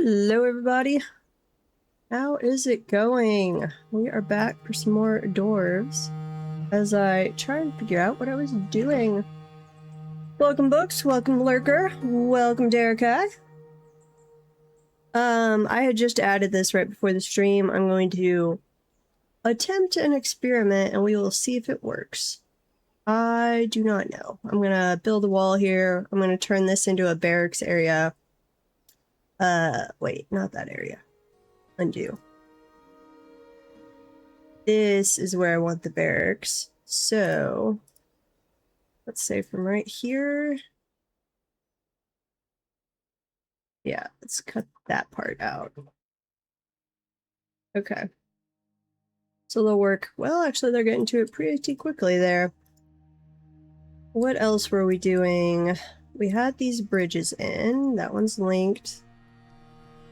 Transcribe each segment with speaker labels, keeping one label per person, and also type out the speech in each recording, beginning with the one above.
Speaker 1: Hello everybody, how is it going? We are back for some more dwarves as I try and figure out what I was doing. Welcome Books, welcome Lurker, welcome Derica. I had just added this right before the stream. I'm going to attempt an experiment and we will see if it works. I do not know. I'm gonna build a wall here. I'm gonna turn this into a barracks area. Wait, not that area. Undo. This is where I want the barracks. So let's say from right here. Yeah, let's cut that part out. Okay. So they'll work. Well, actually, they're getting to it pretty quickly there. What else were we doing? We had these bridges in. That one's linked.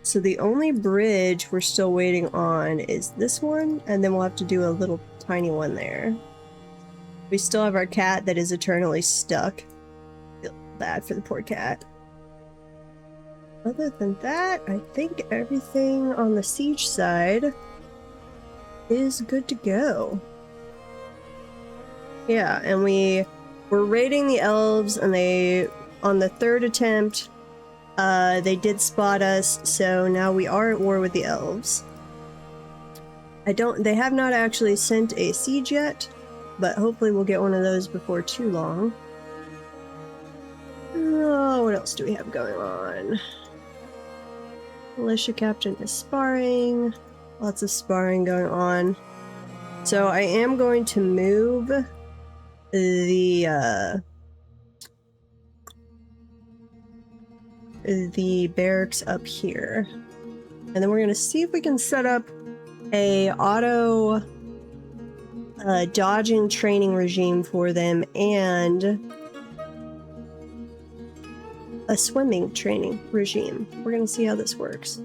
Speaker 1: So the only bridge we're still waiting on is this one, and then we'll have to do a little tiny one there. We still have our cat that is eternally stuck. Feel bad for the poor cat. Other than that, I think everything on the siege side is good to go. Yeah, and we were raiding the elves, and they, on the third attempt, they did spot us, so now we are at war with the elves. They have not actually sent a siege yet, but hopefully we'll get one of those before too long. Oh, what else do we have going on? Militia captain is sparring. Lots of sparring going on. So I am going to move the barracks up here. And then we're going to see if we can set up a auto dodging training regime for them and a swimming training regime. We're going to see how this works.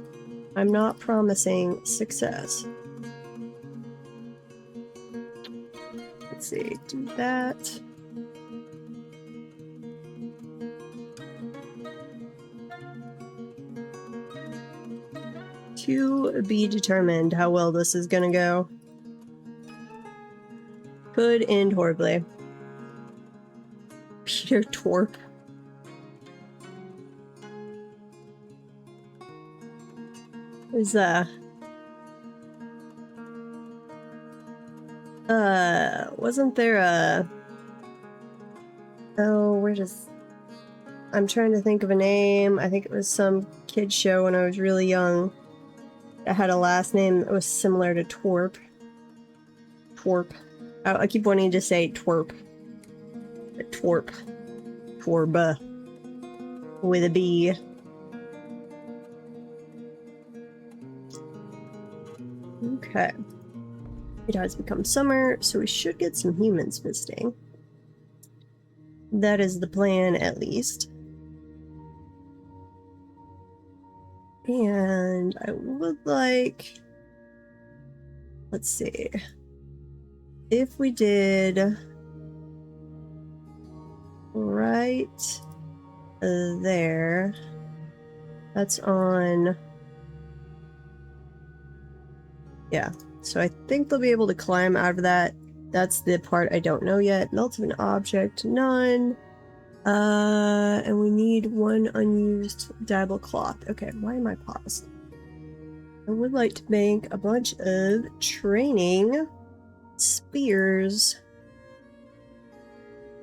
Speaker 1: I'm not promising success. Let's see, do that. To be determined how well this is going to go. Could end horribly. Peter Torp. Is wasn't there a... Oh, I'm trying to think of a name. I think it was some kid show when I was really young that had a last name that was similar to Twerp. Twerp. I keep wanting to say twerp. Twerp. Twerba. With a B. Okay. It has become summer, so we should get some humans visiting. That is the plan, at least. And I would like... Let's see. If we did... right there... That's on... Yeah, so I think they'll be able to climb out of that. That's the part I don't know yet. Melt of an object, none. And we need one unused dyeable cloth. Okay, why am I paused? I would like to make a bunch of training spears.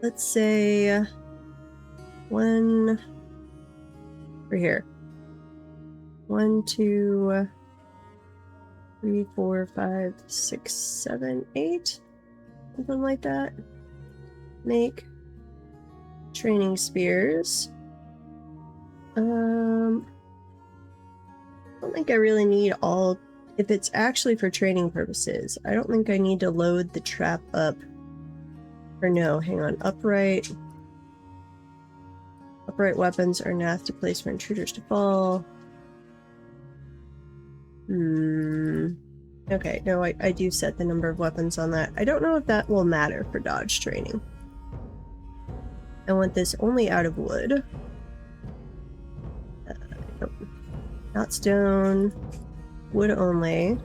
Speaker 1: Let's say one right here. 1, 2, 3, 4, 5, 6, 7, 8. Something like that. Make training spears. I don't think I really need all... If it's actually for training purposes, I don't think I need to load the trap up. Or no, hang on. Upright. Upright weapons are nasty place for intruders to fall. Okay, no, I do set the number of weapons on that. I don't know if that will matter for dodge training. I want this only out of wood. Not stone. Wood only.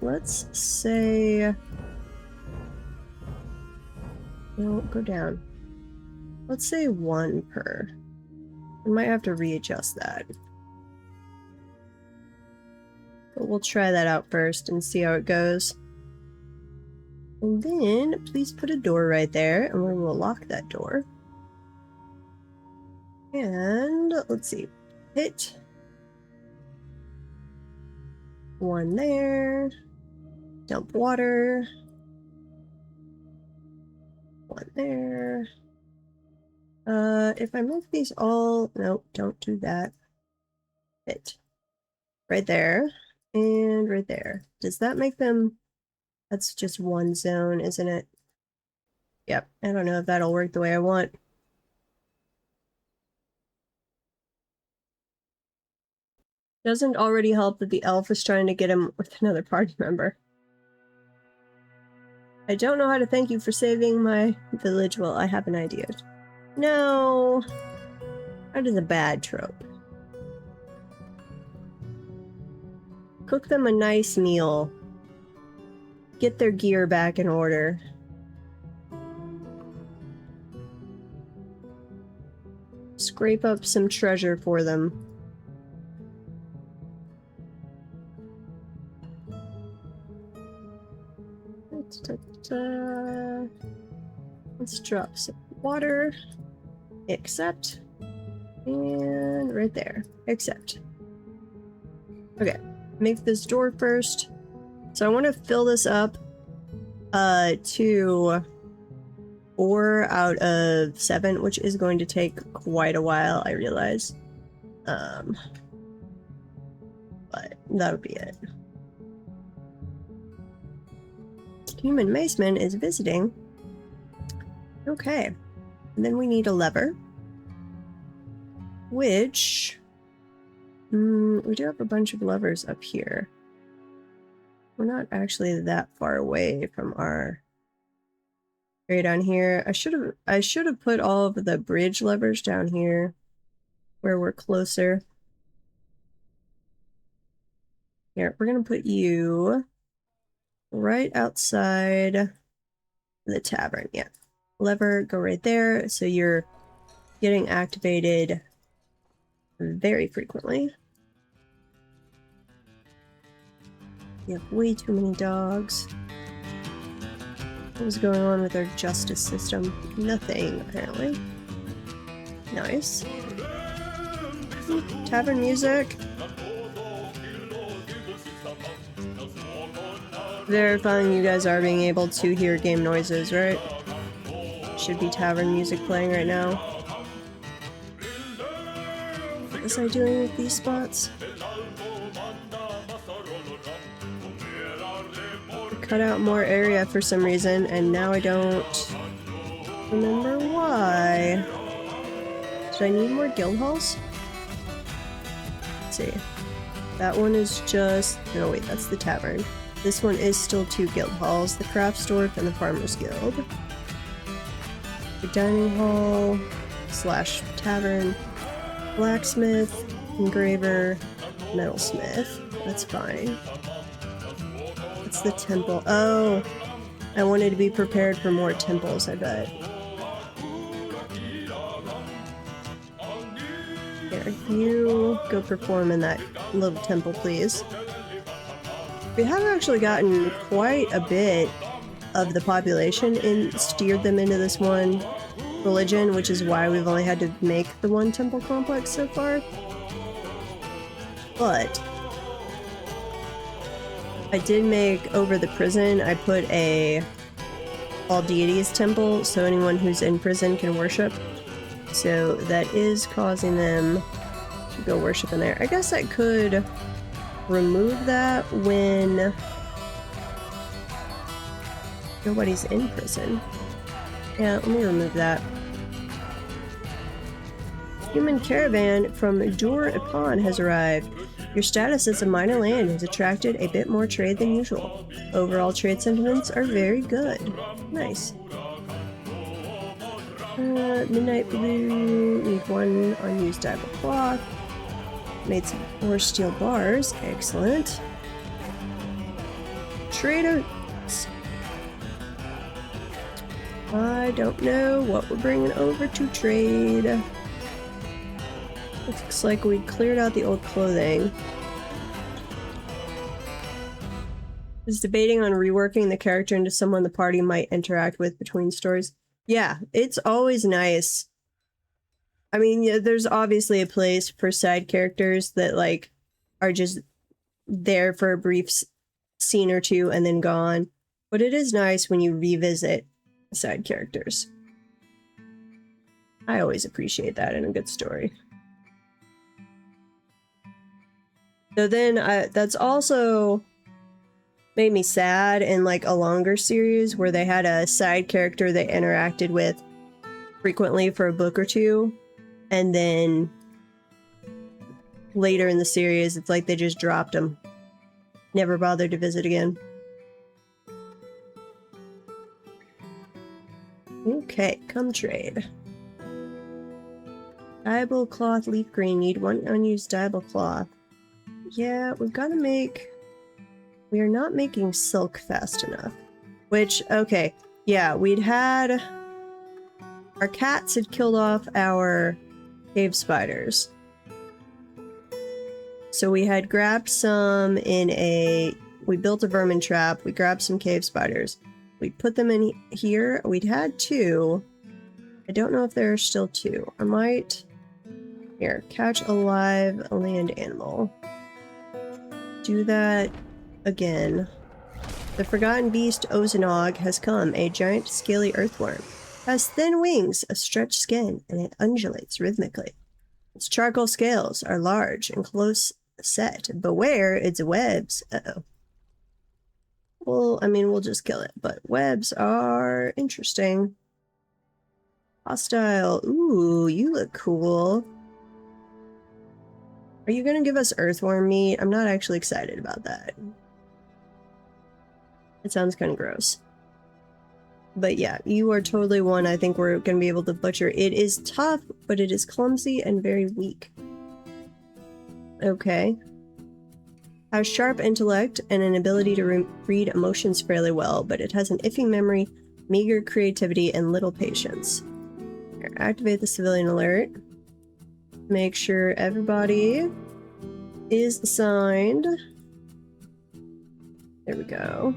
Speaker 1: Let's say... No, go down. Let's say 1 per. I might have to readjust that. But we'll try that out first and see how it goes. And then, please put a door right there, and we will lock that door. And, let's see. Hit. 1 there. Dump water. 1 there. If I make these all... Nope, don't do that. Hit. Right there. And right there. Does that make them... That's just 1 zone, isn't it? Yep, I don't know if that'll work the way I want. Doesn't already help that the elf is trying to get him with another party member. I don't know how to thank you for saving my village. Well, I have an idea. No! That is a bad trope. Cook them a nice meal. Get their gear back in order. Scrape up some treasure for them. Let's drop some water. Accept. And right there. Accept. Okay. Make this door first. So I want to fill this up to 4 out of 7, which is going to take quite a while, I realize. But that'll be it. Human Maceman is visiting. Okay. And then we need a lever. Which... we do have a bunch of levers up here. We're not actually that far away from our... Right down here. I should have put all of the bridge levers down here where we're closer. Here, we're gonna put you right outside the tavern. Yeah. Lever, go right there, so you're getting activated very frequently. You have way too many dogs. What was going on with our justice system? Nothing, apparently. Nice. Tavern music. Verifying you guys are being able to hear game noises, right? Should be tavern music playing right now. What was I doing with these spots? Cut out more area for some reason, and now I don't remember why. Did I need more guild halls? Let's see. That one is just... No, wait, that's the tavern. This one is still 2 guild halls, the craft store and the farmers guild. The dining hall / tavern, blacksmith, engraver, metalsmith. That's fine. It's the temple. Oh, I wanted to be prepared for more temples, I bet. Here, you go perform in that little temple, please. We have actually gotten quite a bit of the population and steered them into this one religion, which is why we've only had to make the 1 temple complex so far. But I did make, over the prison, I put a all deities temple, so anyone who's in prison can worship. So that is causing them to go worship in there. I guess I could remove that when nobody's in prison. Yeah, let me remove that. Human caravan from Dur-Ipan has arrived. Your status as a minor land has attracted a bit more trade than usual. Overall trade sentiments are very good. Nice. Midnight blue, need 1 unused dyeable cloth. Made some more steel bars, excellent. Trader. I don't know what we're bringing over to trade. Looks like we cleared out the old clothing. I was debating on reworking the character into someone the party might interact with between stories. Yeah, it's always nice. I mean, yeah, there's obviously a place for side characters that, like, are just there for a brief scene or two and then gone. But it is nice when you revisit side characters. I always appreciate that in a good story. So then that's also made me sad in like a longer series where they had a side character they interacted with frequently for a book or two, and then later in the series it's like they just dropped them. Never bothered to visit again. Okay, come trade. Dyeable cloth, leaf green. Need 1 unused dyeable cloth. Yeah, we've got to make... We are not making silk fast enough. Which, okay, yeah, we'd had... Our cats had killed off our cave spiders. So we had grabbed some in a... We built a vermin trap, we grabbed some cave spiders. We put them in here. We'd had 2. I don't know if there are still 2. I might... Here, catch a live land animal. Do that again. The forgotten beast Ozanog has come, a giant scaly earthworm. Has thin wings, a stretched skin, and it undulates rhythmically. Its charcoal scales are large and close set. Beware its webs. Uh-oh. Well, I mean, we'll just kill it, but webs are interesting. Hostile. Ooh, you look cool. Are you gonna give us earthworm meat? I'm not actually excited about that. It sounds kind of gross. But yeah, you are totally one I think we're gonna be able to butcher. It is tough, but it is clumsy and very weak. Okay. Has sharp intellect and an ability to read emotions fairly well, but it has an iffy memory, meager creativity, and little patience. Here, activate the civilian alert. Make sure everybody is assigned. There we go.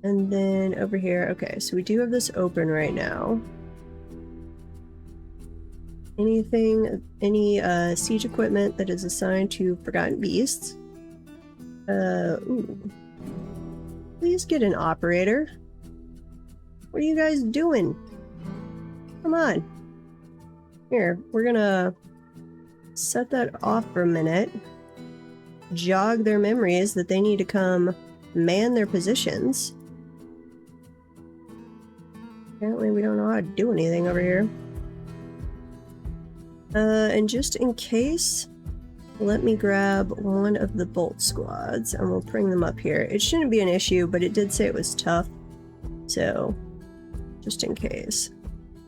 Speaker 1: And then over here, okay, so we do have this open right now. Anything, any siege equipment that is assigned to Forgotten Beasts. Ooh. Please get an operator. What are you guys doing? Come on. Here, we're gonna set that off for a minute. Jog their memories that they need to come man their positions. Apparently we don't know how to do anything over here. And just in case, let me grab one of the bolt squads and we'll bring them up here. It shouldn't be an issue, but it did say it was tough. So, just in case.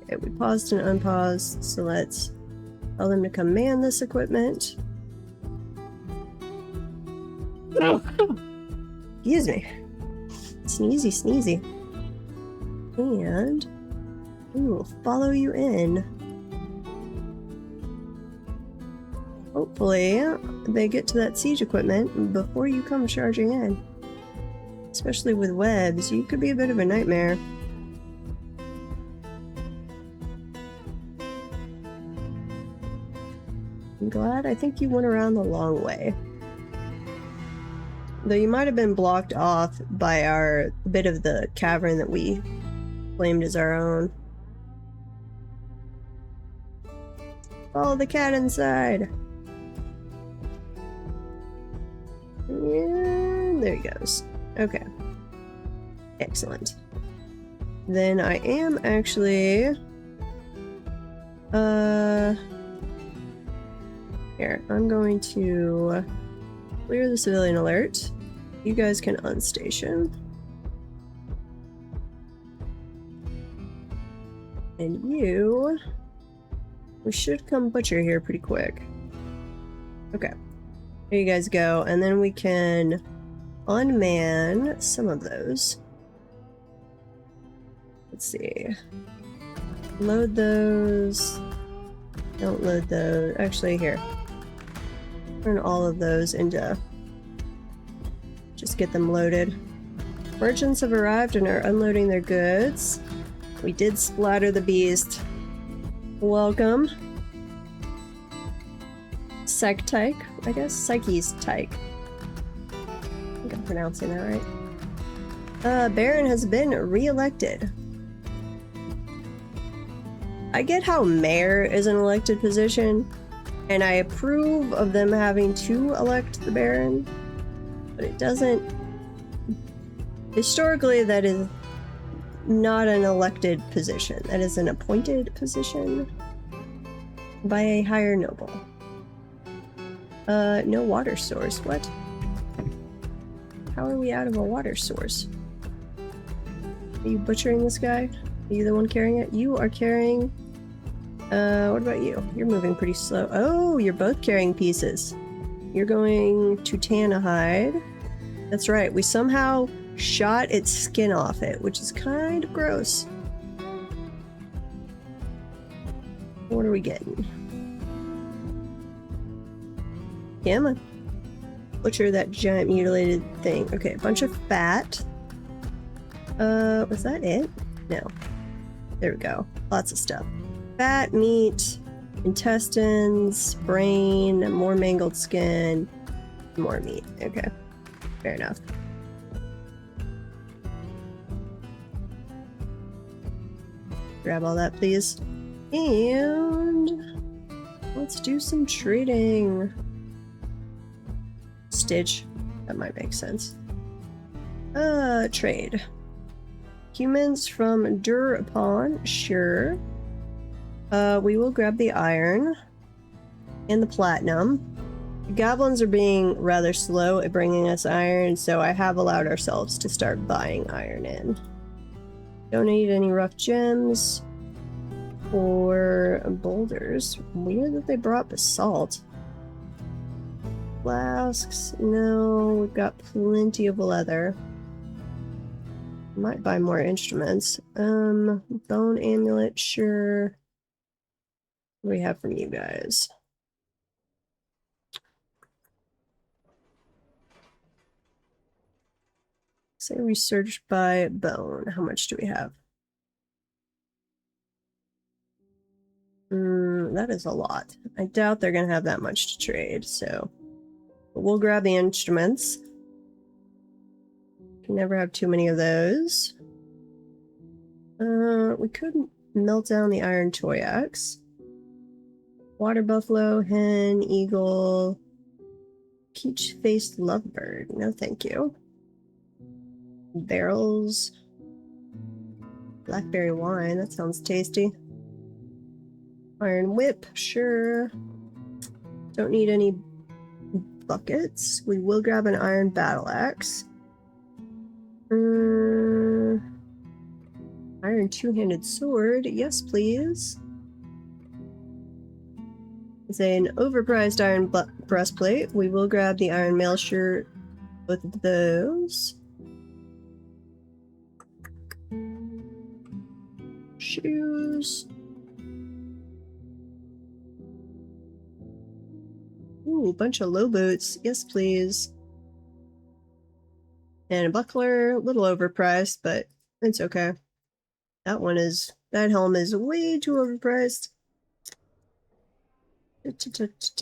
Speaker 1: Okay, we paused and unpaused, so let's tell them to come man this equipment. Excuse me. Sneezy, sneezy. And we will follow you in. Hopefully, they get to that siege equipment before you come charging in. Especially with webs, you could be a bit of a nightmare. I'm glad. I think you went around the long way. Though you might have been blocked off by our bit of the cavern that we claimed as our own. Follow the cat inside. And there he goes. Okay. Excellent. Then I am actually... Here, I'm going to clear the civilian alert. You guys can unstation. And you... We should come butcher here pretty quick. Okay. There you guys go. And then we can unman some of those. Let's see. Load those. Don't load those. Actually, here. Turn all of those into... Just get them loaded. Merchants have arrived and are unloading their goods. We did splatter the beast. Welcome. Psych-tyke, I guess? Psyche's tyke. I think I'm pronouncing that right. Baron has been re-elected. I get how mayor is an elected position, and I approve of them having to elect the Baron, but it doesn't... Historically, that is not an elected position. That is an appointed position by a higher noble. No water source. What? How are we out of a water source? Are you butchering this guy? Are you the one carrying it? You are carrying... what about you? You're moving pretty slow. Oh, you're both carrying pieces. You're going to tan a hide. That's right. We somehow shot its skin off it, which is kind of gross. What are we getting? Yeah, I'm gonna butcher that giant mutilated thing. Okay, a bunch of fat. Was that it? No. There we go. Lots of stuff. Fat, meat, intestines, brain, more mangled skin, more meat. Okay, fair enough. Grab all that, please. And let's do some trading. Stitch. That might make sense. Trade. Humans from Dur-Upon. Sure. We will grab the iron and the platinum. The goblins are being rather slow at bringing us iron, so I have allowed ourselves to start buying iron in. Don't need any rough gems or boulders. Weird that they brought basalt. Flasks, no, we've got plenty of leather. Might buy more instruments. Bone amulet, sure. What do we have from you guys? Say we search by bone. How much do we have? That is a lot. I doubt they're gonna have that much to trade, so we'll grab the instruments. Can never have too many of those. We could melt down the iron toy axe. Water buffalo, hen, eagle, peach-faced lovebird. No, thank you. Barrels. Blackberry wine. That sounds tasty. Iron whip, sure. Don't need any buckets. We will grab an iron battle axe. Iron two-handed sword. Yes, please. It's an overpriced iron breastplate. We will grab the iron mail shirt. Both of those. Shoes. Ooh, a bunch of low boots. Yes, please. And a buckler. A little overpriced, but it's okay. That helm is way too overpriced.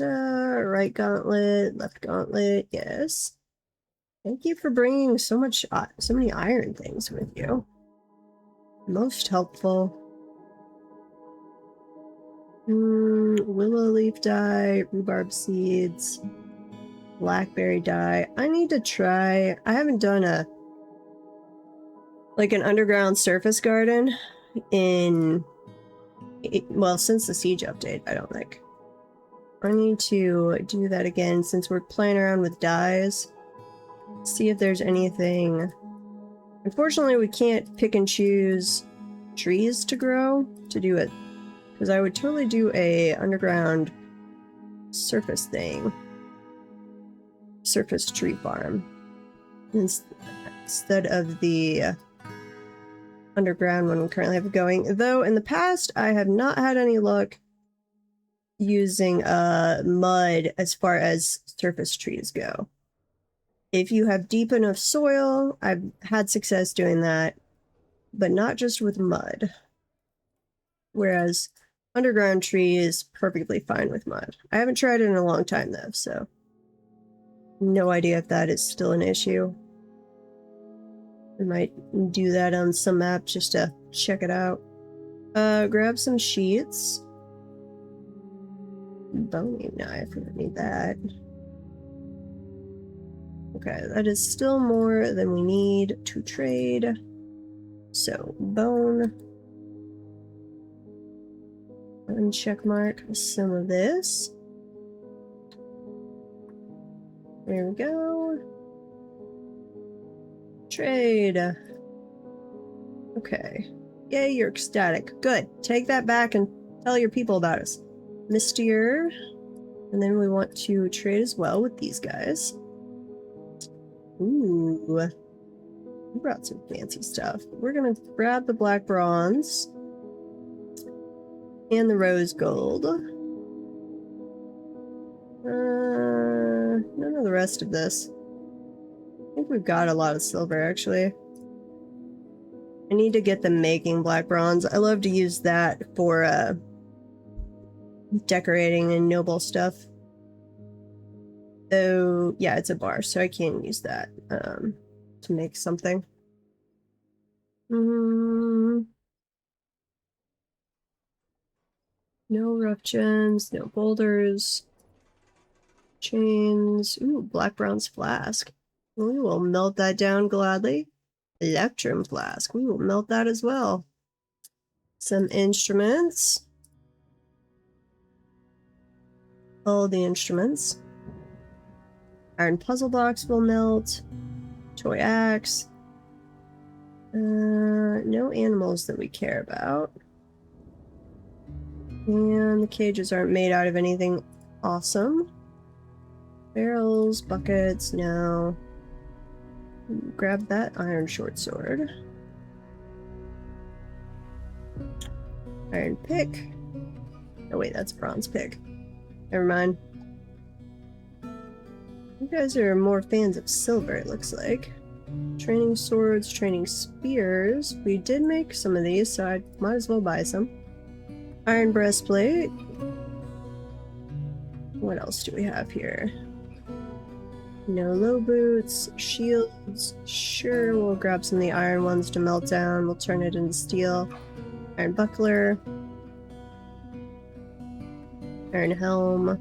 Speaker 1: Right gauntlet, left gauntlet, yes. Thank you for bringing so many iron things with you. Most helpful. Willow leaf dye, rhubarb seeds, blackberry dye. I need to try. I haven't done an underground surface garden since the siege update, I don't think. I need to do that again since we're playing around with dyes. See if there's anything. Unfortunately, we can't pick and choose trees to grow to do it. Because I would totally do a underground surface thing. Surface tree farm. Instead of the underground one we currently have going. Though in the past I have not had any luck using mud as far as surface trees go. If you have deep enough soil, I've had success doing that, but not just with mud. Whereas underground tree is perfectly fine with mud. I haven't tried it in a long time though, so no idea if that is still an issue. I might do that on some map just to check it out. Grab some sheets. Boning knife, we don't need that. Okay, that is still more than we need to trade. So, bone. And check mark some of this. There we go. Trade. Okay. Yay, you're ecstatic. Good. Take that back and tell your people about us. Mistier. And then we want to trade as well with these guys. Ooh. We brought some fancy stuff. We're gonna grab the black bronze. And the rose gold. None of the rest of this. I think we've got a lot of silver, actually. I need to get them making black bronze. I love to use that for decorating and noble stuff. Oh, yeah, it's a bar, so I can't use that to make something. No rough gems, no boulders. Chains. Ooh, black bronze flask. We will melt that down gladly. Electrum flask. We will melt that as well. Some instruments. All the instruments. Iron puzzle box will melt. Toy axe. No animals that we care about. And the cages aren't made out of anything awesome. Barrels, buckets, no. Grab that iron short sword. Iron pick. Oh wait, that's bronze pick. Never mind. You guys are more fans of silver, it looks like. Training swords, training spears. We did make some of these, so I might as well buy some. Iron breastplate. What else do we have here? No low boots, shields. Sure, we'll grab some of the iron ones to melt down. We'll turn it into steel. Iron buckler. Iron helm.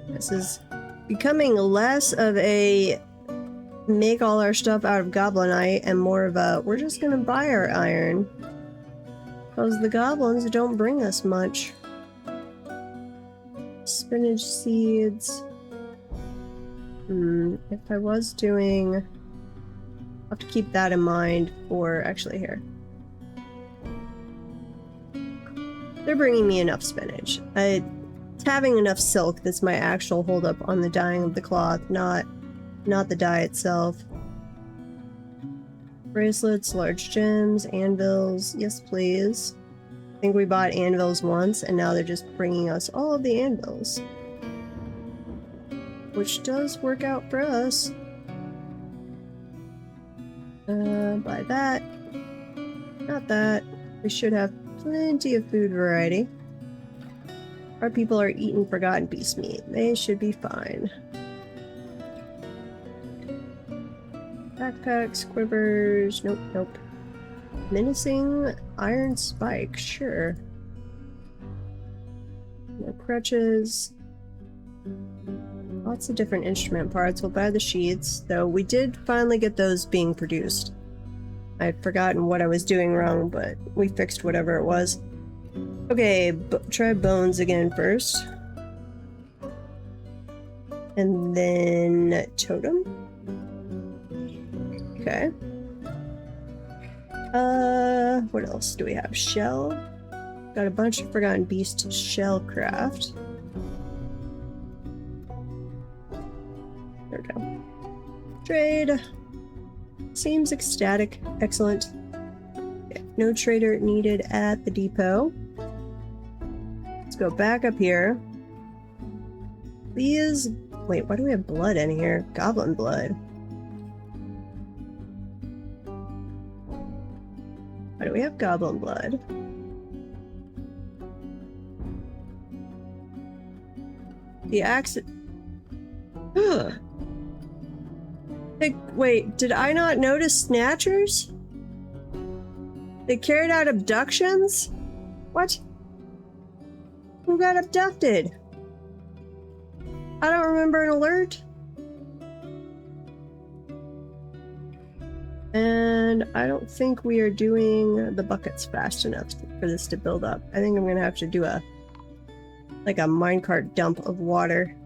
Speaker 1: This is becoming less of a make all our stuff out of goblinite and more of a we're just gonna buy our iron. Because the goblins don't bring us much. Spinach seeds. If I was doing... I'll have to keep that in mind for... Actually, here. They're bringing me enough spinach. It's having enough silk that's my actual holdup on the dyeing of the cloth, not the dye itself. Bracelets, large gems, anvils. Yes, please. I think we bought anvils once, and now they're just bringing us all of the anvils. Which does work out for us. Buy that. Not that. We should have plenty of food variety. Our people are eating forgotten beast meat. They should be fine. Backpacks, quivers, nope. Menacing iron spike, sure. No crutches. Lots of different instrument parts. We'll buy the sheets, though we did finally get those being produced. I'd forgotten what I was doing wrong, but we fixed whatever it was. Okay, try bones again first. And then totem. Okay. What else do we have? Shell. Got a bunch of Forgotten Beast shell craft. There we go. Trade. Seems ecstatic. Excellent. Okay. No trader needed at the depot. Let's go back up here. Please. Wait, why do we have blood in here? Goblin blood. Why do we have goblin blood? The accident. Wait, did I not notice snatchers? They carried out abductions? What? Who got abducted? I don't remember an alert. And I don't think we are doing the buckets fast enough for this to build up. I think I'm gonna have to do a minecart dump of water.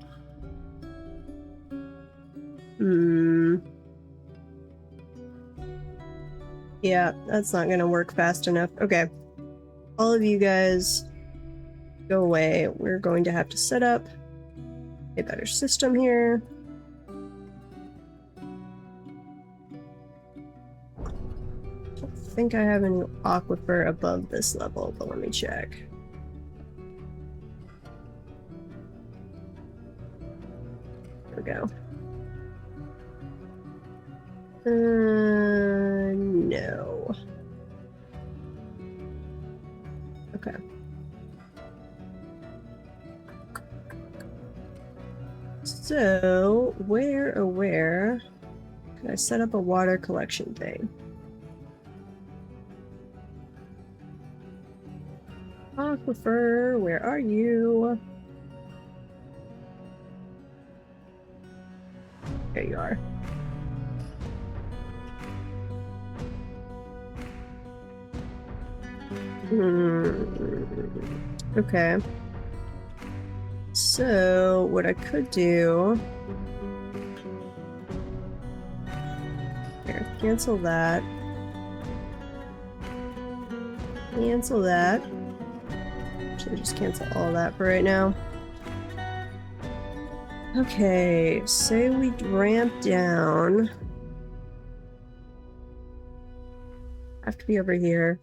Speaker 1: Yeah, that's not gonna work fast enough. Okay. All of you guys go away. We're going to have to set up a better system here. I think I have an aquifer above this level, but let me check. There we go. No. Okay. So, where can I set up a water collection thing? Aquifer, where are you? There you are. Okay. So, what I could do... Here, cancel that. Cancel that. Should just cancel all that for right now. Okay, say we ramp down. Have to be over here.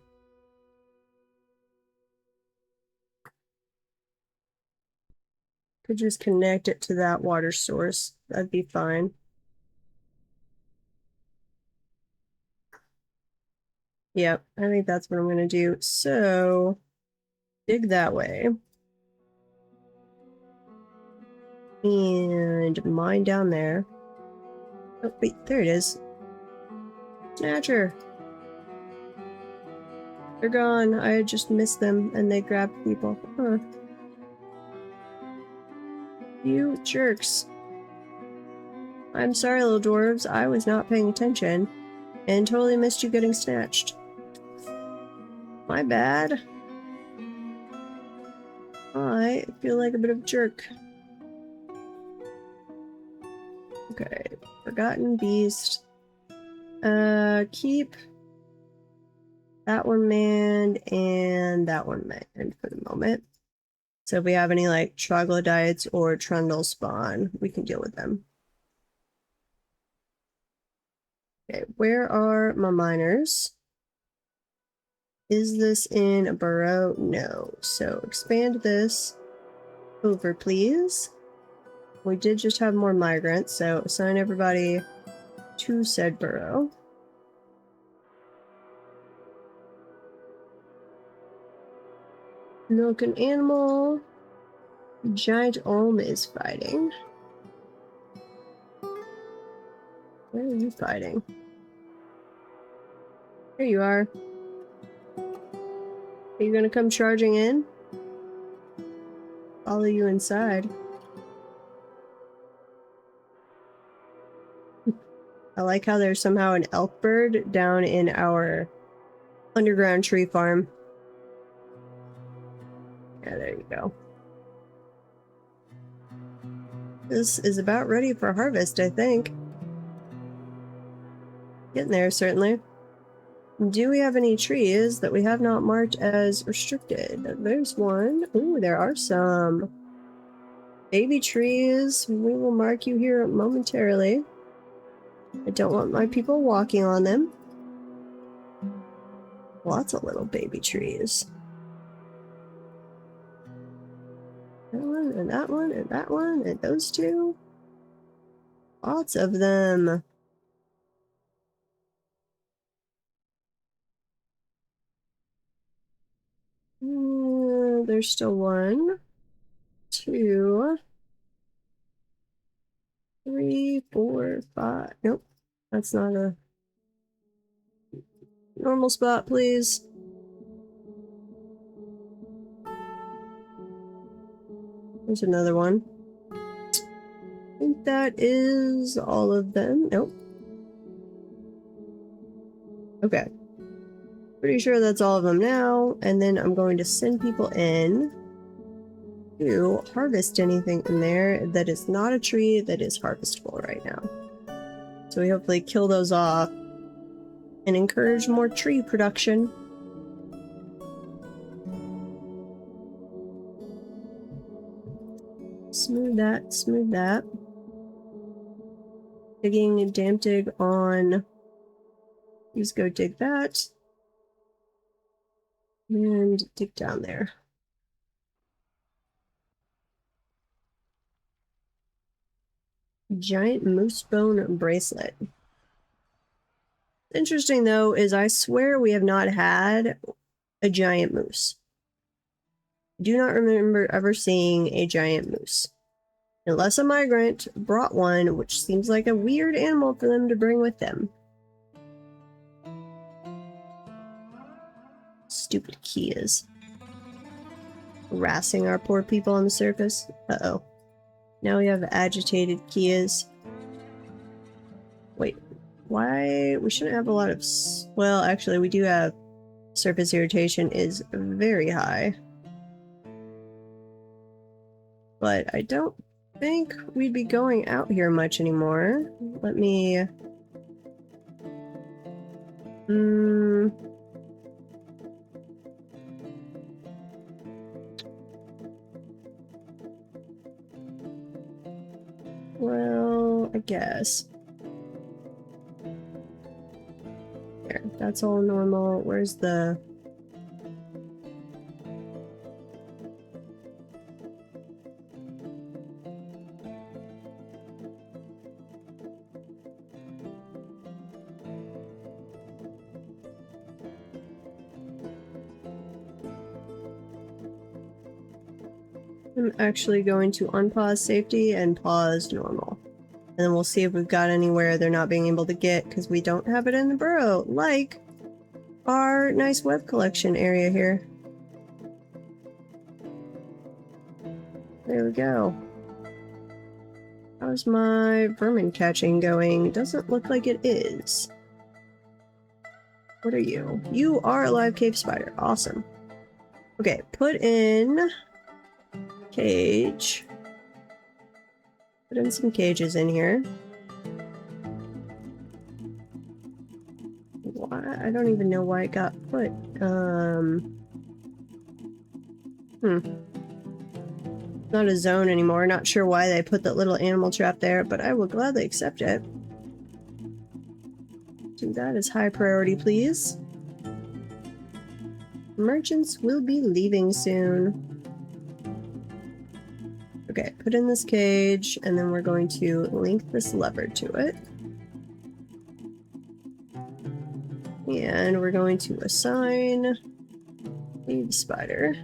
Speaker 1: Could just connect it to that water source. That'd be fine. Yep, I think that's what I'm gonna do. So, dig that way. And mine down there. Oh, wait, there it is. Snatcher! They're gone. I just missed them and they grabbed people. Huh. You jerks. I'm sorry, little dwarves. I was not paying attention and totally missed you getting snatched. My bad. I feel like a bit of a jerk. Okay, Forgotten Beast. Keep that one manned and that one manned for the moment. So if we have any like troglodytes or trundle spawn, we can deal with them. Okay, where are my miners? Is this in a burrow? No. So expand this over, please. We did just have more migrants, so assign everybody to said burrow. Milk an animal. Giant Olm is fighting. Where are you fighting? Here you are. Are you gonna come charging in? Follow you inside. I like how there's somehow an elk bird down in our underground tree farm. Yeah, there you go. This is about ready for harvest, I think. Getting there, certainly. Do we have any trees that we have not marked as restricted? There's one. Ooh, there are some. Baby trees. We will mark you here momentarily. I don't want my people walking on them. Lots of little baby trees. That one, and that one, and that one, and those two. Lots of them. There's still 1, 2, 3, 4, 5. Nope. That's not a normal spot, please. There's another one. I think that is all of them. Nope. Okay. Pretty sure that's all of them now. And then I'm going to send people in to harvest anything in there that is not a tree that is harvestable right now. So we hopefully kill those off and encourage more tree production. Smooth that, smooth that. Digging a damn dig on. Please go dig that. And dig down there. Giant moose bone bracelet. Interesting though is I swear we have not had a giant moose. I do not remember ever seeing a giant moose. Unless a migrant brought one, which seems like a weird animal for them to bring with them. Stupid Kias. Harassing our poor people on the surface. Uh-oh. Now we have agitated Kias. Wait, why? We shouldn't have a lot of... Well, actually, we do have... Surface irritation is very high. But I don't think we'd be going out here much anymore. Let me... Well, I guess. There, that's all normal. Where's the... I'm actually going to unpause safety and pause normal. And then we'll see if we've got anywhere they're not being able to get because we don't have it in the burrow, like our nice web collection area here. There we go. How's my vermin catching going? Doesn't look like it is. What are you? You are a live cave spider. Awesome. Okay, put in... cage. Put in some cages in here. Why? I don't even know why it got put. Not a zone anymore. Not sure why they put that little animal trap there, but I will gladly accept it. Do that as high priority, please. Merchants will be leaving soon. Okay, put in this cage, and then we're going to link this lever to it. And we're going to assign the spider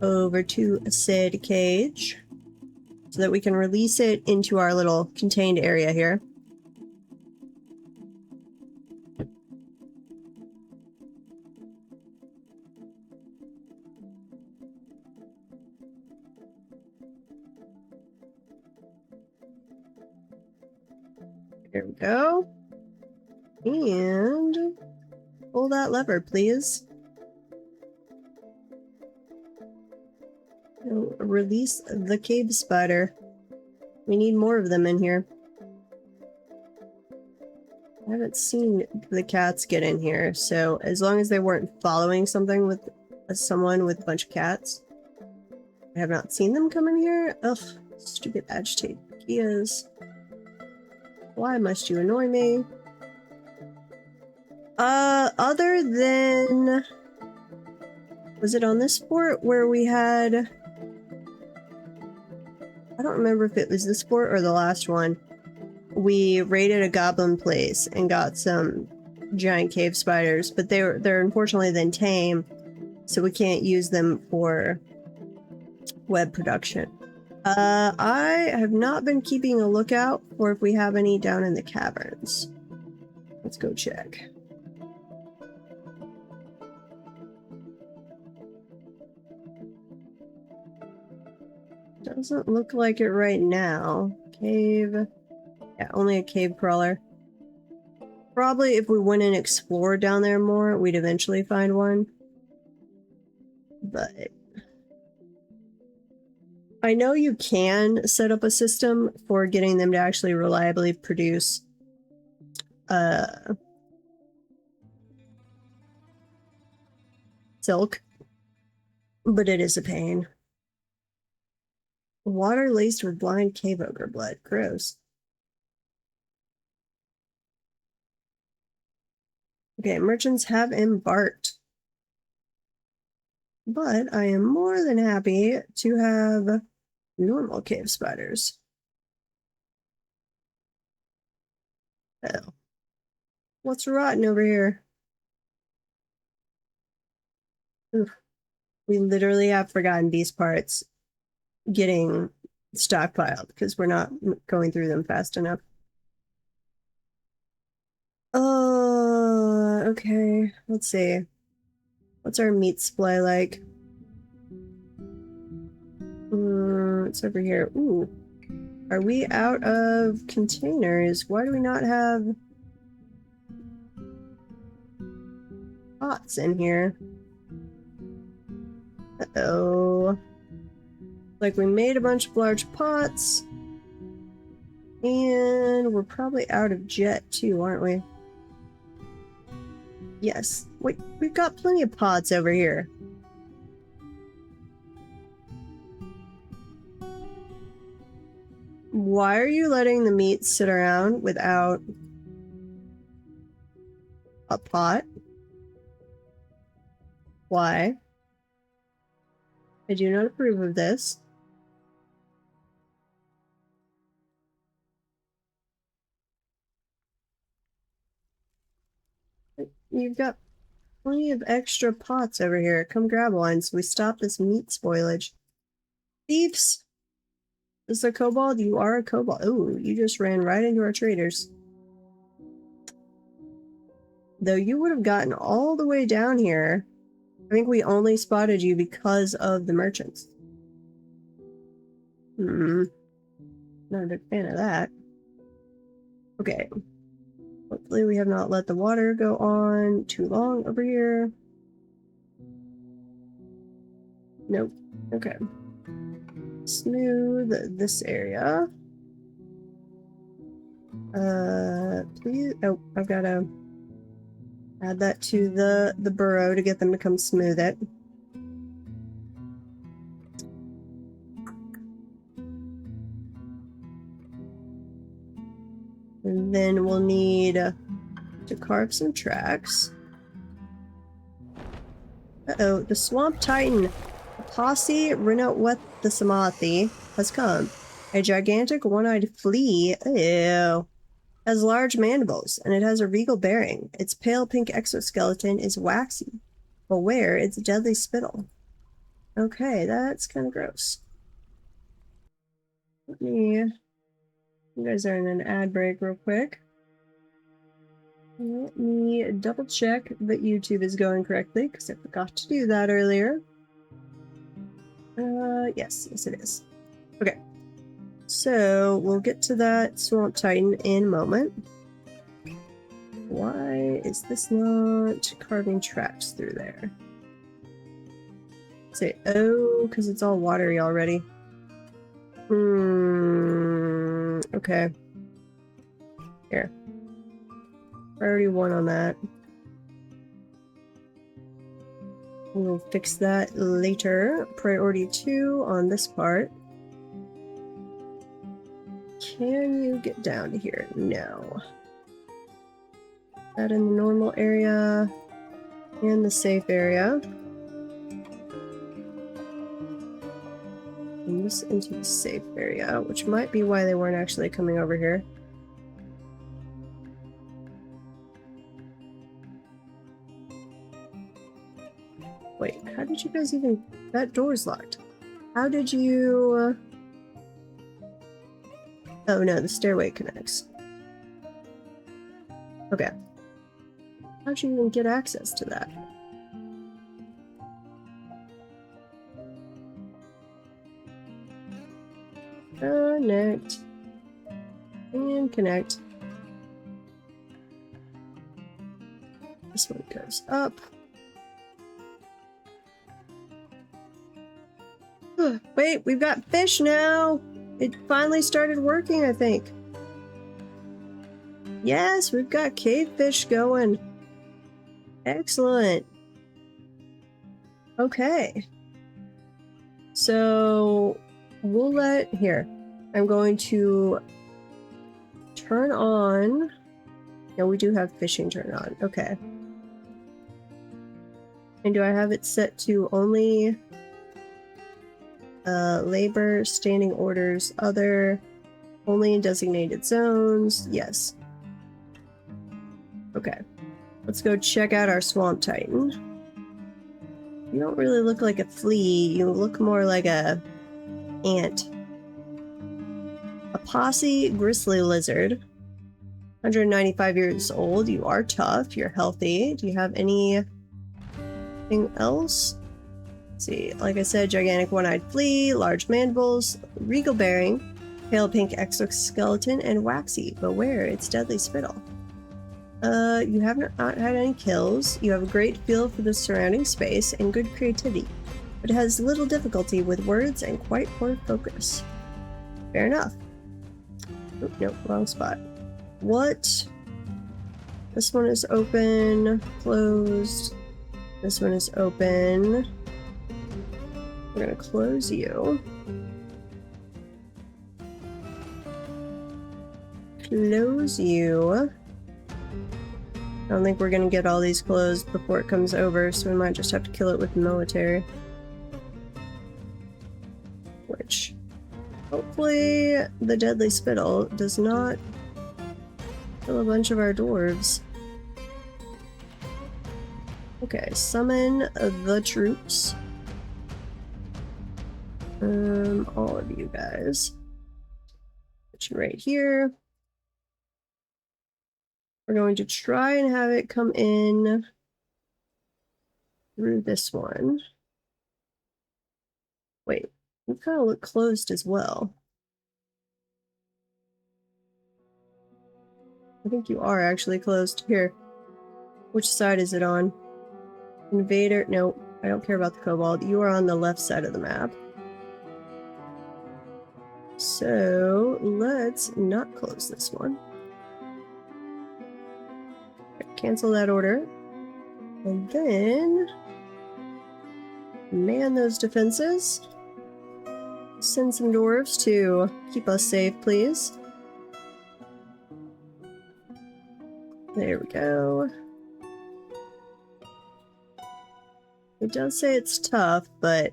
Speaker 1: over to a said cage so that we can release it into our little contained area here. There we go. And pull that lever, please. And release the cave spider. We need more of them in here. I haven't haven't seen the cats get in here, so as long as they weren't following something with someone with a bunch of cats. I have not seen them come in here. Ugh, stupid agitated Kias. Why must you annoy me? Other than... Was it on this fort where we had... I don't remember if it was this fort or the last one. We raided a goblin place and got some giant cave spiders, but they're unfortunately then tame, so we can't use them for web production. I have not been keeping a lookout for if we have any down in the caverns. Let's go check. Doesn't look like it right now. Cave. Yeah, only a cave crawler. Probably if we went and explored down there more, we'd eventually find one. But I know you can set up a system for getting them to actually reliably produce silk, but it is a pain. Water laced with blind cave ogre blood. Gross. Okay, merchants have embarked. But I am more than happy to have normal cave spiders. Oh. What's rotten over here? Oof. We literally have forgotten these parts getting stockpiled because we're not going through them fast enough. Okay. Let's see. What's our meat supply like? It's over here. Ooh. Are we out of containers? Why do we not have pots in here? Uh-oh. Like we made a bunch of large pots. And we're probably out of jet too, aren't we? Yes. Wait, we've got plenty of pots over here. Why are you letting the meat sit around without a pot? Why? I do not approve of this. You've got plenty of extra pots over here. Come grab one so we stop this meat spoilage. Thieves! This is a kobold? You are a kobold. Ooh, you just ran right into our traders. Though you would have gotten all the way down here. I think we only spotted you because of the merchants. Not a big fan of that. Okay. Hopefully we have not let the water go on too long over here. Nope. Okay. Smooth this area. Please. Oh, I've got to add that to the burrow to get them to come smooth it. And then we'll need to carve some tracks. Uh-oh, the Swamp Titan. Posse Rinowet the Samathi has come. A gigantic one-eyed flea. Ew. Has large mandibles, and it has a regal bearing. Its pale pink exoskeleton is waxy. Beware its deadly spittle. Okay, that's kind of gross. Let me... You guys are in an ad break real quick. Let me double check that YouTube is going correctly, because I forgot to do that earlier. Yes it is. Okay. So, we'll get to that Swamp Titan in a moment. Why is this not carving tracks through there? Say, oh, because it's all watery already. Okay. Here. Priority 1 on that. We'll fix that later. Priority 2 on this part. Can you get down to here? No. That in the normal area and the safe area. And this into the safe area, which might be why they weren't actually coming over here. Wait, how did you guys even... That door's locked. How did you... Oh no, the stairway connects. Okay. How'd you even get access to that? Connect. And connect. This one goes up. Wait, we've got fish now! It finally started working, I think. Yes, we've got cave fish going. Excellent. Okay. So, we'll let... Here. I'm going to turn on... No, we do have fishing turned on. Okay. And do I have it set to only... labor, standing orders, other, only in designated zones. Yes. Okay. Let's go check out our Swamp Titan. You don't really look like a flea. You look more like a ant. A posse grizzly lizard. 195 years old. You are tough. You're healthy. Do you have anything else? See, like I said, gigantic one-eyed flea, large mandibles, regal bearing, pale pink exoskeleton, and waxy. Beware, it's deadly spittle. You haven't had any kills. You have a great feel for the surrounding space and good creativity, but it has little difficulty with words and quite poor focus. Fair enough. Oh, nope, wrong spot. What? This one is open, closed. This one is open. We're gonna close you. Close you. I don't think we're gonna get all these closed before it comes over, so we might just have to kill it with the military. Which, hopefully, the deadly spittle does not kill a bunch of our dwarves. Okay, summon the troops. All of you guys. Put you right here. We're going to try and have it come in through this one. Wait, you kind of look closed as well. I think you are actually closed. Here. Which side is it on? Invader? No, I don't care about the kobold. You are on the left side of the map. So, let's not close this one. Cancel that order. And then... man those defenses. Send some dwarves to keep us safe, please. There we go. It does say it's tough, but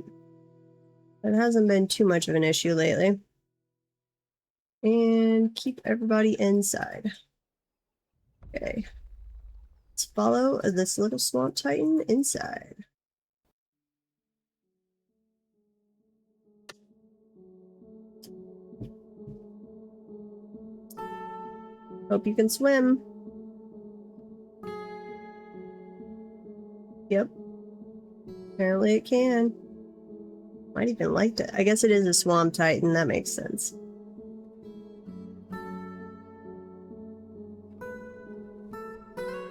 Speaker 1: it hasn't been too much of an issue lately. And keep everybody inside. Okay. Let's follow this little swamp titan inside. Hope you can swim. Yep. Apparently it can. Might even like it. I guess it is a swamp titan. That makes sense.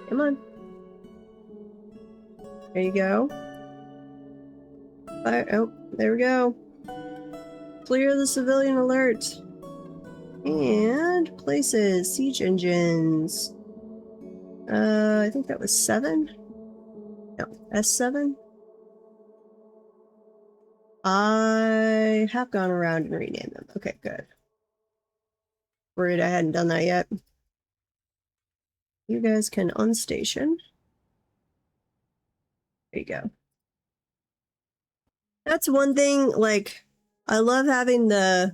Speaker 1: Come on. There you go. Fire. Oh, there we go. Clear the civilian alert. And places. Siege engines. I think that was 7. No, S7. I have gone around and renamed them. Okay, good. Worried I hadn't done that yet. You guys can unstation. There you go. That's one thing, like, I love having the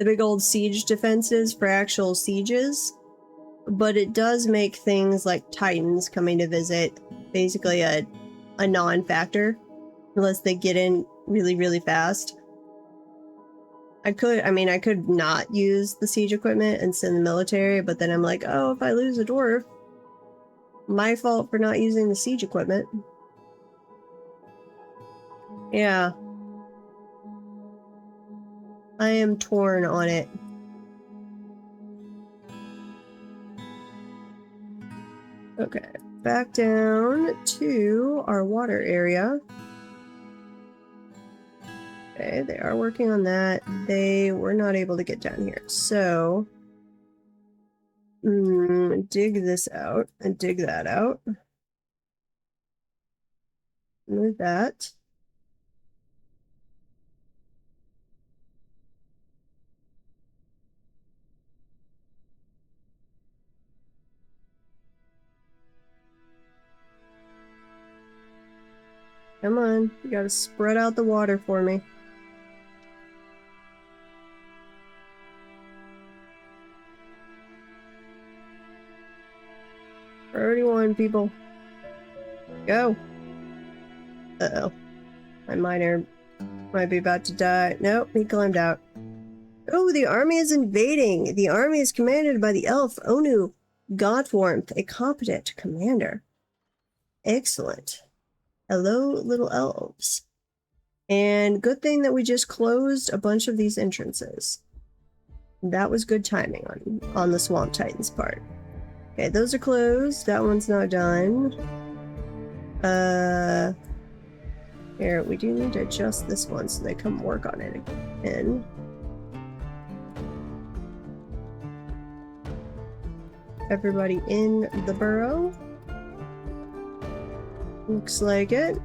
Speaker 1: big old siege defenses for actual sieges, but it does make things like Titans coming to visit basically a non-factor unless they get in really, really fast. I could not use the siege equipment and send the military, but then I'm like, oh, if I lose a dwarf, my fault for not using the siege equipment. Yeah. I am torn on it. Okay, back down to our water area. Okay, they are working on that. They were not able to get down here. So, dig this out and dig that out. Move that. Come on, you gotta spread out the water for me. Priority 1, people. Go. Uh-oh. My miner might be about to die. Nope, he climbed out. Oh, the army is invading. The army is commanded by the elf Onu Godwarmth, a competent commander. Excellent. Hello, little elves. And good thing that we just closed a bunch of these entrances. That was good timing on the Swamp Titan's part. Okay, those are closed. That one's not done. Here, we do need to adjust this one so they come work on it again. Everybody in the burrow. Looks like it.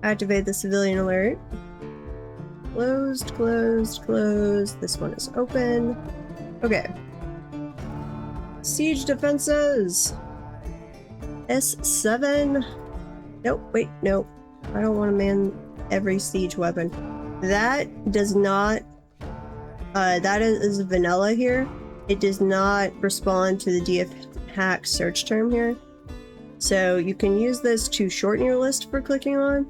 Speaker 1: Activate the civilian alert. Closed, closed, closed. This one is open. Okay. Siege defenses. S7. Nope, wait, nope. I don't want to man every siege weapon. That does not... that is vanilla here. It does not respond to the DF hack search term here. So you can use this to shorten your list for clicking on,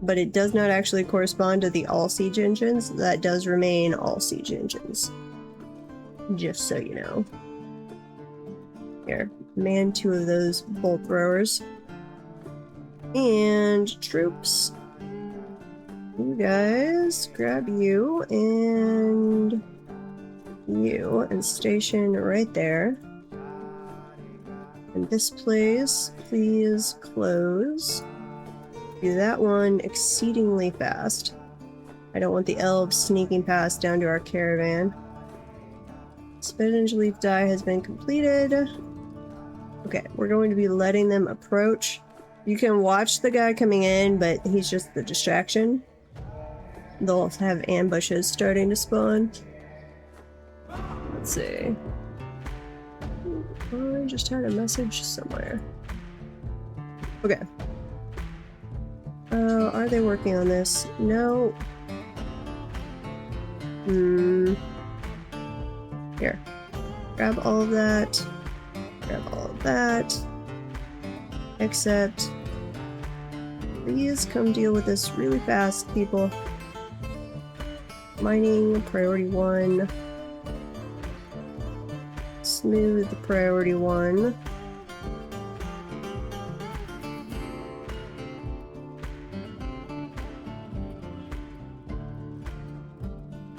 Speaker 1: but it does not actually correspond to the all siege engines. That does remain all siege engines. Just so you know. Here, man 2 of those bolt throwers. And troops. You guys, grab you and you and station right there. And this place, please close. Do that one exceedingly fast. I don't want the elves sneaking past down to our caravan. Spinach leaf dye has been completed. Okay, we're going to be letting them approach. You can watch the guy coming in, but he's just the distraction. They'll have ambushes starting to spawn. Let's see. I just had a message somewhere. Okay. Are they working on this? No. Here. Grab all of that. Grab all of that. Except, please come deal with this really fast, people. Mining, priority 1. Smooth, priority 1.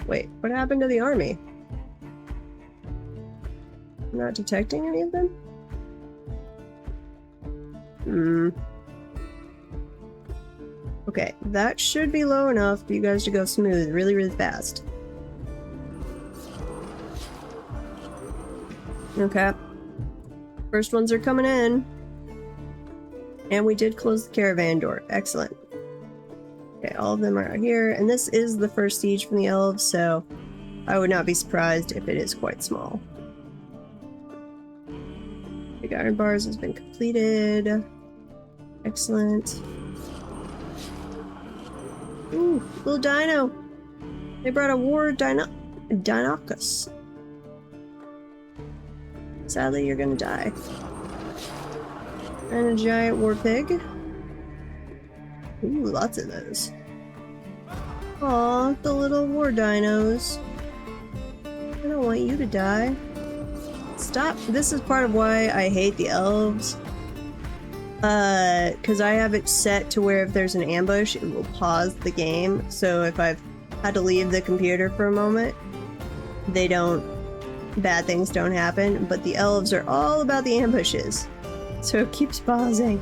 Speaker 1: Wait, what happened to the army? I'm not detecting any of them? Okay, that should be low enough for you guys to go smooth really, really fast. Okay. First ones are coming in. And we did close the caravan door. Excellent. Okay, all of them are out here. And this is the first siege from the elves, so I would not be surprised if it is quite small. Big iron bars has been completed. Excellent. Ooh, little dino. They brought a war Dinocus. Sadly, you're gonna die. And a giant war pig. Ooh, lots of those. Aw, the little war dinos. I don't want you to die. Stop. This is part of why I hate the elves. Because I have it set to where if there's an ambush, it will pause the game. So if I've had to leave the computer for a moment, bad things don't happen. But the elves are all about the ambushes. So it keeps pausing.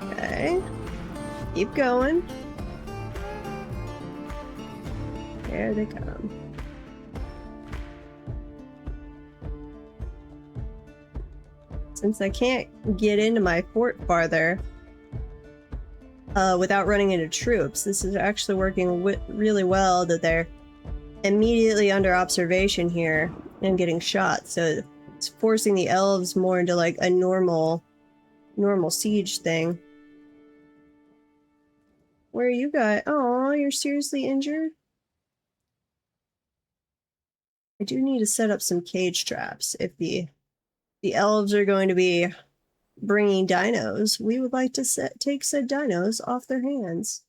Speaker 1: Okay. Keep going. There they come. Since I can't get into my fort farther without running into troops, this is actually working really well that they're immediately under observation here and getting shot, so it's forcing the elves more into like a normal siege thing. Where are you guys? Oh, you're seriously injured? I do need to set up some cage traps if the elves are going to be bringing dinos. We would like to take said dinos off their hands.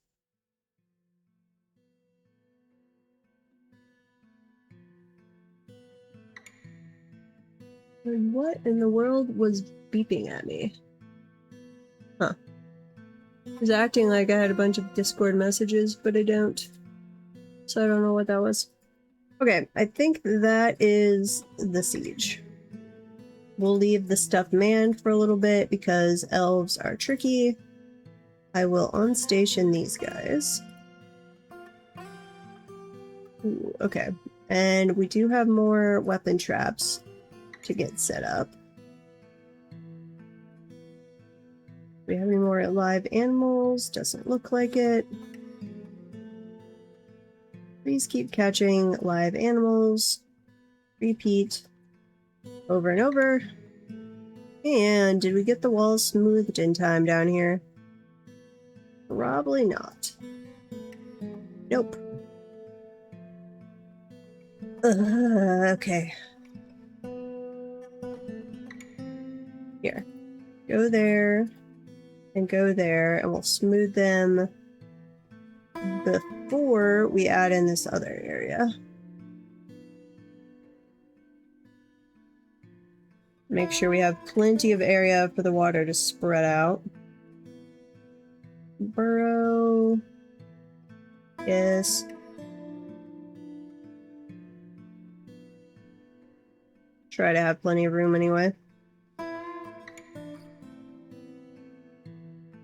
Speaker 1: And what in the world was beeping at me? Huh. I was acting like I had a bunch of Discord messages, but I don't. So I don't know what that was. Okay, I think that is the siege. We'll leave the stuffed man for a little bit because elves are tricky. I will unstation these guys. Ooh, okay, and we do have more weapon traps to get set up. Do we have any more live animals? Doesn't look like it. Please keep catching live animals. Repeat over and over. And did we get the walls smoothed in time down here? Probably not. Nope. Okay. Here. Go there. And go there. And we'll smooth them before we add in this other area. Make sure we have plenty of area for the water to spread out. Burrow. Yes. Try to have plenty of room anyway.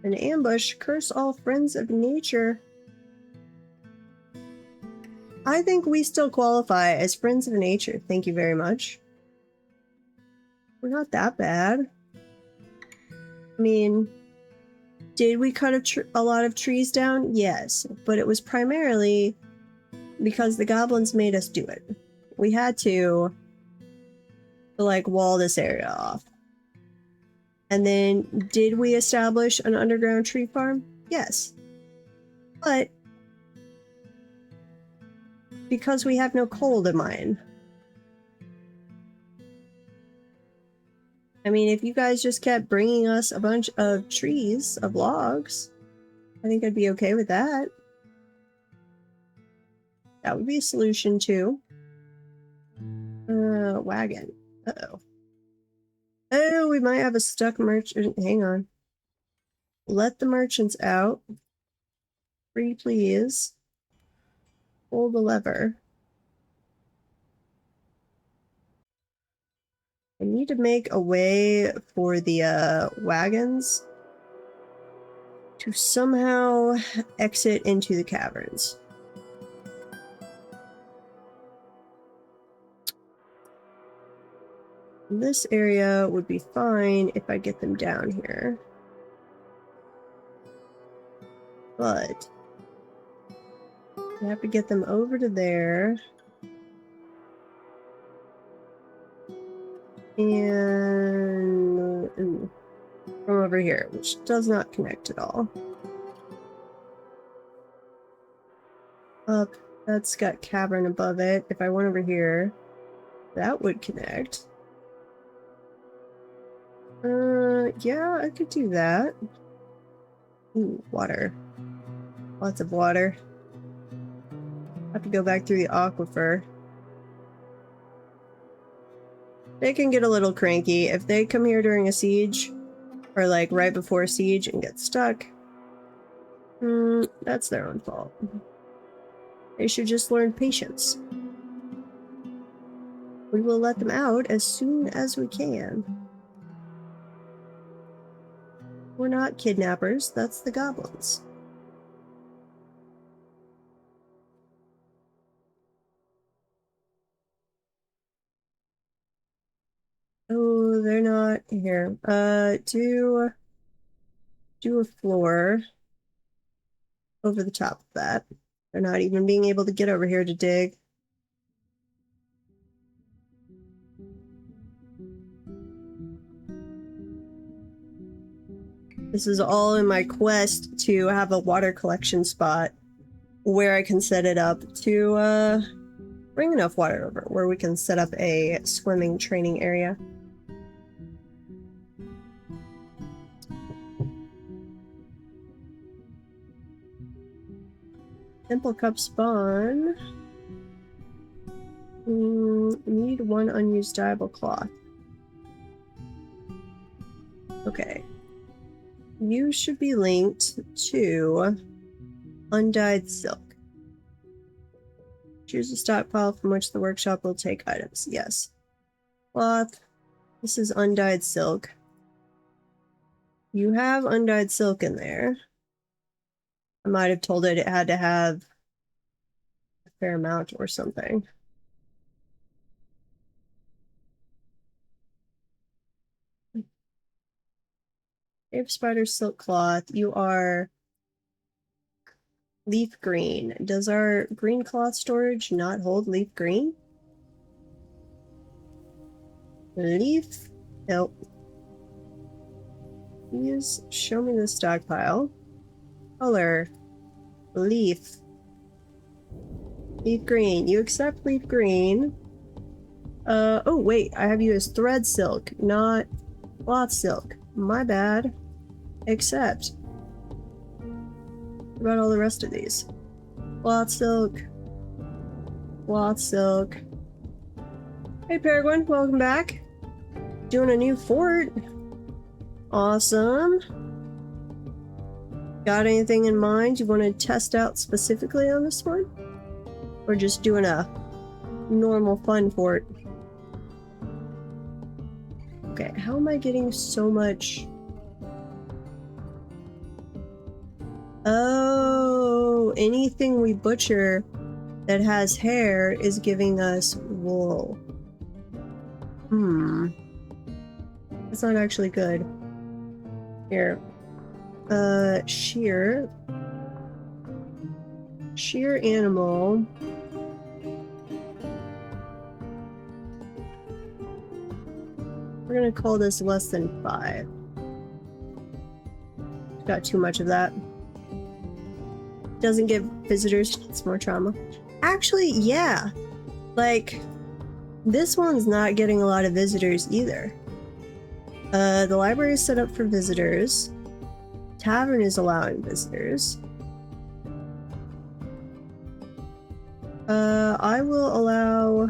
Speaker 1: An ambush. Curse all friends of nature. I think we still qualify as friends of nature. Thank you very much. We're not that bad. I mean, did we cut a lot of trees down? Yes, but it was primarily because the goblins made us do it. We had to like wall this area off. And then did we establish an underground tree farm? Yes. But because we have no coal to mine. I mean, if you guys just kept bringing us a bunch of trees, of logs, I think I'd be okay with that. That would be a solution too. Wagon. Uh-oh. Oh, we might have a stuck merchant. Hang on. Let the merchants out. Free, please. Pull the lever. I need to make a way for the wagons to somehow exit into the caverns. This area would be fine if I get them down here. But I have to get them over to there. And from over here, which does not connect at all. Up, that's got cavern above it. If I went over here, that would connect. Yeah, I could do that. Ooh, water. Lots of water. Have to go back through the aquifer. They can get a little cranky. If they come here during a siege, or like right before a siege and get stuck, that's their own fault. They should just learn patience. We will let them out as soon as we can. We're not kidnappers, that's the goblins. Oh, they're not here. Do a floor over the top of that. They're not even being able to get over here to dig. This is all in my quest to have a water collection spot where I can set it up to bring enough water over, where we can set up a swimming training area. Temple cup spawn. Need one unused dyeable cloth. Okay. You should be linked to undyed silk. Choose a stockpile from which the workshop will take items. Yes. Cloth. This is undyed silk. You have undyed silk in there. I might have told it had to have a fair amount or something. Cave spider silk cloth. You are leaf green. Does our green cloth storage not hold leaf green? Leaf? Nope. Please show me the stockpile. Color. Leaf. Leaf green. You accept leaf green. Oh wait, I have you as thread silk, not cloth silk. My bad. Accept. What about all the rest of these? Cloth silk. Cloth silk. Hey Peregrine, welcome back. Doing a new fort. Awesome. Got anything in mind you want to test out specifically on this one? Or just doing a normal fun fort? Okay, how am I getting so much? Oh, anything we butcher that has hair is giving us wool. That's not actually good. Here. Shear. Shear animal. We're gonna call this less than 5. Got too much of that. Doesn't give visitors more trauma. Actually, yeah. Like, this one's not getting a lot of visitors either. The library is set up for visitors. Tavern is allowing visitors. I will allow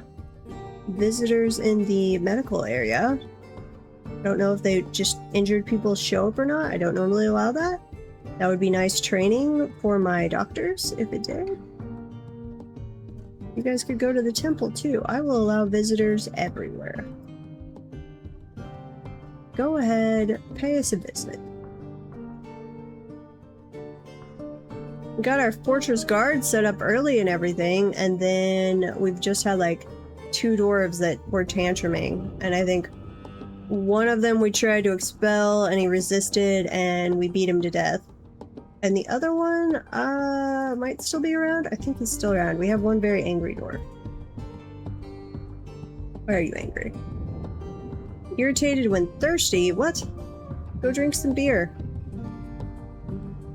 Speaker 1: visitors in the medical area. I don't know if they just injured people show up or not. I don't normally allow that. That would be nice training for my doctors if it did. You guys could go to the temple too. I will allow visitors everywhere. Go ahead, pay us a visit. We got our fortress guard set up early and everything, and then we've just had like 2 dwarves that were tantruming, and I think One of them we tried to expel and he resisted and we beat him to death. And the other one, might still be around? I think he's still around. We have one very angry dwarf. Why are you angry? Irritated when thirsty? What? Go drink some beer.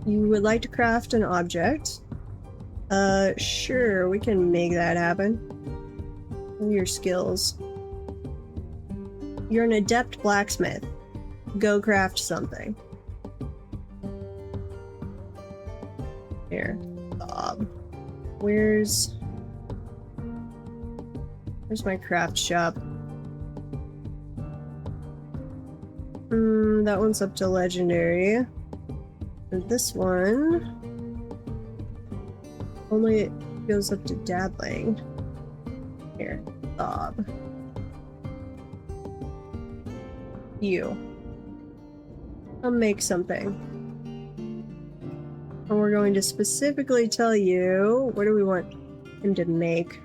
Speaker 1: You would like to craft an object? Sure, we can make that happen. What are your skills? You're an adept blacksmith. Go craft something. Here. Bob. Where's my craft shop? That one's up to legendary. And this one only goes up to dabbling. Here, Bob. You. I'll make something. And we're going to specifically tell you, what do we want him to make?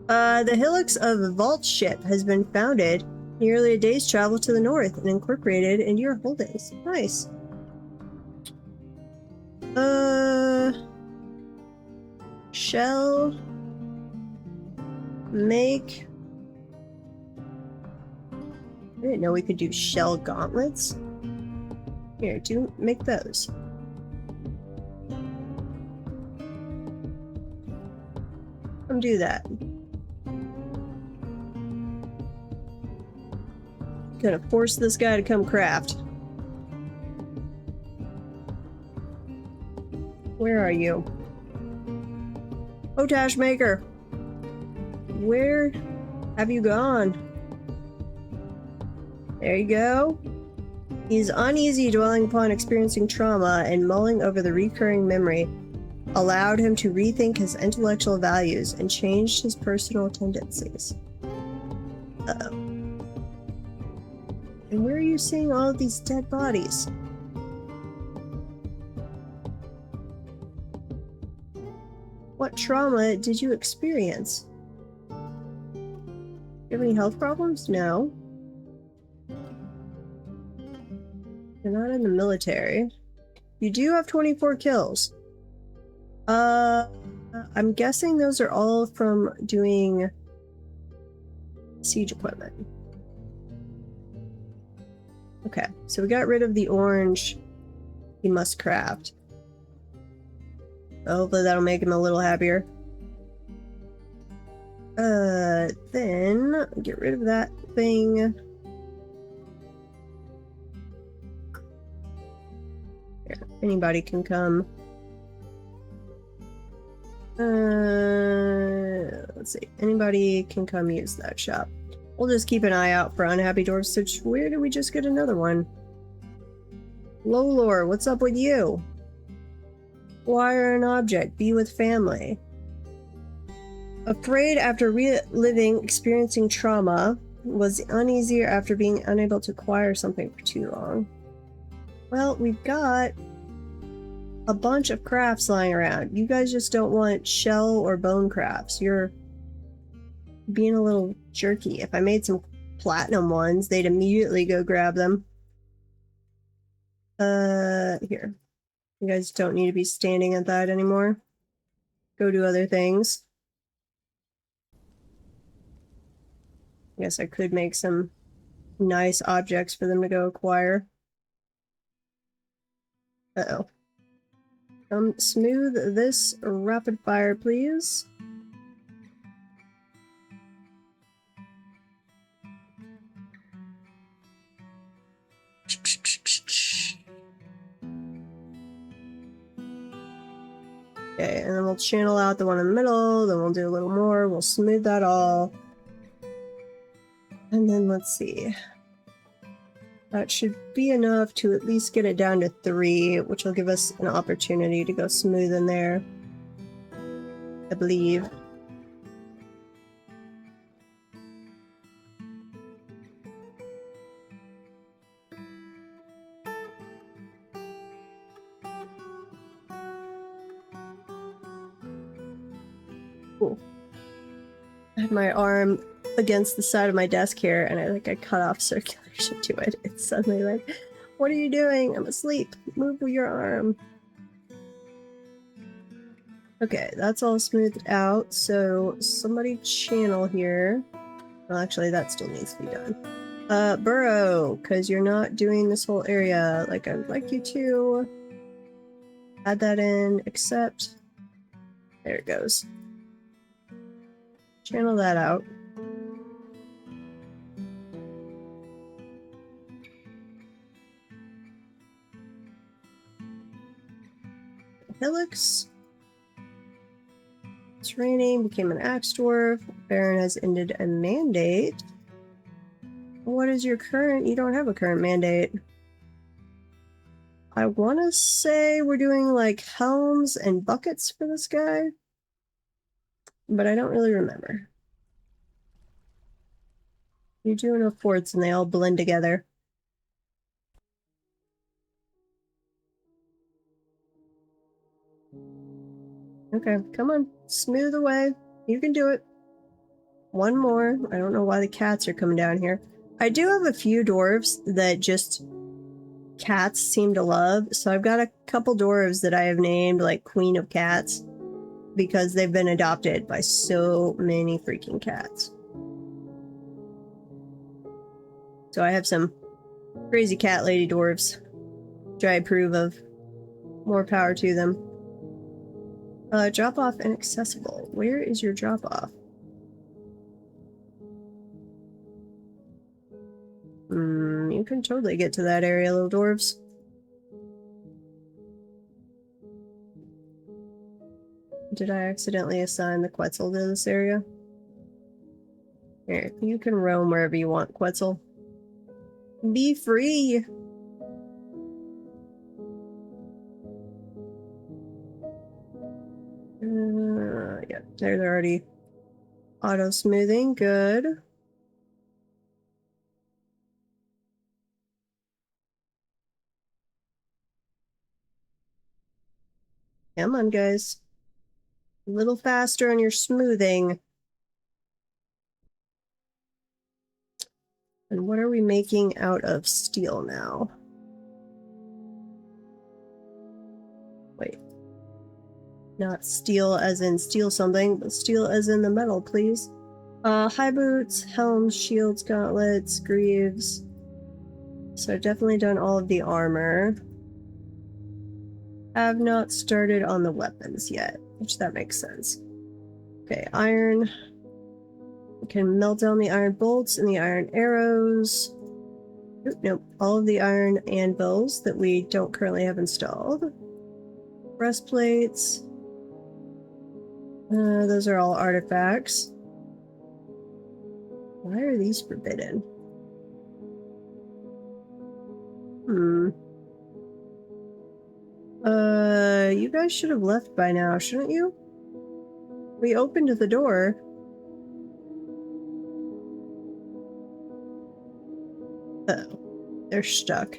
Speaker 1: The hillocks of Vault Ship has been founded nearly a day's travel to the north and incorporated into your holdings. Nice. Shell. Make. I didn't know we could do shell gauntlets. Here, make those. Come do that. Gonna force this guy to come craft. Where are you? Potash maker! Where have you gone? There you go. He's uneasy dwelling upon experiencing trauma and mulling over the recurring memory allowed him to rethink his intellectual values and changed his personal tendencies. Uh-oh. And where are you seeing all of these dead bodies? What trauma did you experience? You have any health problems? No. You're not in the military. You do have 24 kills. I'm guessing those are all from doing siege equipment. Okay, so we got rid of the orange he must craft. Hopefully that'll make him a little happier. Then get rid of that thing. Here, anybody can come. Let's see. Anybody can come use that shop. We'll just keep an eye out for unhappy dwarves. So where did we just get another one? Lolor, what's up with you? Acquire an object. Be with family. Afraid after reliving experiencing trauma. Was uneasier after being unable to acquire something for too long. Well, we've got a bunch of crafts lying around. You guys just don't want shell or bone crafts. You're being a little jerky. If I made some platinum ones, they'd immediately go grab them. Here. You guys don't need to be standing at that anymore. Go do other things. I guess I could make some nice objects for them to go acquire. Uh-oh. Smooth this rapid fire, please. Okay, and then we'll channel out the one in the middle, then we'll do a little more, we'll smooth that all. And then let's see. That should be enough to at least get it down to 3, which will give us an opportunity to go smooth in there, I believe. Cool. I had my arm against the side of my desk here, and I cut off circulation. reaction to it. It's suddenly like, what are you doing? I'm asleep. Move your arm. Okay, that's all smoothed out, so somebody channel here. Well, actually, that still needs to be done. Burrow, because you're not doing this whole area like I would like you to. Add that in, accept. There it goes. Channel that out. Helix. It's raining, became an axe dwarf. Baron has ended a mandate. What is your current? You don't have a current mandate. I want to say we're doing like helms and buckets for this guy, but I don't really remember. You're doing a forts and they all blend together. Okay, come on. Smooth away. You can do it. One more. I don't know why the cats are coming down here. I do have a few dwarves that just cats seem to love, so I've got a couple dwarves that I have named like Queen of Cats because they've been adopted by so many freaking cats. So I have some crazy cat lady dwarves, which I approve of. More power to them. Drop off inaccessible. Where is your drop off? You can totally get to that area, little dwarves. Did I accidentally assign the Quetzal to this area? Here, you can roam wherever you want, Quetzal. Be free! Yeah, they're already auto-smoothing. Good. Come on, guys. A little faster on your smoothing. And what are we making out of steel now? Wait. Not steel as in steal something, but steel as in the metal, please. High boots, helms, shields, gauntlets, greaves. So I've definitely done all of the armor. Have not started on the weapons yet, which that makes sense. Okay, iron. We can melt down the iron bolts and the iron arrows. Nope, all of the iron anvils that we don't currently have installed. Breastplates. Those are all artifacts. Why are these forbidden? You guys should have left by now, shouldn't you? We opened the door. Uh-oh. They're stuck.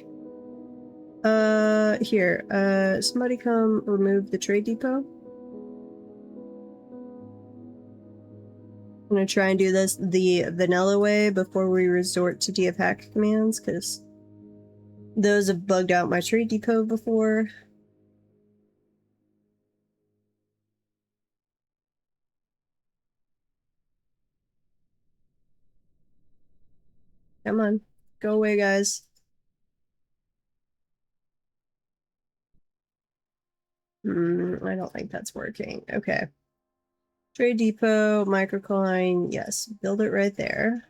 Speaker 1: Here. Somebody come remove the trade depot. I'm gonna try and do this the vanilla way before we resort to DF hack commands, because those have bugged out my trade depot before. Come on. Go away, guys. I don't think that's working. Okay. Trade depot, microcoin. Yes, build it right there.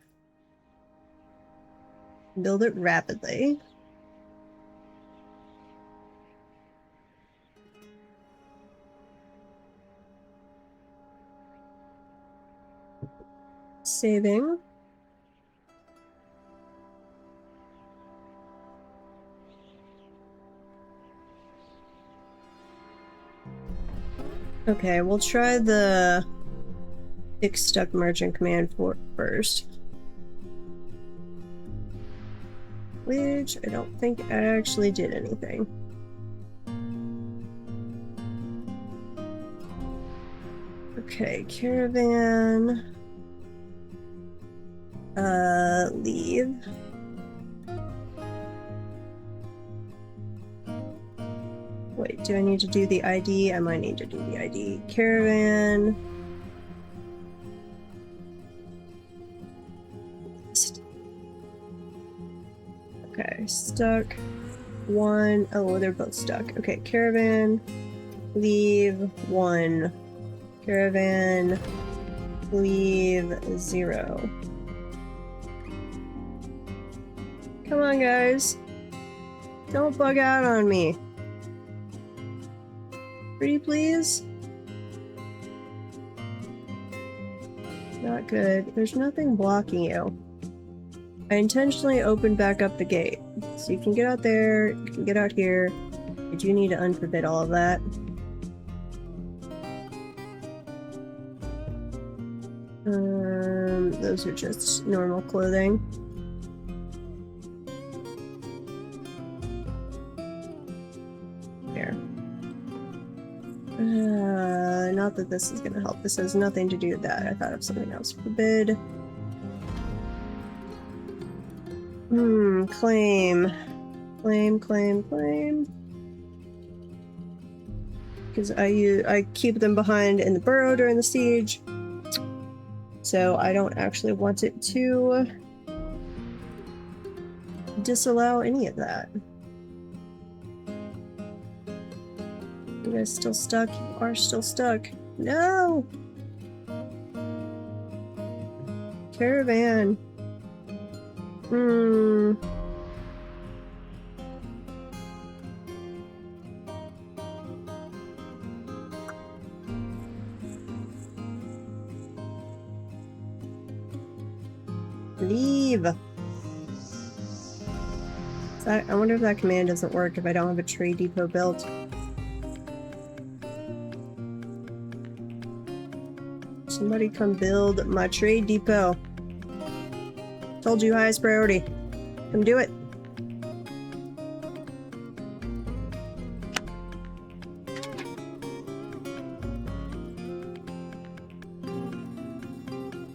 Speaker 1: Build it rapidly. Saving. Okay, we'll try the Dick Stuck Merchant command first. Which I don't think actually did anything. Okay, caravan. Leave. Wait, do I need to do the ID? I might need to do the ID. Caravan. Okay, stuck. One. Oh, they're both stuck. Okay, caravan. Leave 1. Caravan. Leave 0. Come on, guys. Don't bug out on me. Pretty please? Not good. There's nothing blocking you. I intentionally opened back up the gate. So you can get out there, you can get out here. I do need to unforbid all of that. Those are just normal clothing. There. Not that this is gonna help. This has nothing to do with that. I thought of something else. Forbid. Claim. Claim. Because I keep them behind in the burrow during the siege. So I don't actually want it to disallow any of that. You guys still stuck? You are still stuck. No! Caravan. Leave! I wonder if that command doesn't work if I don't have a trade depot built. Somebody come build my trade depot. Told you highest priority. Come do it.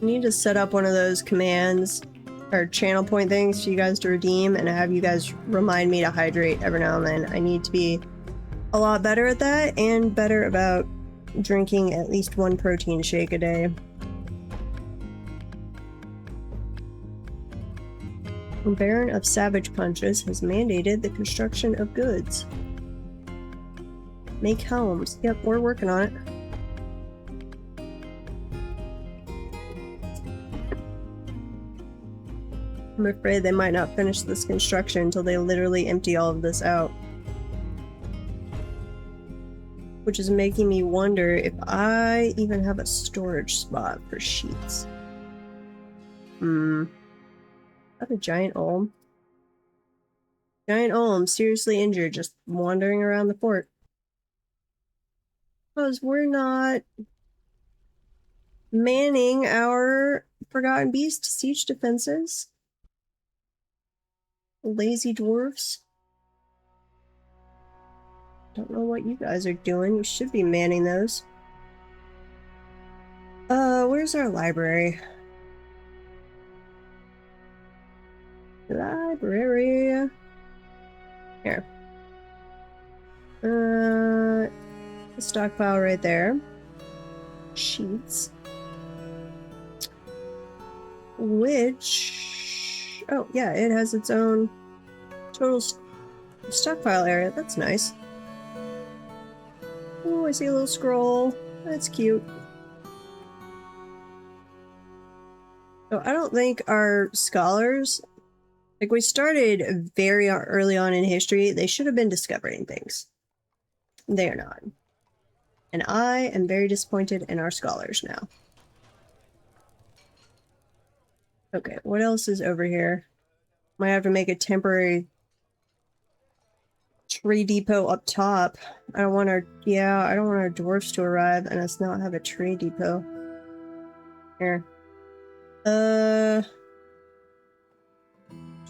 Speaker 1: I need to set up one of those commands or channel point things for you guys to redeem and have you guys remind me to hydrate every now and then. I need to be a lot better at that and better about drinking at least 1 protein shake a day. The Baron of Savage Punches has mandated the construction of goods. Make helms. Yep, we're working on it. I'm afraid they might not finish this construction until they literally empty all of this out. Which is making me wonder if I even have a storage spot for sheets. Is that a giant olm? Giant olm, seriously injured, just wandering around the fort. Because we're not manning our Forgotten Beast siege defenses. Lazy dwarves. Don't know what you guys are doing. You should be manning those. Where's our library? Library. Here. Stockpile right there. Sheets. Which... oh, yeah, it has its own total stockpile area. That's nice. Oh, I see a little scroll. That's cute. So I don't think our scholars... like, we started very early on in history. They should have been discovering things. They are not. And I am very disappointed in our scholars now. Okay, what else is over here? Might have to make a temporary tree depot up top. I don't want our... yeah, I don't want our dwarfs to arrive and us not have a tree depot. Here.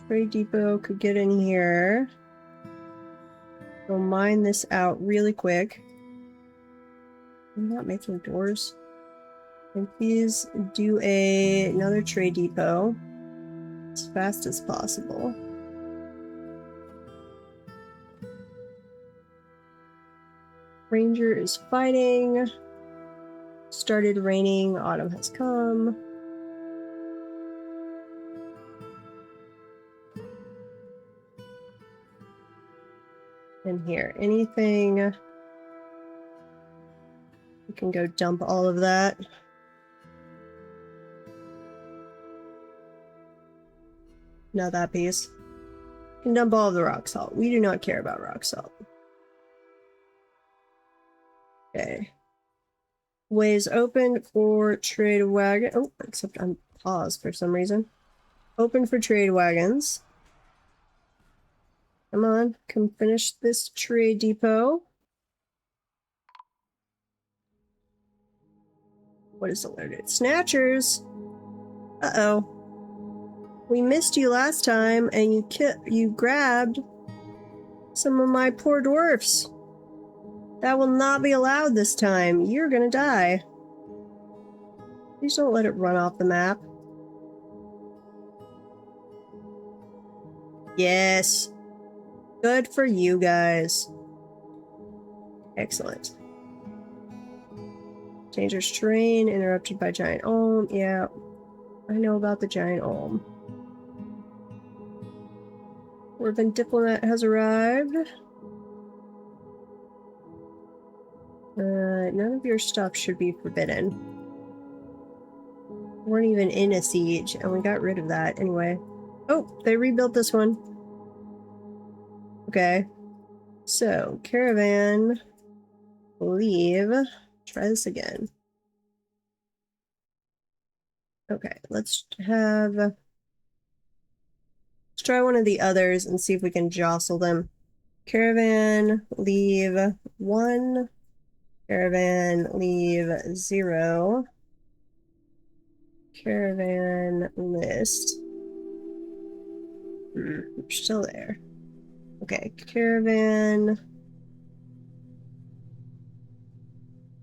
Speaker 1: Trade depot could get in here. We'll mine this out really quick. I'm not making doors. And please do another trade depot as fast as possible. Ranger is fighting. Started raining. Autumn has come. And here, anything... We can go dump all of that. Not that piece. We can dump all of the rock salt. We do not care about rock salt. Okay. Ways open for trade wagon. Oh, except I'm paused for some reason. Open for trade wagons. Come on, come finish this trade depot. What is alerted? Snatchers! Uh-oh. We missed you last time, and you grabbed some of my poor dwarfs. That will not be allowed this time. You're gonna die. Please don't let it run off the map. Yes. Good for you guys. Excellent. Dangerous terrain, interrupted by giant olm. Yeah, I know about the giant olm. Urban diplomat has arrived. None of your stuff should be forbidden. We weren't even in a siege, and we got rid of that anyway. Oh, they rebuilt this one. Okay. So, caravan, leave. Try this again. Okay, let's try one of the others and see if we can jostle them. Caravan, leave 1. Caravan, leave 0. Caravan, list. We're still there. Okay, caravan.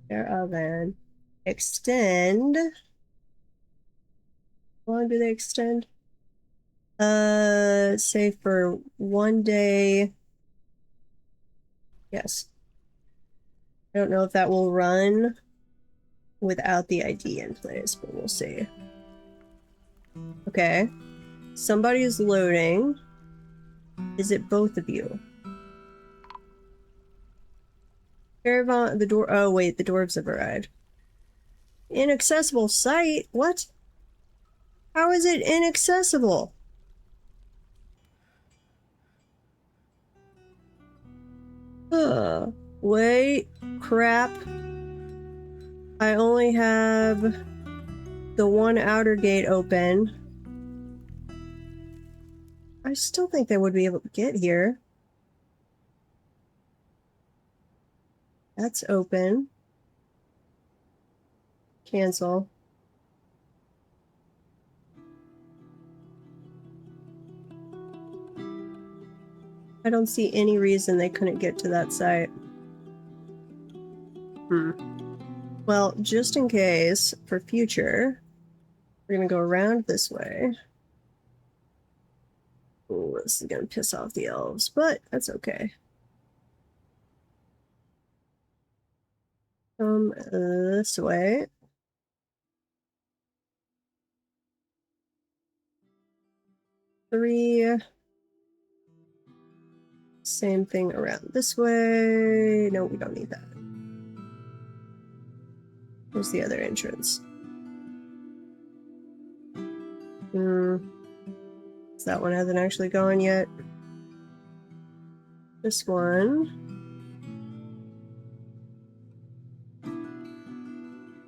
Speaker 1: Caravan. Extend. How long do they extend? Say for 1 day. Yes. I don't know if that will run without the ID in place, but we'll see. Okay. Somebody is loading. Is it both of you? Caravan, the door. Oh, wait, the dwarves have arrived. Inaccessible site? What? How is it inaccessible? Wait, crap. I only have the one outer gate open. I still think they would be able to get here. That's open. Cancel. I don't see any reason they couldn't get to that site. Well, just in case, for future, we're gonna go around this way. Oh, this is gonna piss off the elves, but that's okay. Come this way. Three. Same thing around this way. No, we don't need that. Where's the other entrance? That one hasn't actually gone yet. This one.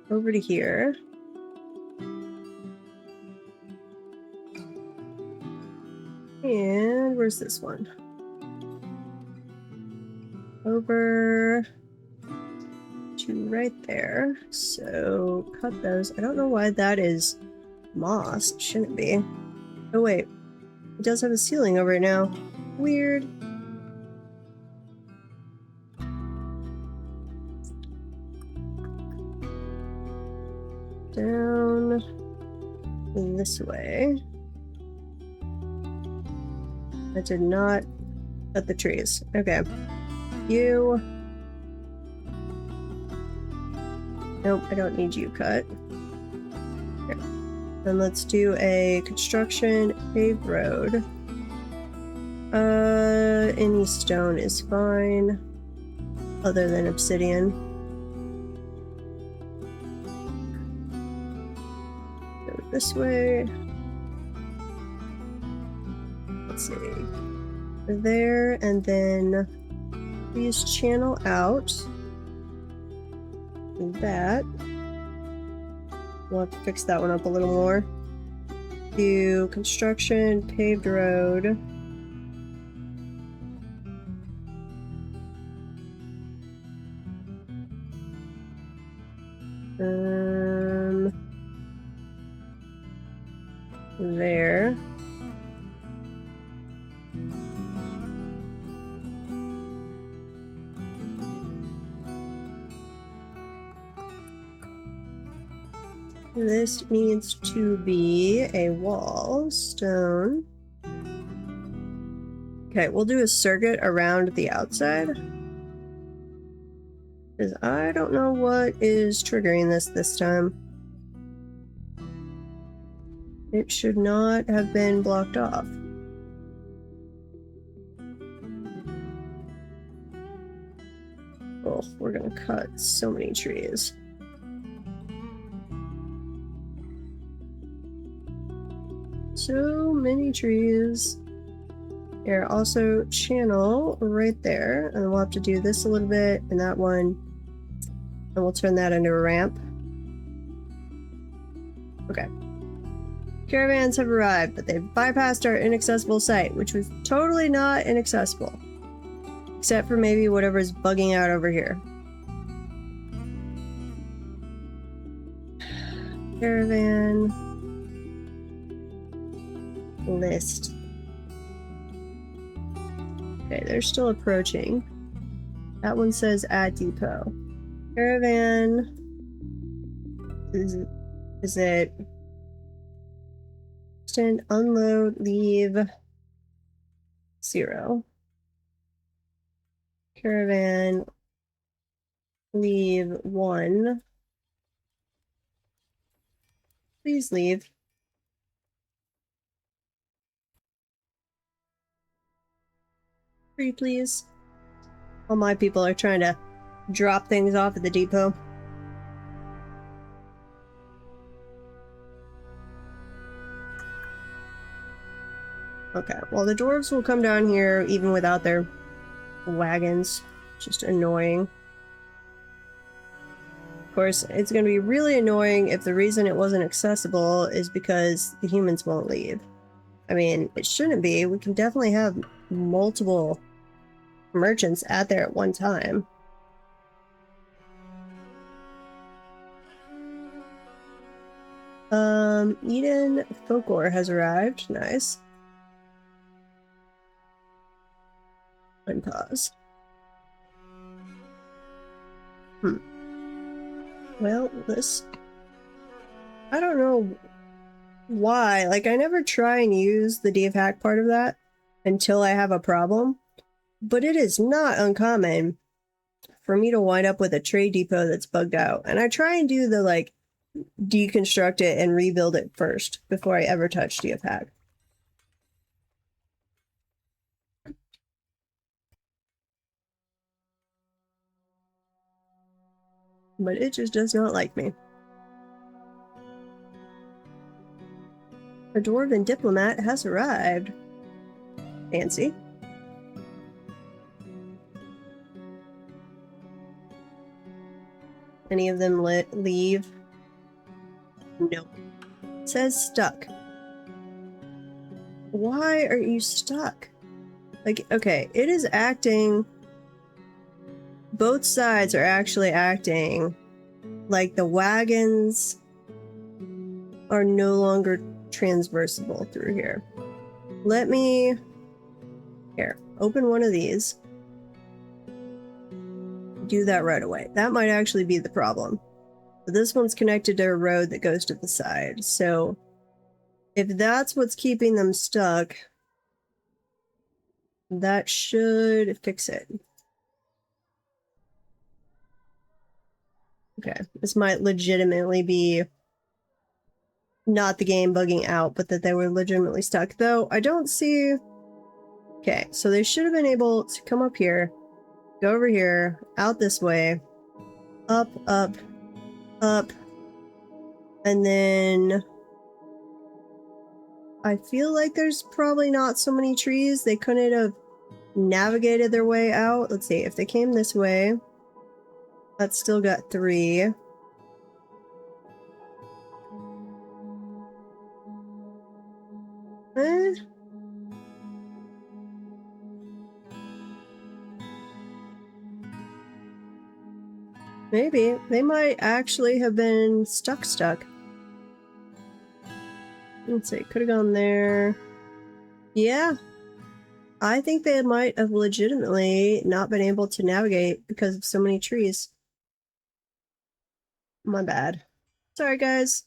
Speaker 1: Over to here. And where's this one? Over to right there. So cut those. I don't know why that is moss. It shouldn't be. Oh wait. It does have a ceiling over it now. Weird. Down this way. I did not cut the trees. Okay. You Nope, I don't need you cut. Here. Then let's do a construction paved road. Any stone is fine, other than obsidian. Go this way. Let's see. There, and then please channel out. And that. We'll have to fix that one up a little more. Do construction, paved road. There. This needs to be a wall, stone. Okay, we'll do a circuit around the outside. Because I don't know what is triggering this time. It should not have been blocked off. Oh, we're gonna cut so many trees. So many trees. Here, also channel right there, and we'll have to do this a little bit, and that one, and we'll turn that into a ramp. Okay. Caravans have arrived, but they've bypassed our inaccessible site, which was totally not inaccessible. Except for maybe whatever's bugging out over here. Caravan list. Okay, they're still approaching. That one says at depot. Caravan. Is it stand, unload, leave 0. Caravan leave 1. Please leave. Free, please. All my people are trying to drop things off at the depot. Okay, well, the dwarves will come down here even without their wagons. Just annoying. Of course, it's going to be really annoying if the reason it wasn't accessible is because the humans won't leave. I mean, it shouldn't be. We can definitely have multiple merchants out there at one time. Eden Folklore has arrived. Nice. Unpause. Well, this... I don't know why. Like, I never try and use the DFHack part of that until I have a problem. But it is not uncommon for me to wind up with a trade depot that's bugged out. And I try and do the, like, deconstruct it and rebuild it first before I ever touch DFHack. But it just does not like me. A dwarven diplomat has arrived. Fancy. Any of them leave? Nope. It says stuck. Why are you stuck? Like, okay, it is acting... Both sides are actually acting like the wagons are no longer transversable through here. Let me... Here, open one of these. Do that right away. That might actually be the problem. But this one's connected to a road that goes to the side. So if that's what's keeping them stuck, that should fix it. Okay, this might legitimately be not the game bugging out, but that they were legitimately stuck. Though, I don't see... Okay, so they should have been able to come up here, go over here, out this way, up, up, up, and then... I feel like there's probably not so many trees. They couldn't have navigated their way out. Let's see, if they came this way, that's still got 3. Eh? Maybe. They might actually have been stuck. Let's see, could have gone there. Yeah. I think they might have legitimately not been able to navigate because of so many trees. My bad. Sorry, guys.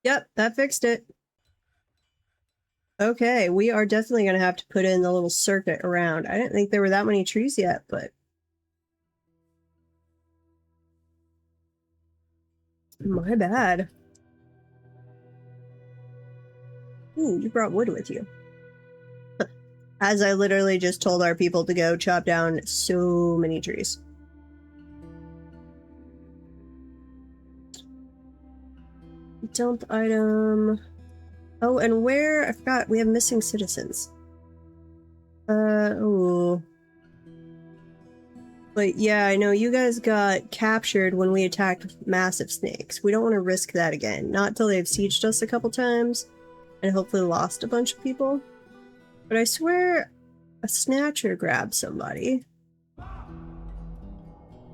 Speaker 1: Yep, that fixed it. Okay, we are definitely going to have to put in the little circuit around. I didn't think there were that many trees yet, but... My bad. Ooh, you brought wood with you. As I literally just told our people to go chop down so many trees. Dump item... Oh, and where? I forgot, we have missing citizens. Oh. But yeah, I know you guys got captured when we attacked massive snakes. We don't want to risk that again. Not till they've sieged us a couple times and hopefully lost a bunch of people. But I swear a snatcher grabbed somebody.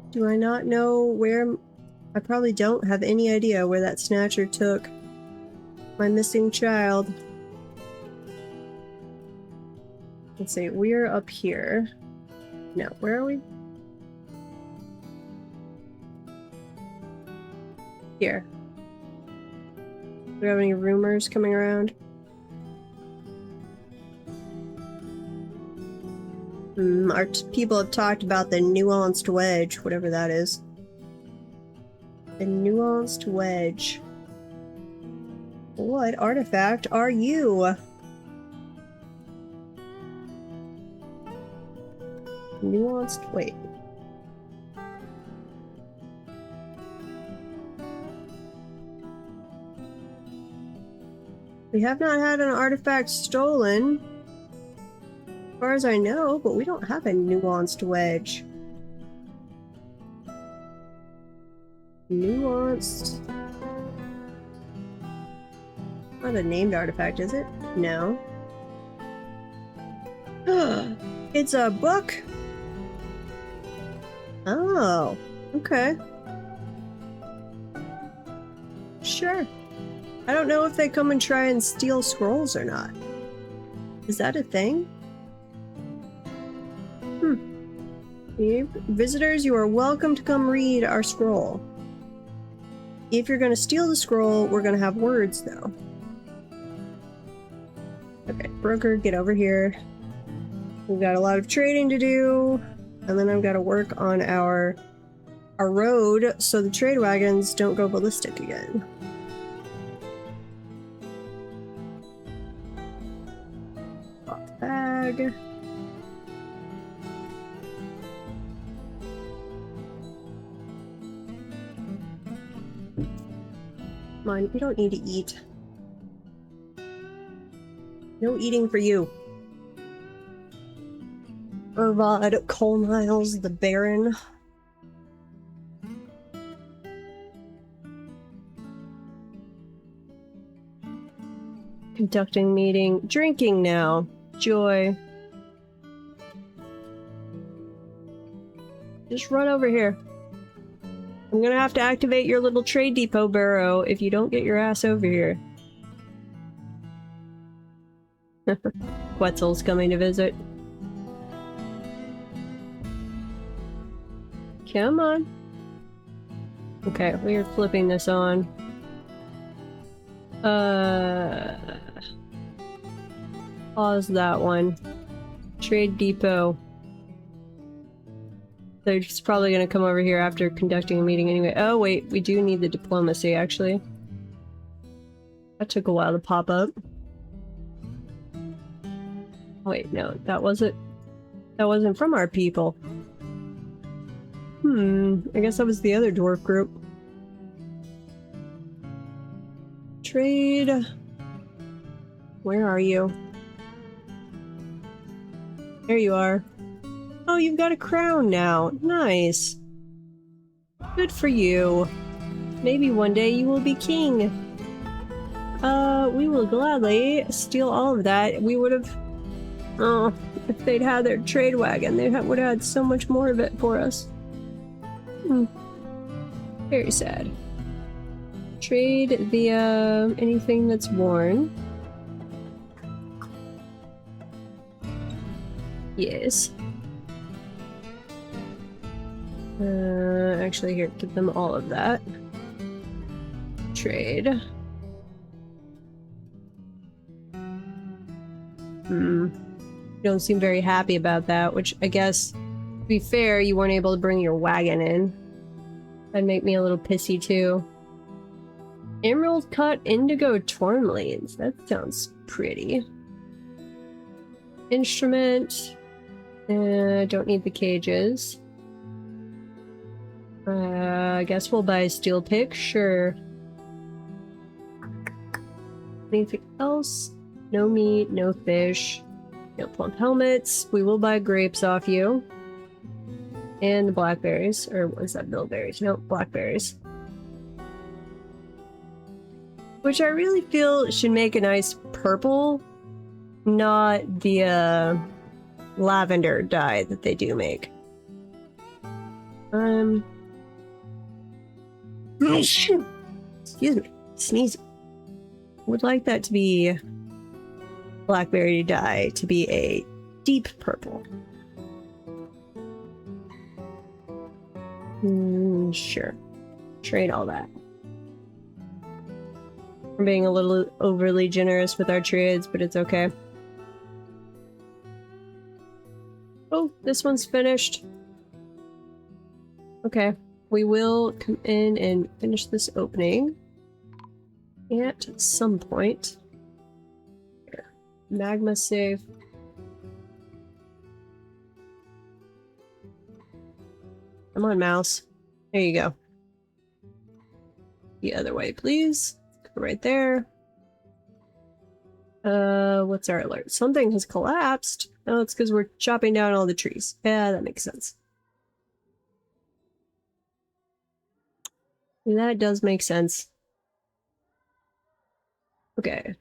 Speaker 1: Do I not know where? I probably don't have any idea where that snatcher took my missing child. Let's see, we're up here. No, where are we? Here. Do we have any rumors coming around? Our people have talked about the nuanced wedge, whatever that is. The nuanced wedge. What artifact are you? Nuanced, wait. We have not had an artifact stolen, as far as I know, but we don't have a nuanced wedge. Nuanced... Not a named artifact, is it? No. It's a book! Oh, okay. Sure. I don't know if they come and try and steal scrolls or not. Is that a thing? Visitors, you are welcome to come read our scroll. If you're going to steal the scroll, we're going to have words, though. Okay, broker, get over here. We've got a lot of trading to do, and then I've got to work on our road so the trade wagons don't go ballistic again. Cloth bag. Come on, you don't need to eat. No eating for you. Irvad Coal Miles the Baron. Conducting meeting. Drinking now. Joy. Just run over here. I'm gonna have to activate your little trade depot barrow if you don't get your ass over here. Quetzal's coming to visit. Come on. Okay, we are flipping this on. Pause that one. Trade depot. They're just probably gonna come over here after conducting a meeting anyway. Oh wait, we do need the diplomacy actually. That took a while to pop up. Wait, no, that wasn't from our people. I guess that was the other dwarf group. Trade. Where are you? There you are. Oh, you've got a crown now. Nice. Good for you. Maybe one day you will be king. We will gladly steal all of that. We would have... Oh, if they'd had their trade wagon, they would have had so much more of it for us. Very sad. Trade via anything that's worn. Yes. Actually, here, give them all of that. Trade. You don't seem very happy about that, which I guess, to be fair, you weren't able to bring your wagon in. That'd make me a little pissy too. Emerald cut indigo tourmalines. That sounds pretty. Instrument. Don't need the cages. I guess we'll buy a steel pick, sure. Anything else? No meat, no fish, no plump helmets. We will buy grapes off you. And the blackberries. Or was that bilberries? No, blackberries. Which I really feel should make a nice purple, not the lavender dye that they do make. Excuse me, sneezing. Would like that to be blackberry dye to be a deep purple. Sure. Trade all that. We're being a little overly generous with our trades, but it's okay. Oh, this one's finished. Okay, we will come in and finish this opening at some point. Here. Magma safe. Come on, mouse. There you go. The other way, please. Go right there. What's our alert? Something has collapsed. Oh, it's because we're chopping down all the trees. Yeah, that makes sense. That does make sense. Okay.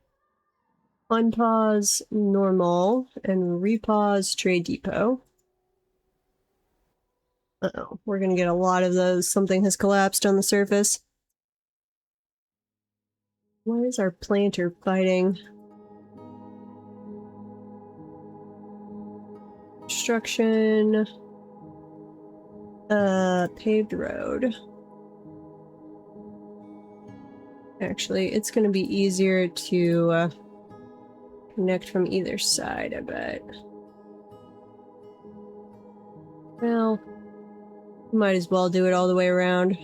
Speaker 1: Unpause normal and repause trade depot. Uh-oh, we're gonna get a lot of those. Something has collapsed on the surface. Why is our planter fighting? Construction. Paved road. Actually, it's gonna be easier to connect from either side, I bet. Well, might as well do it all the way around.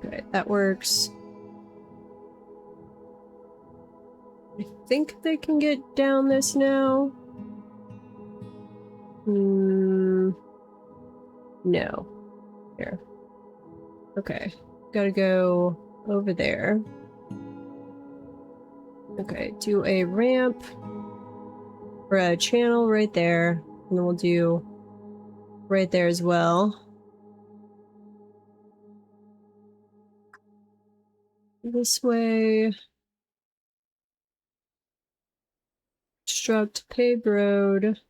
Speaker 1: Okay, that works. I think they can get down this now. No. Here. Okay. Gotta go over there. Okay, do a ramp. Or a channel right there. And then we'll do right there as well. This way. Construct paved road.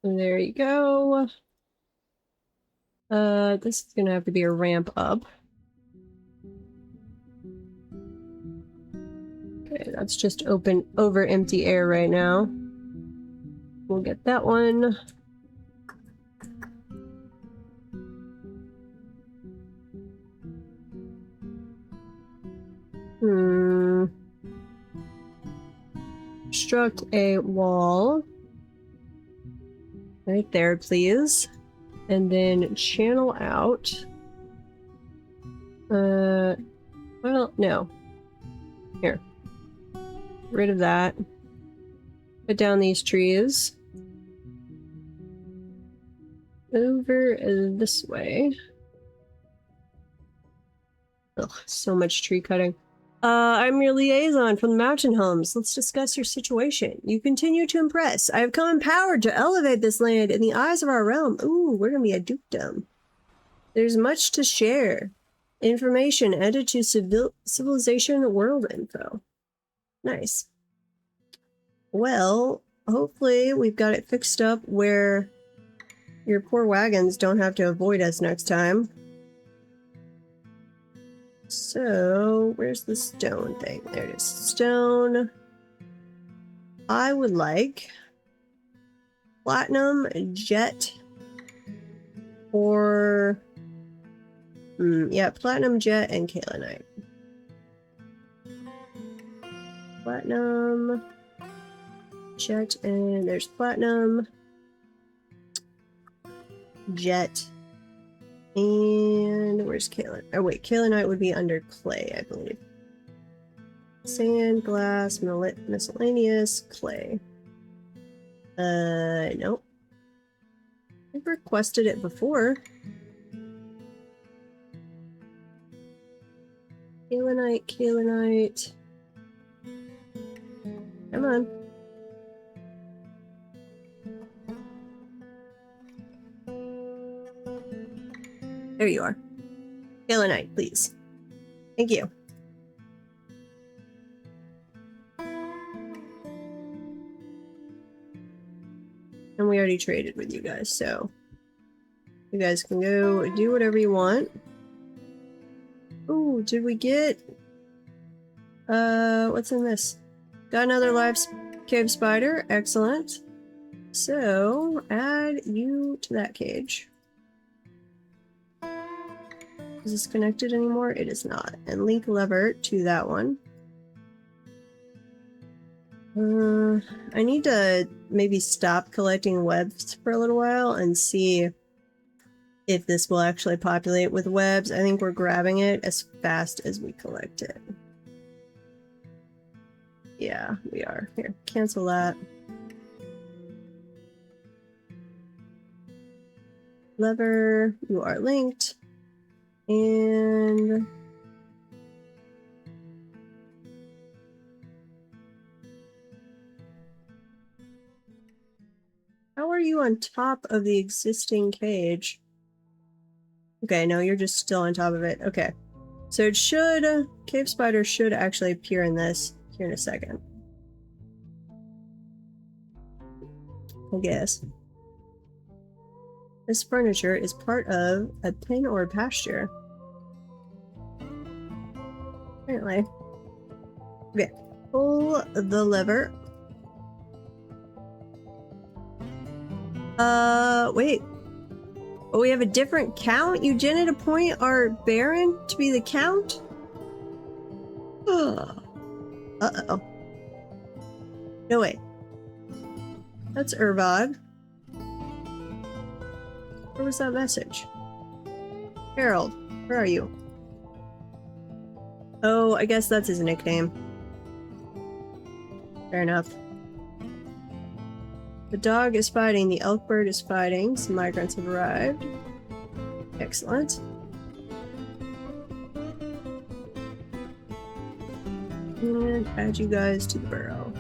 Speaker 1: And there you go. This is gonna have to be a ramp up. Okay, that's just open over empty air right now. We'll get that one. Construct a wall. Right there, please. And then channel out. Well, no. Here. Rid of that. Put down these trees. Over this way. Ugh, so much tree cutting. I'm your liaison from the mountain homes. Let's discuss your situation. You continue to impress. I have come empowered to elevate this land in the eyes of our realm. Ooh, we're gonna be a dukedom. There's much to share. Information added to civilization world info. Nice. Well, hopefully we've got it fixed up where your poor wagons don't have to avoid us next time. So, where's the stone thing? There it is. Stone. I would like platinum, jet, or yeah, platinum, jet, and kaolinite. Platinum, jet, and there's platinum, jet, and where's kaolinite? Oh wait, kaolinite would be under clay, I believe. Sand, glass, miscellaneous, clay. Nope. I've requested it before. Kaolinite, kaolinite. Come on. There you are. Kaolinite, please. Thank you. And we already traded with you guys, so you guys can go do whatever you want. Oh, did we get what's in this? Got another live cave spider. Excellent. So add you to that cage. Is this connected anymore? It is not. And link lever to that one. I need to maybe stop collecting webs for a little while and see if this will actually populate with webs. I think we're grabbing it as fast as we collect it. Yeah, we are. Here, cancel that. Lever, you are linked. And how are you on top of the existing cage? Okay, no, you're just still on top of it. Okay. So it should, cave spider should actually appear in this here in a second. I guess. This furniture is part of a pen or a pasture. Apparently. Okay. Pull the lever. Wait. Oh, we have a different count? You didn't appoint our Baron to be the count? Uh-oh. No way. That's Irvog. Where was that message? Harold, where are you? Oh, I guess that's his nickname. Fair enough. The dog is fighting, the elk bird is fighting, some migrants have arrived. Excellent. And add you guys to the burrow.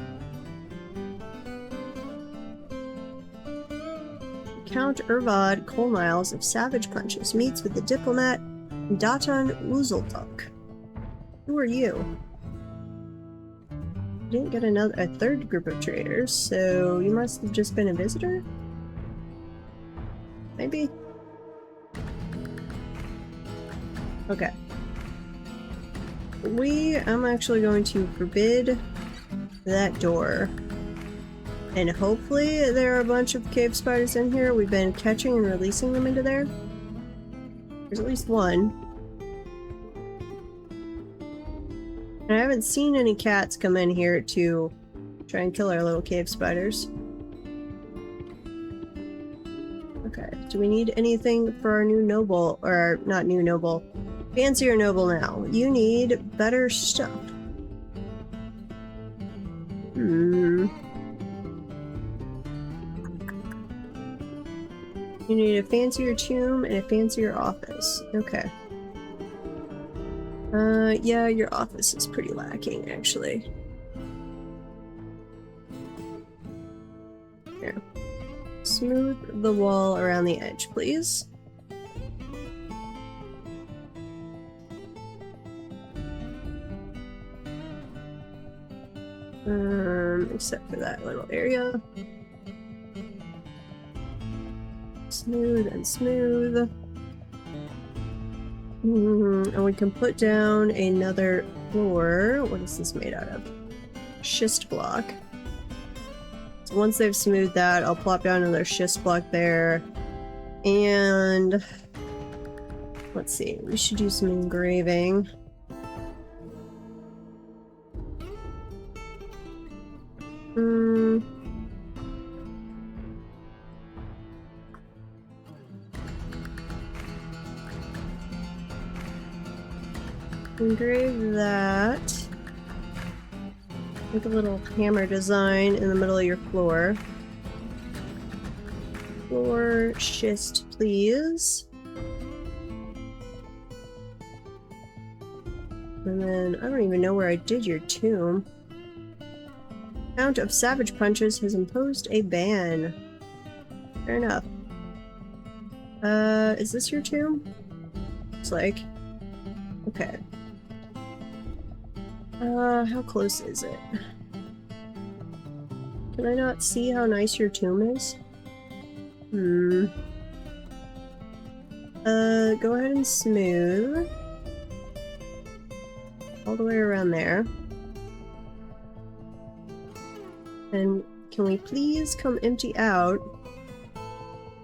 Speaker 1: Count Irvad Colniles of Savage Punches meets with the diplomat Datan Wuzeltuk. Who are you? Didn't get a third group of traders, so you must have just been a visitor? Maybe? Okay. I'm actually going to forbid that door. And hopefully there are a bunch of cave spiders in here. We've been catching and releasing them into there. There's at least one. And I haven't seen any cats come in here to Try and kill our little cave spiders. Okay, do we need anything for our new noble? Or, not new noble. Fancier noble now. You need better stuff. You need a fancier tomb and a fancier office. Okay. Yeah, your office is pretty lacking, actually. Here. Smooth the wall around the edge, please. Except for that little area. Smooth and smooth. And we can put down another floor. What is this made out of? Schist block. So once they've smoothed that, I'll plop down another schist block there. And let's see, we should do some engraving. Engrave that. Make a little hammer design in the middle of your floor. Floor schist, please. And then, I don't even know where I did your tomb. Count of Savage Punches has imposed a ban. Fair enough. Is this your tomb? Looks like. Okay. How close is it? Can I not see how nice your tomb is? Go ahead and smooth. All the way around there. And can we please come empty out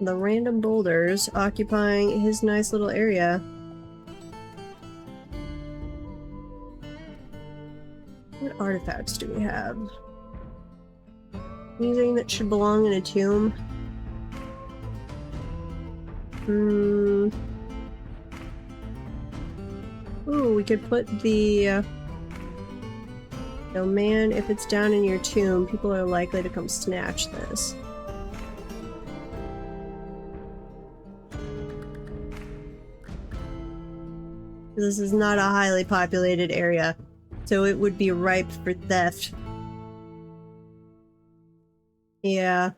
Speaker 1: the random boulders occupying his nice little area? What artifacts do we have? Anything that should belong in a tomb? Ooh, we could put the... Oh man, if it's down in your tomb, people are likely to come snatch this. This is not a highly populated area, so it would be ripe for theft. Yeah.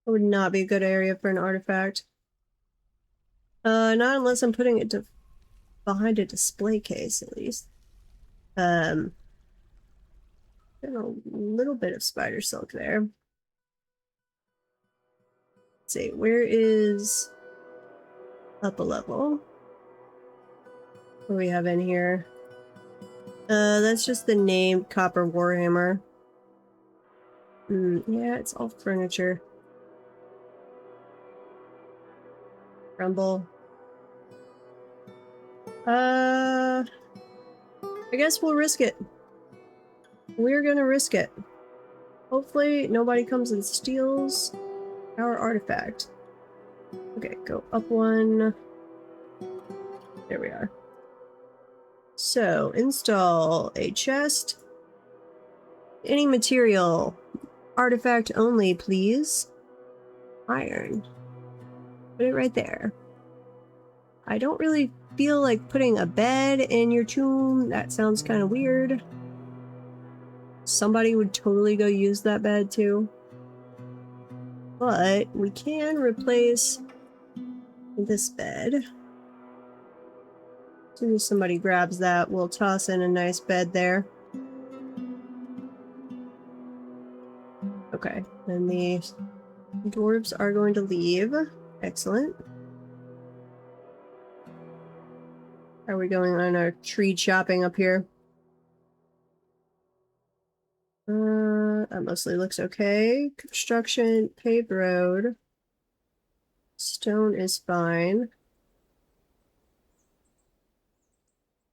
Speaker 1: It would not be a good area for an artifact. Not unless I'm putting it behind a display case, at least. Got a little bit of spider silk there. Let's see, where is up a level? What do we have in here? That's just the named copper warhammer. Yeah, it's all furniture. Rumble. I guess we'll risk it. We're gonna risk it. Hopefully nobody comes and steals our artifact. Okay, go up one. There we are. So, install a chest. Any material. Artifact only, please. Iron. Put it right there. I don't really feel like putting a bed in your tomb. That sounds kind of weird. Somebody would totally go use that bed too. But we can replace this bed. As soon as somebody grabs that, we'll toss in a nice bed there. Okay, and the dwarves are going to leave. Excellent. Are we going on our tree chopping up here? That mostly looks okay. Construction, paved road. Stone is fine.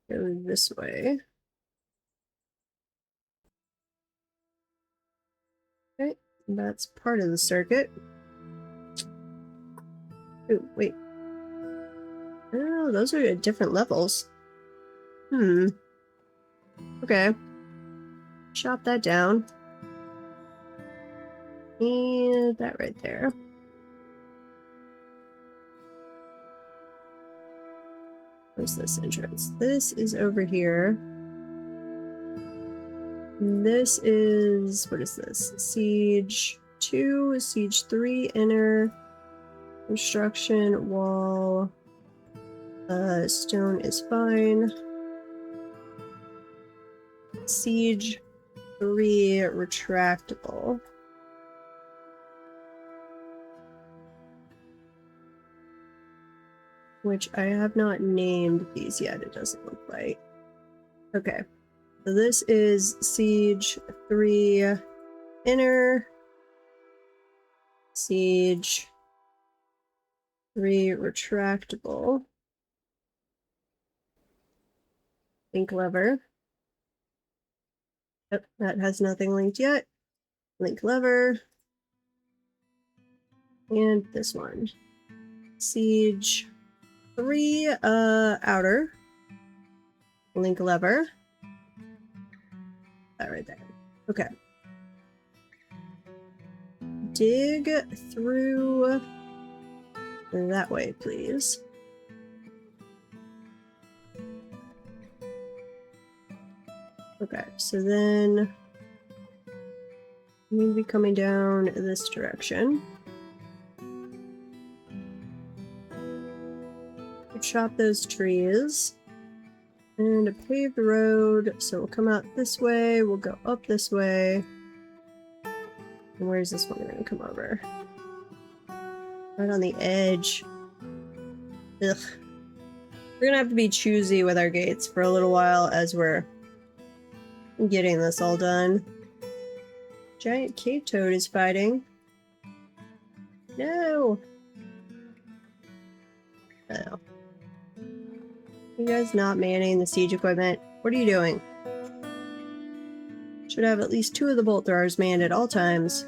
Speaker 1: Go this way. That's part of the circuit. Oh, wait. Oh, those are at different levels. Okay. Chop that down. And that right there. Where's this entrance? This is over here. This is, what is this? Siege 2, Siege 3, inner, construction, wall, stone is fine. Siege 3, retractable. Which I have not named these yet, it doesn't look like. Okay. So this is Siege 3 inner, Siege 3 retractable, link lever. Yep, that has nothing linked yet. Link lever. And this one. Siege 3 outer, link lever. That right there. Okay. Dig through that way, please. Okay, so then we need to be coming down this direction. Chop those trees. And a paved road, so we'll come out this way, we'll go up this way. And where's this one gonna come over? Right on the edge. Ugh. We're gonna have to be choosy with our gates for a little while as we're getting this all done. Giant cave toad is fighting. No! Oh. You guys not manning the siege equipment? What are you doing? Should have at least 2 of the bolt throwers manned at all times.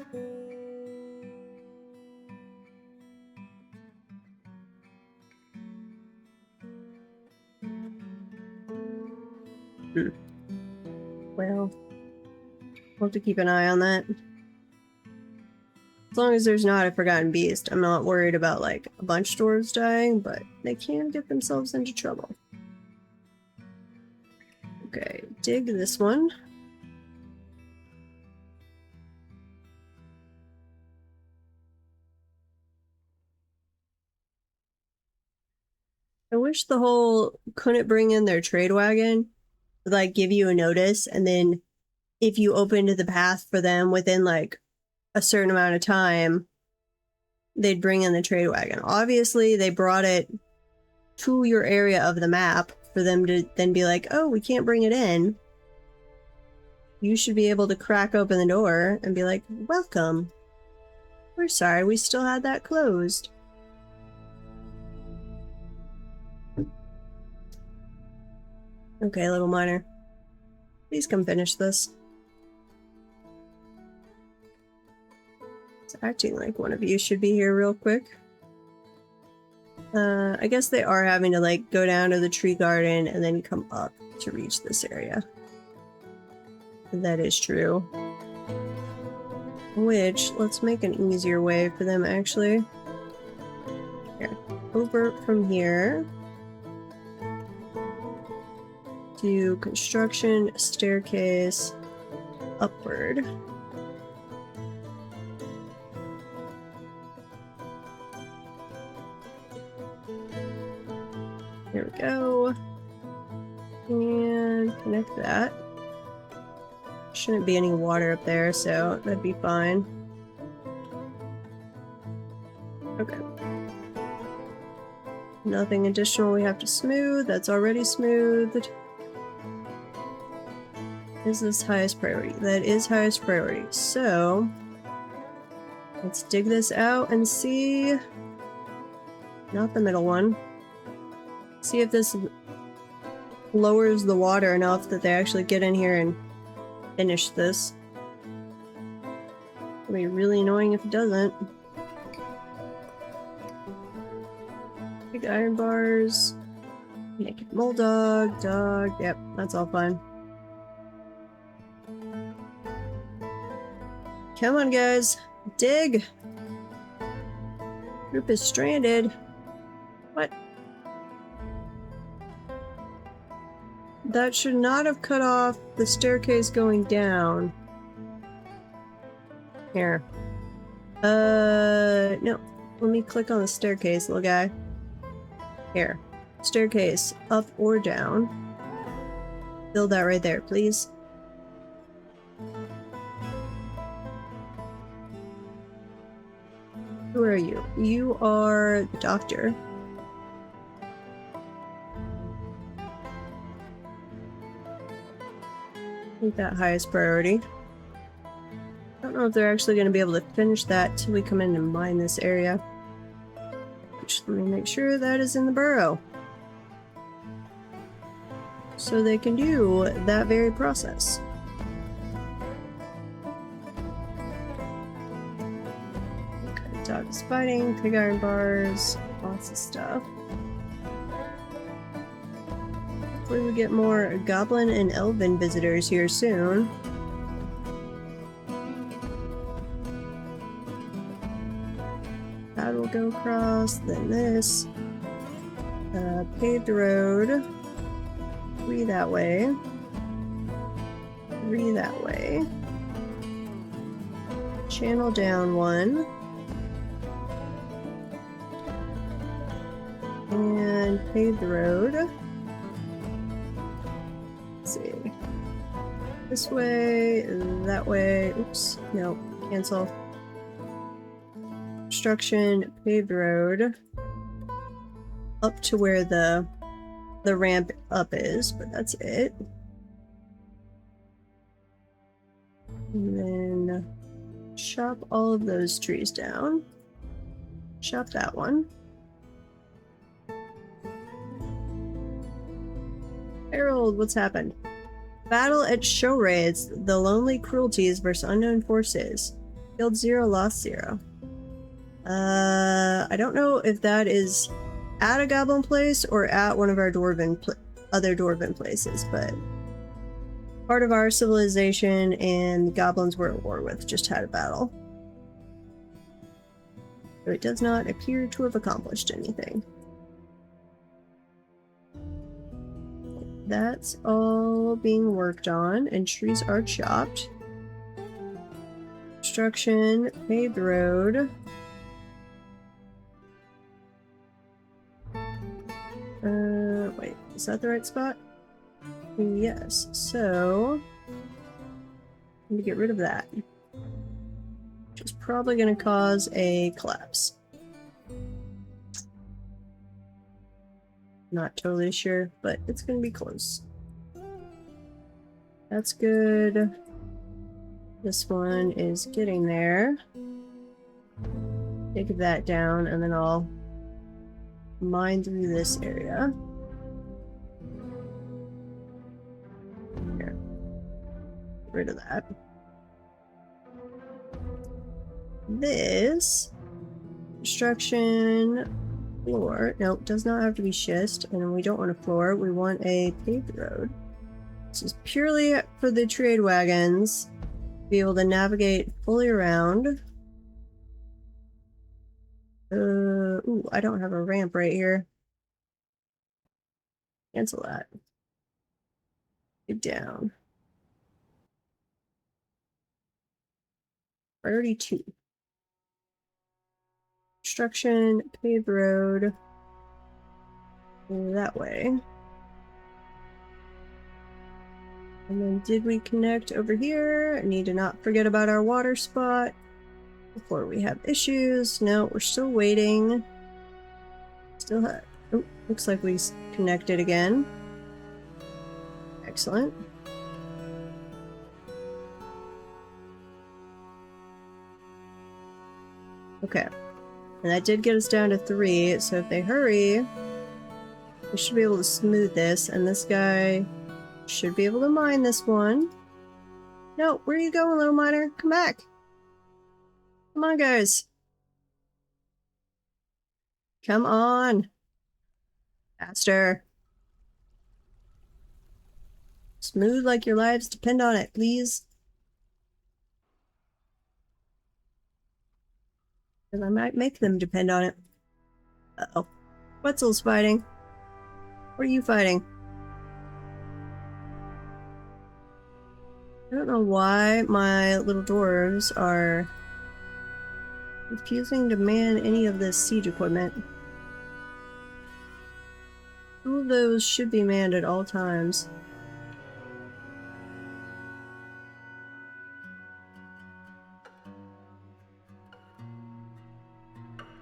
Speaker 1: Well, we'll have to keep an eye on that. As long as there's not a forgotten beast, I'm not worried about like a bunch of dwarves dying, but they can get themselves into trouble. Okay, dig this one. I wish the whole couldn't bring in their trade wagon would like give you a notice, and then if you opened the path for them within like a certain amount of time, they'd bring in the trade wagon. Obviously, they brought it to your area of the map for them to then be like, oh, we can't bring it in. You should be able to crack open the door and be like, welcome. We're sorry we still had that closed. Okay, little miner. Please come finish this. It's acting like one of you should be here real quick. I guess they are having to like go down to the tree garden and then come up to reach this area. That is true. Which, let's make an easier way for them actually. Here, over from here to construction, staircase, upward. There we go. And connect that. Shouldn't be any water up there, so that'd be fine. Okay. Nothing additional we have to smooth. That's already smoothed. Is this highest priority? That is highest priority. So let's dig this out and see. Not the middle one. See if this lowers the water enough that they actually get in here and finish this. It'll be really annoying if it doesn't. Big iron bars. Naked mole dog. Dog. Yep, that's all fine. Come on, guys. Dig! Group is stranded. What? That should not have cut off the staircase going down. Here. No. Let me click on the staircase, little guy. Here. Staircase, up or down. Build that right there, please. Who are you? You are the doctor. Make that highest priority. I don't know if they're actually going to be able to finish that till we come in and mine this area. Just let me make sure that is in the burrow. So they can do that very process. Okay, dog is fighting, pig iron bars, lots of stuff. Hopefully we get more goblin and elven visitors here soon. That will go across, then this. Paved road. 3 that way. 3 that way. Channel down 1. And pave the road. Let's see. This way, that way. Oops, no, cancel. Construction, paved road. Up to where the ramp up is, but that's it. And then chop all of those trees down. Chop that one. Harold, what's happened? Battle at show raids. The lonely cruelties versus unknown forces. Killed 0, lost 0. I don't know if that is at a goblin place or at one of our other dwarven places, but part of our civilization and the goblins we're at war with just had a battle. So it does not appear to have accomplished anything. That's all being worked on, and trees are chopped. Construction, paved road. Wait, is that the right spot? Yes, so I'm gonna get rid of that, which is probably gonna cause a collapse. Not totally sure, but it's gonna be close. That's good. This one is getting there. Take that down, and then I'll mine through this area. Here. Get rid of that. This construction floor, nope, does not have to be schist, and we don't want a floor, we want a paved road. This is purely for the trade wagons to be able to navigate fully around. Ooh, I don't have a ramp right here. Cancel that. Get down. Priority 2. Construction, paved road. That way. And then did we connect over here? I need to not forget about our water spot before we have issues. No, we're still waiting. Still have... Oh, looks like we connected again. Excellent. Okay. And that did get us down to 3, so if they hurry, we should be able to smooth this, and this guy should be able to mine this one. No, where are you going, little miner? Come back! Come on, guys. Come on. Faster. Smooth like your lives depend on it, please. Because I might make them depend on it. Uh-oh. Wetzel's fighting. What are you fighting? I don't know why my little dwarves are refusing to man any of this siege equipment. All of those should be manned at all times.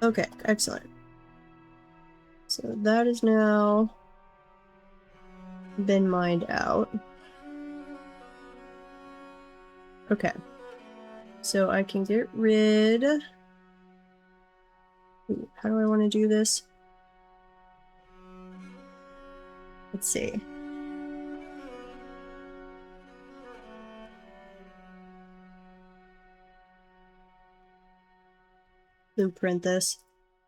Speaker 1: Okay, excellent. So that is now been mined out. Okay. So I can get rid... Ooh, how do I want to do this? Let's see. Blueprint this.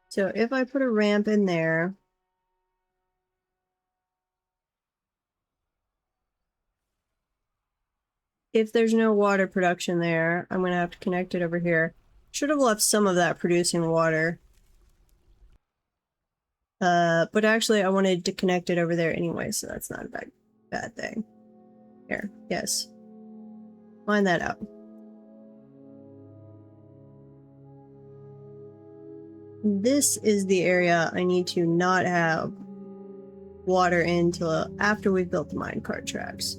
Speaker 1: So if I put a ramp in there, if there's no water production there, I'm gonna have to connect it over here. Should have left some of that producing water. But actually I wanted to connect it over there anyway, so that's not a bad thing. Here, yes. Line that out. This is the area I need to not have water in until after we've built the minecart tracks.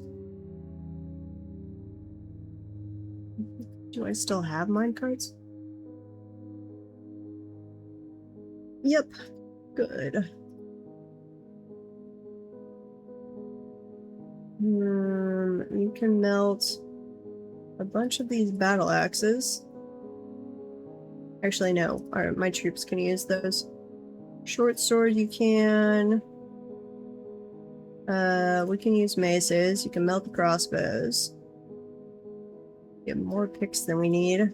Speaker 1: Do I still have minecarts? Yep. Good. You can melt a bunch of these battle axes. Actually, no. My troops can use those. Short sword you can. We can use maces. You can melt the crossbows. Get more picks than we need.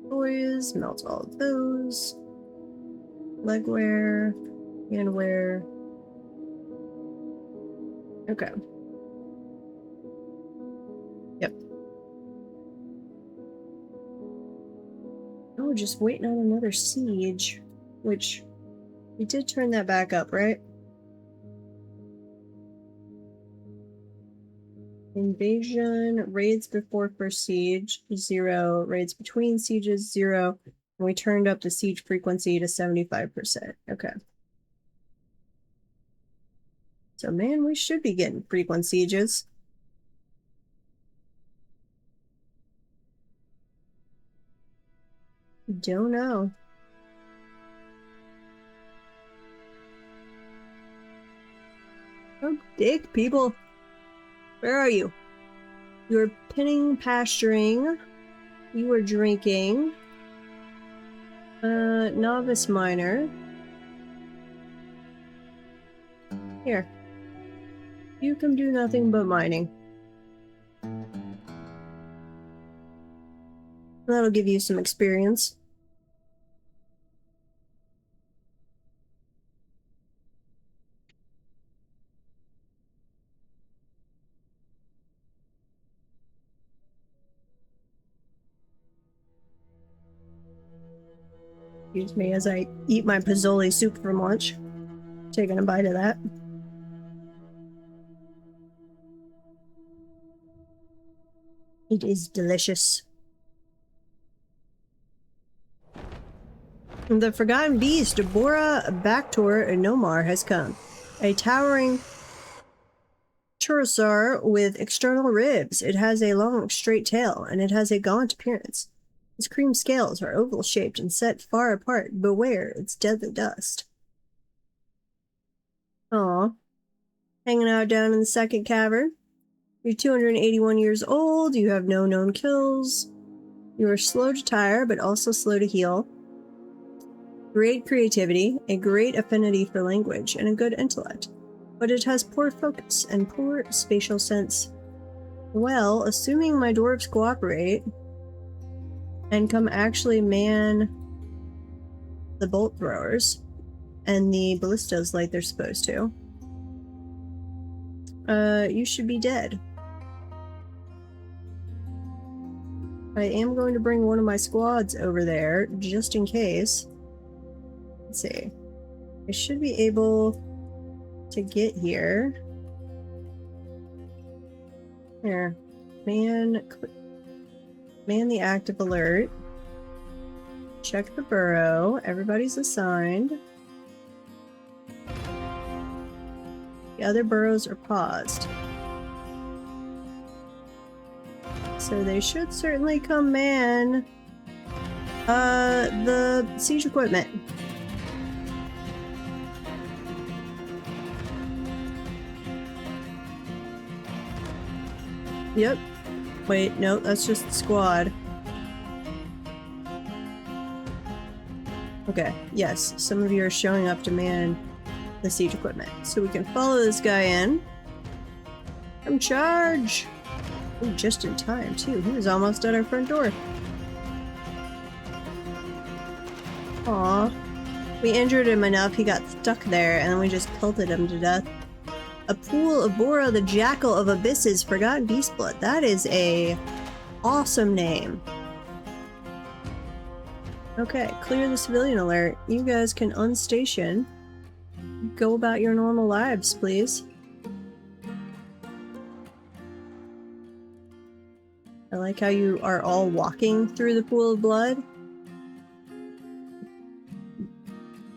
Speaker 1: Toys, melt all of those. Legwear, handwear. Okay. Yep. Oh, just waiting on another siege, which we did turn that back up, right? Invasion, raids before first siege, 0. Raids between sieges, 0. And we turned up the siege frequency to 75%. Okay. So, man, we should be getting frequent sieges. Don't know. Oh, dick, people. Where are you? You are pinning, pasturing. You are drinking. Novice miner. Here. You can do nothing but mining. That'll give you some experience. Excuse me as I eat my Pizzoli soup for lunch. Taking a bite of that. It is delicious. The forgotten beast, Bora Bactor Nomar, has come. A towering Turosaur with external ribs. It has a long, straight tail, and it has a gaunt appearance. Its cream scales are oval-shaped and set far apart. Beware its deadly dust. Aw. Hanging out down in the second cavern. You're 281 years old. You have no known kills. You are slow to tire, but also slow to heal. Great creativity, a great affinity for language, and a good intellect. But it has poor focus and poor spatial sense. Well, assuming my dwarves cooperate... and come actually man the bolt throwers and the ballistas like they're supposed to, you should be dead. I am going to bring one of my squads over there just in case. Let's see. I should be able to get here. Here. Man the active alert. Check the burrow. Everybody's assigned. The other burrows are paused. So they should certainly come man the siege equipment. Yep. Wait, no, that's just the squad. Okay, yes, some of you are showing up to man the siege equipment. So we can follow this guy in. Come charge! Ooh, just in time, too. He was almost at our front door. Aw. We injured him enough, he got stuck there, and then we just pelted him to death. A pool of Bora, the Jackal of Abysses, Forgotten Beastblood. That is a awesome name. Okay, clear the civilian alert. You guys can unstation. Go about your normal lives, please. I like how you are all walking through the pool of blood.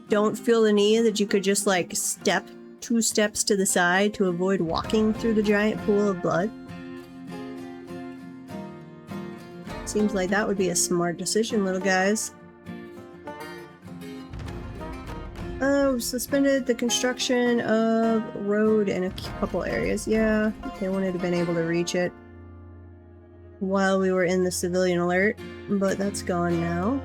Speaker 1: Don't feel the need that you could just like step 2 steps to the side to avoid walking through the giant pool of blood. Seems like that would be a smart decision, little guys. Oh, suspended the construction of road in a couple areas. Yeah, they wouldn't have been able to reach it while we were in the civilian alert, but that's gone now.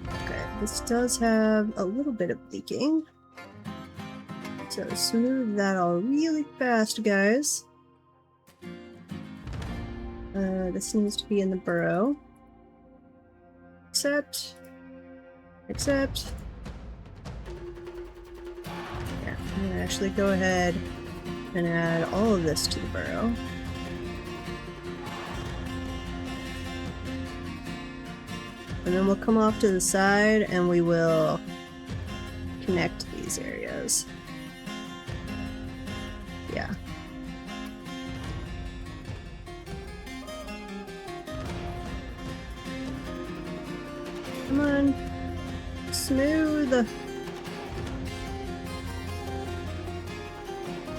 Speaker 1: Okay, this does have a little bit of leaking. So smooth that all really fast, guys. This needs to be in the burrow. Accept. Accept. Yeah, I'm gonna actually go ahead and add all of this to the burrow. And then we'll come off to the side and we will connect these areas. Yeah. Come on. Smooth.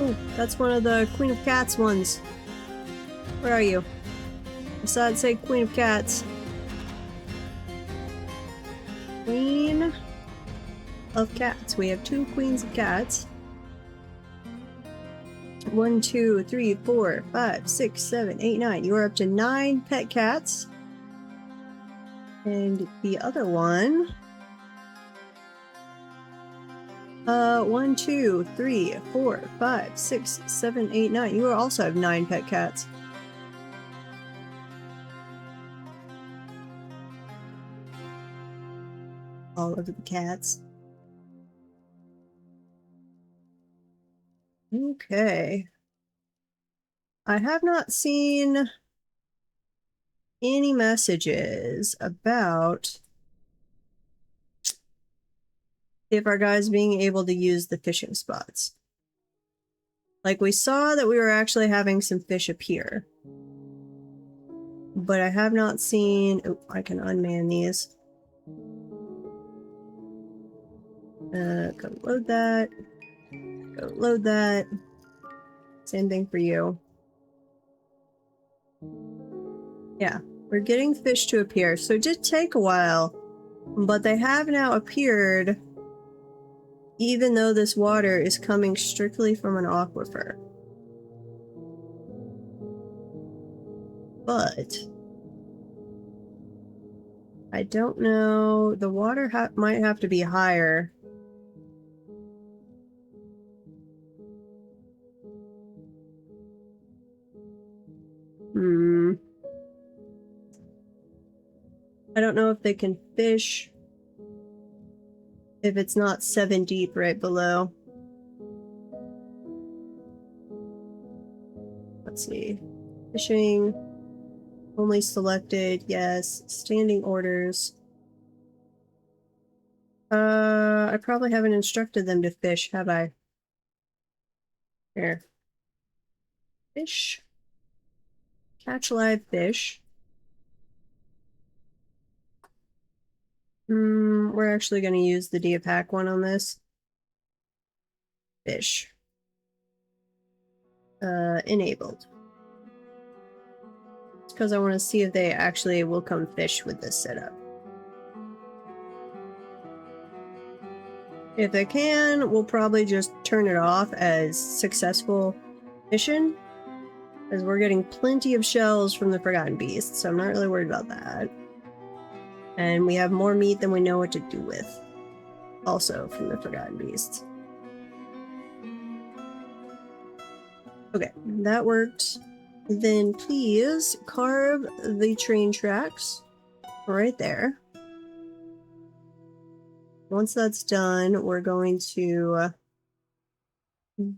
Speaker 1: Oh, that's one of the Queen of Cats ones. Where are you? I saw it say Queen of Cats. Queen of Cats. We have 2 Queens of Cats. 1, 2, 3, 4, 5, 6, 7, 8, 9. You are up to 9 pet cats. And the other one... 1, 2, 3, 4, 5, 6, 7, 8, 9. You also have 9 pet cats. All of the cats. Okay. I have not seen any messages about if our guys being able to use the fishing spots. Like, we saw that we were actually having some fish appear. But I have not seen... Oh, I can unman these. Go load that. Go load that. Same thing for you. Yeah, we're getting fish to appear. So it did take a while, but they have now appeared, even though this water is coming strictly from an aquifer. But I don't know. The water might have to be higher. I don't know if they can fish if it's not 7 deep right below. Let's see. Fishing. Only selected, yes. Standing orders. I probably haven't instructed them to fish, have I? Here. Fish. Catch live fish. We're actually going to use the Diapac one on this. Fish. Enabled. It's because I want to see if they actually will come fish with this setup. If they can, we'll probably just turn it off as successful mission, as we're getting plenty of shells from the Forgotten Beast, so I'm not really worried about that. And we have more meat than we know what to do with, also from the Forgotten Beasts. Okay, that worked. Then please carve the train tracks right there. Once that's done, we're going to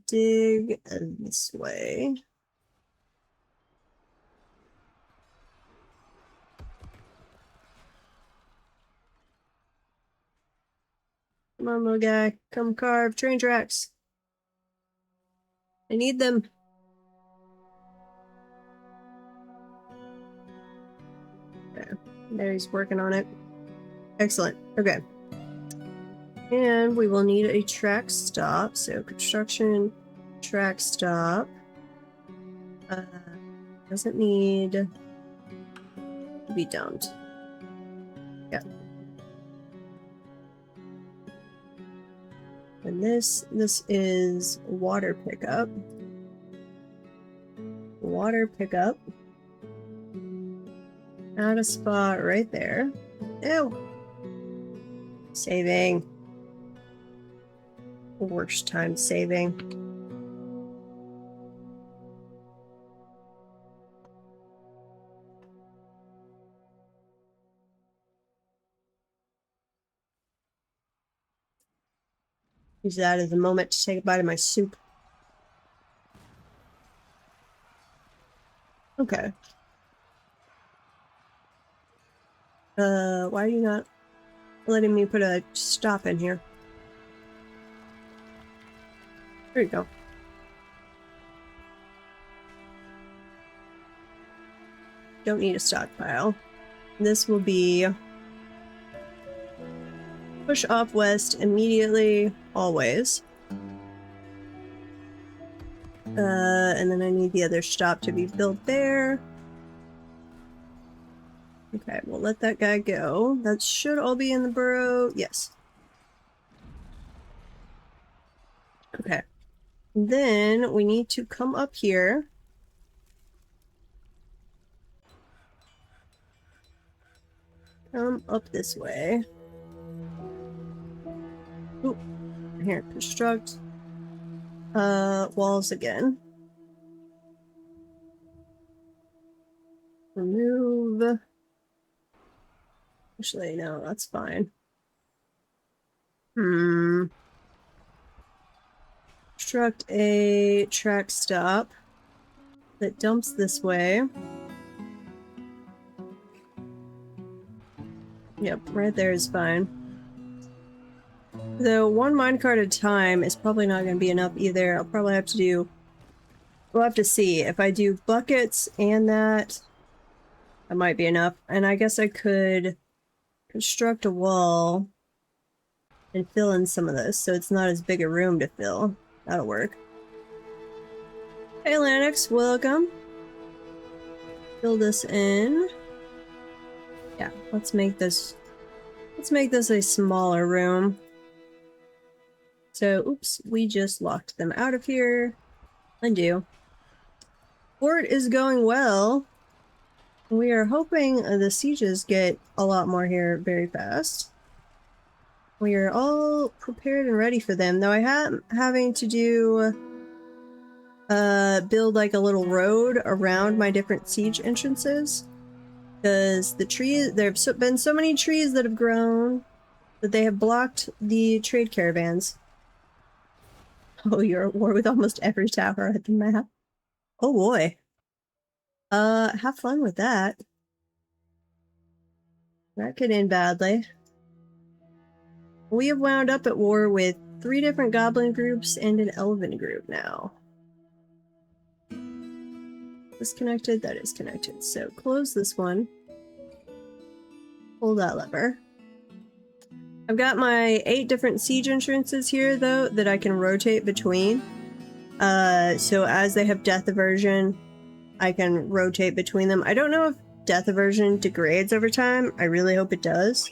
Speaker 1: dig this way. Come on, little guy. Come carve train tracks. I need them. Okay. There, he's working on it. Excellent. Okay. And we will need a track stop. So construction, track stop. Doesn't need to be dumped. Yeah. And this is water pickup. Water pickup. Add a spot right there. Ew. Saving. Worst time saving. Use that as a moment to take a bite of my soup. Okay. Why are you not letting me put a stop in here? There you go. Don't need a stockpile. This will be push off west immediately, always. And then I need the other stop to be built there. Okay, we'll let that guy go. That should all be in the burrow. Yes. Okay. Then we need to come up here. Come up this way. Ooh. Here, construct. Walls again. Remove. Actually, no, that's fine. Construct a track stop that dumps this way. Yep, right there is fine. Though one minecart at a time is probably not going to be enough either. I'll probably have to do... We'll have to see. If I do buckets and that might be enough. And I guess I could construct a wall and fill in some of this so it's not as big a room to fill. That'll work. Hey Lanix, welcome. Fill this in. Yeah, let's make this a smaller room. So, oops, we just locked them out of here. Undo. Fort is going well. We are hoping the sieges get a lot more here very fast. We are all prepared and ready for them, though I am having to do build like a little road around my different siege entrances. Because the trees, there have been so many trees that have grown that they have blocked the trade caravans. Oh, you're at war with almost every tower at the map. Oh boy. Have fun with that. That could end badly. We have wound up at war with 3 different goblin groups and an elven group now. Disconnected, that is connected. So close this one. Pull that lever. I've got my 8 different siege entrances here, though, that I can rotate between. So as they have death aversion, I can rotate between them. I don't know if death aversion degrades over time. I really hope it does,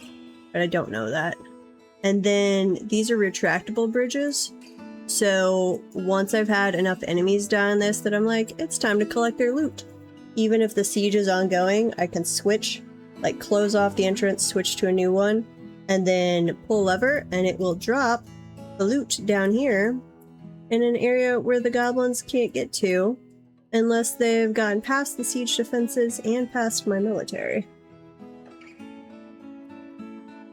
Speaker 1: but I don't know that. And then these are retractable bridges. So once I've had enough enemies die on this that I'm like, it's time to collect their loot. Even if the siege is ongoing, I can switch, like close off the entrance, switch to a new one, and then pull a lever and it will drop the loot down here in an area where the goblins can't get to unless they've gotten past the siege defenses and past my military.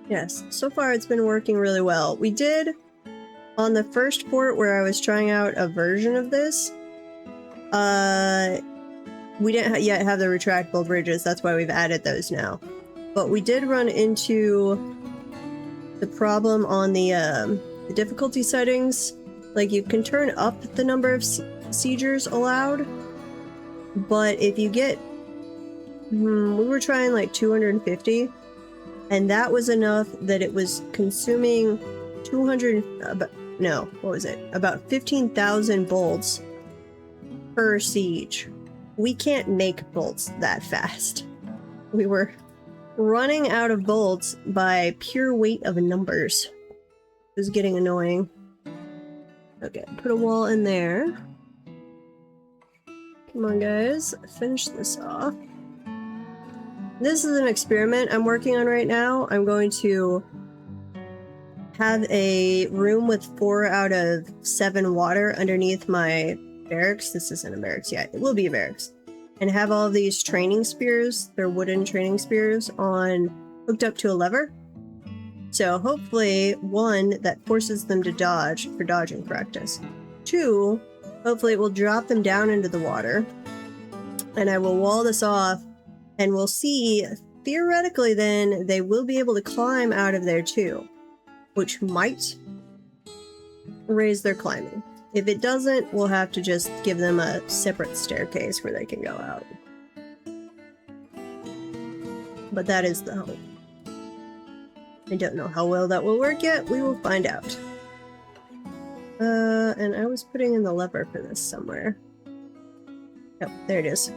Speaker 1: Yes, so far it's been working really well. We did, on the first port where I was trying out a version of this, we didn't yet have the retractable bridges, that's why we've added those now. But we did run into the problem on the difficulty settings. Like, you can turn up the number of siegers allowed, but if you get, we were trying like 250, and that was enough that it was consuming 200, no, what was it? About 15,000 bolts per siege. We can't make bolts that fast. We were running out of bolts by pure weight of numbers. It was getting annoying. Okay, put a wall in there. Come on, guys. Finish this off. This is an experiment I'm working on right now. I'm going to have a room with 4 out of 7 water underneath my barracks. This isn't a barracks yet. It will be a barracks. And have all of these training spears, they're wooden training spears, hooked up to a lever. So hopefully, 1, that forces them to dodge for dodging practice. 2, hopefully it will drop them down into the water. And I will wall this off, and we'll see, theoretically then, they will be able to climb out of there too, which might raise their climbing. If it doesn't, we'll have to just give them a separate staircase where they can go out. But that is the hope. I don't know how well that will work yet. We will find out. And I was putting in the lever for this somewhere. Oh, there it is.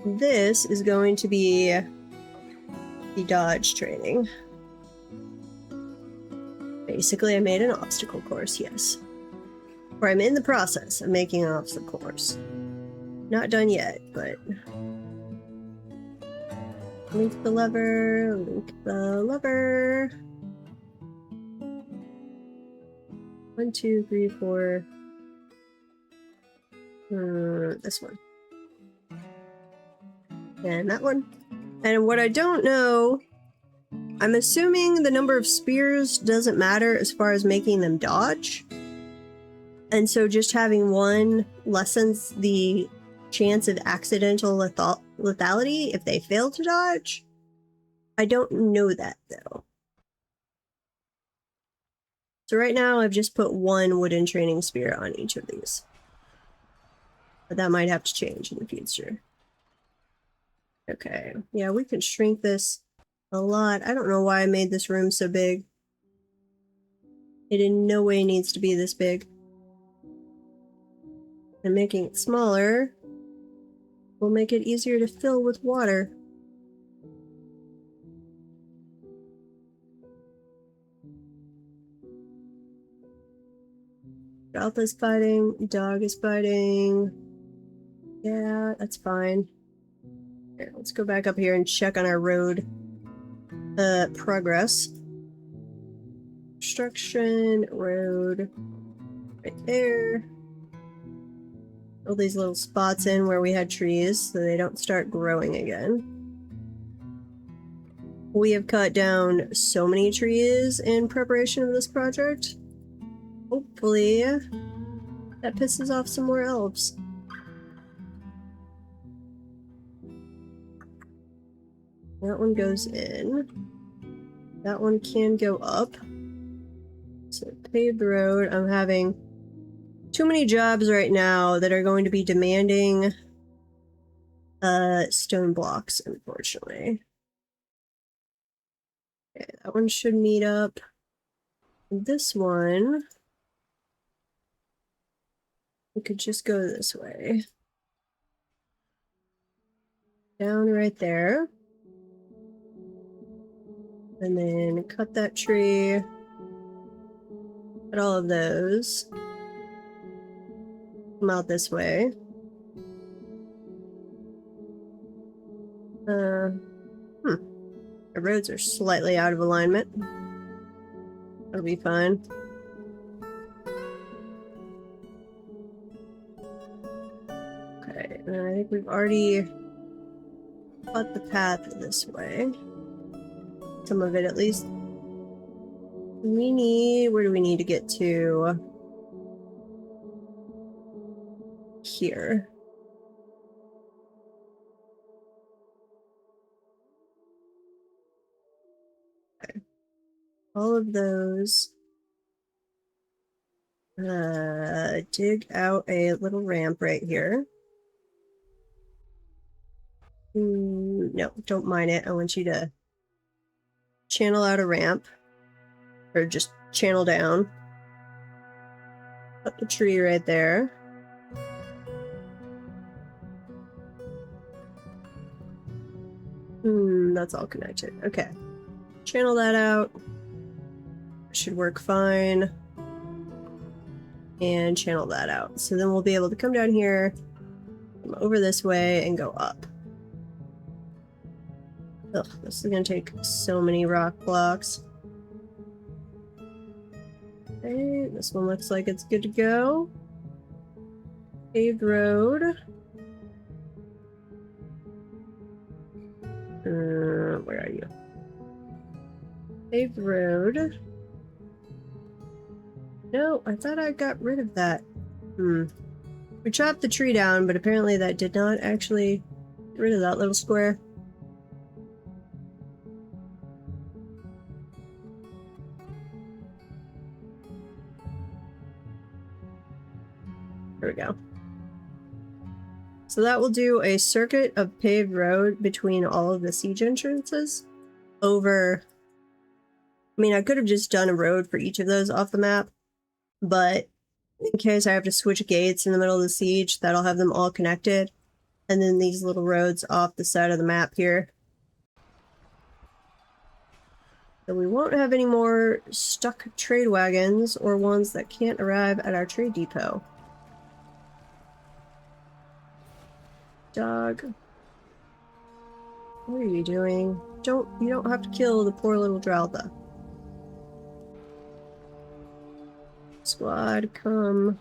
Speaker 1: This is going to be the dodge training. Basically, I made an obstacle course, yes. Or I'm in the process of making an obstacle course. Not done yet, but... Link the lever, link the lever. 1, 2, 3, 4. This one. And that one. And what I don't know, I'm assuming the number of spears doesn't matter as far as making them dodge. And so just having 1 lessens the chance of accidental lethality if they fail to dodge. I don't know that, though. So right now I've just put 1 wooden training spear on each of these. But that might have to change in the future. Okay, yeah, we can shrink this a lot. I don't know why I made this room so big. It in no way needs to be this big. And making it smaller will make it easier to fill with water. Alpha's fighting, dog is fighting. Yeah, that's fine. Okay, let's go back up here and check on our road progress. Construction, road, right there. All these little spots in where we had trees so they don't start growing again. We have cut down so many trees in preparation of this project. Hopefully, that pisses off some more elves. That one goes in. That one can go up. So paved road. I'm having too many jobs right now that are going to be demanding stone blocks, unfortunately. Okay, that one should meet up. This one, we could just go this way. Down right there. And then cut that tree. Cut all of those. Come out this way. The roads are slightly out of alignment. That'll be fine. Okay, and I think we've already cut the path this way. Some of it at least. We need, where do we need to get to? Here. Okay. All of those. Dig out a little ramp right here. No, don't mine it. I want you to channel out a ramp. Or just channel down. Cut the tree right there. That's all connected. Okay. Channel that out. Should work fine. And channel that out. So then we'll be able to come down here, come over this way, and go up. Ugh, this is gonna take so many rock blocks. Okay, this one looks like it's good to go. Paved road. Where are you? Paved road. No, I thought I got rid of that. We chopped the tree down, but apparently that did not actually get rid of that little square. There we go. So that will do a circuit of paved road between all of the siege entrances over... I mean, I could have just done a road for each of those off the map, but in case I have to switch gates in the middle of the siege, that'll have them all connected. And then these little roads off the side of the map here. So we won't have any more stuck trade wagons or ones that can't arrive at our trade depot. Dog. What are you doing? You don't have to kill the poor little Draltha. Squad, come.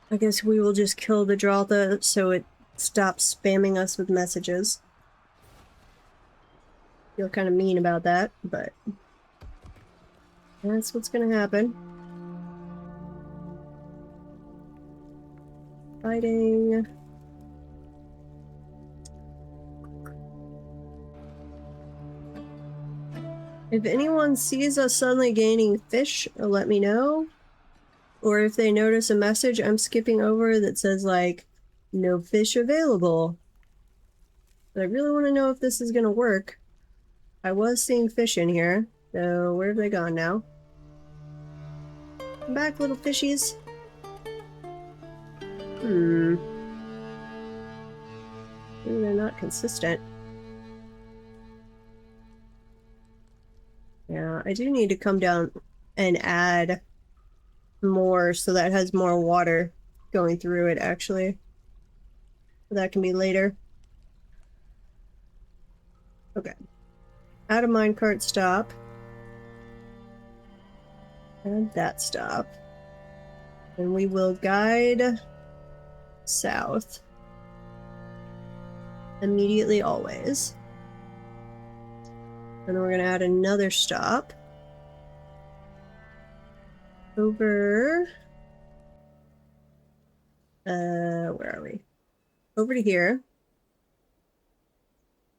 Speaker 1: I guess we will just kill the Draltha so it stops spamming us with messages. Feel kind of mean about that, but that's what's gonna happen. Fighting. If anyone sees us suddenly gaining fish, let me know. Or if they notice a message I'm skipping over that says, like, no fish available. But I really want to know if this is going to work. I was seeing fish in here, so where have they gone now? Come back, little fishies. Maybe they're not consistent. Yeah, I do need to come down and add more so that has more water going through it, actually. That can be later. Okay. Add a minecart stop. Add that stop. And we will guide south. Immediately, always. And then we're gonna add another stop. Over... where are we? Over to here.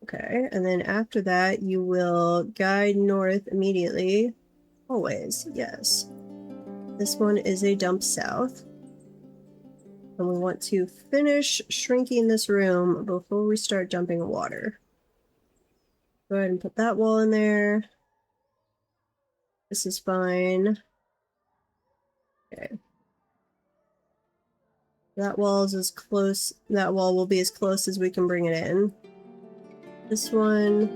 Speaker 1: Okay, and then after that, you will guide north immediately. Always, yes. This one is a dump south. And we want to finish shrinking this room before we start dumping water. Go ahead and put that wall in there. This is fine. Okay. That wall is as close, that wall will be as close as we can bring it in. This one,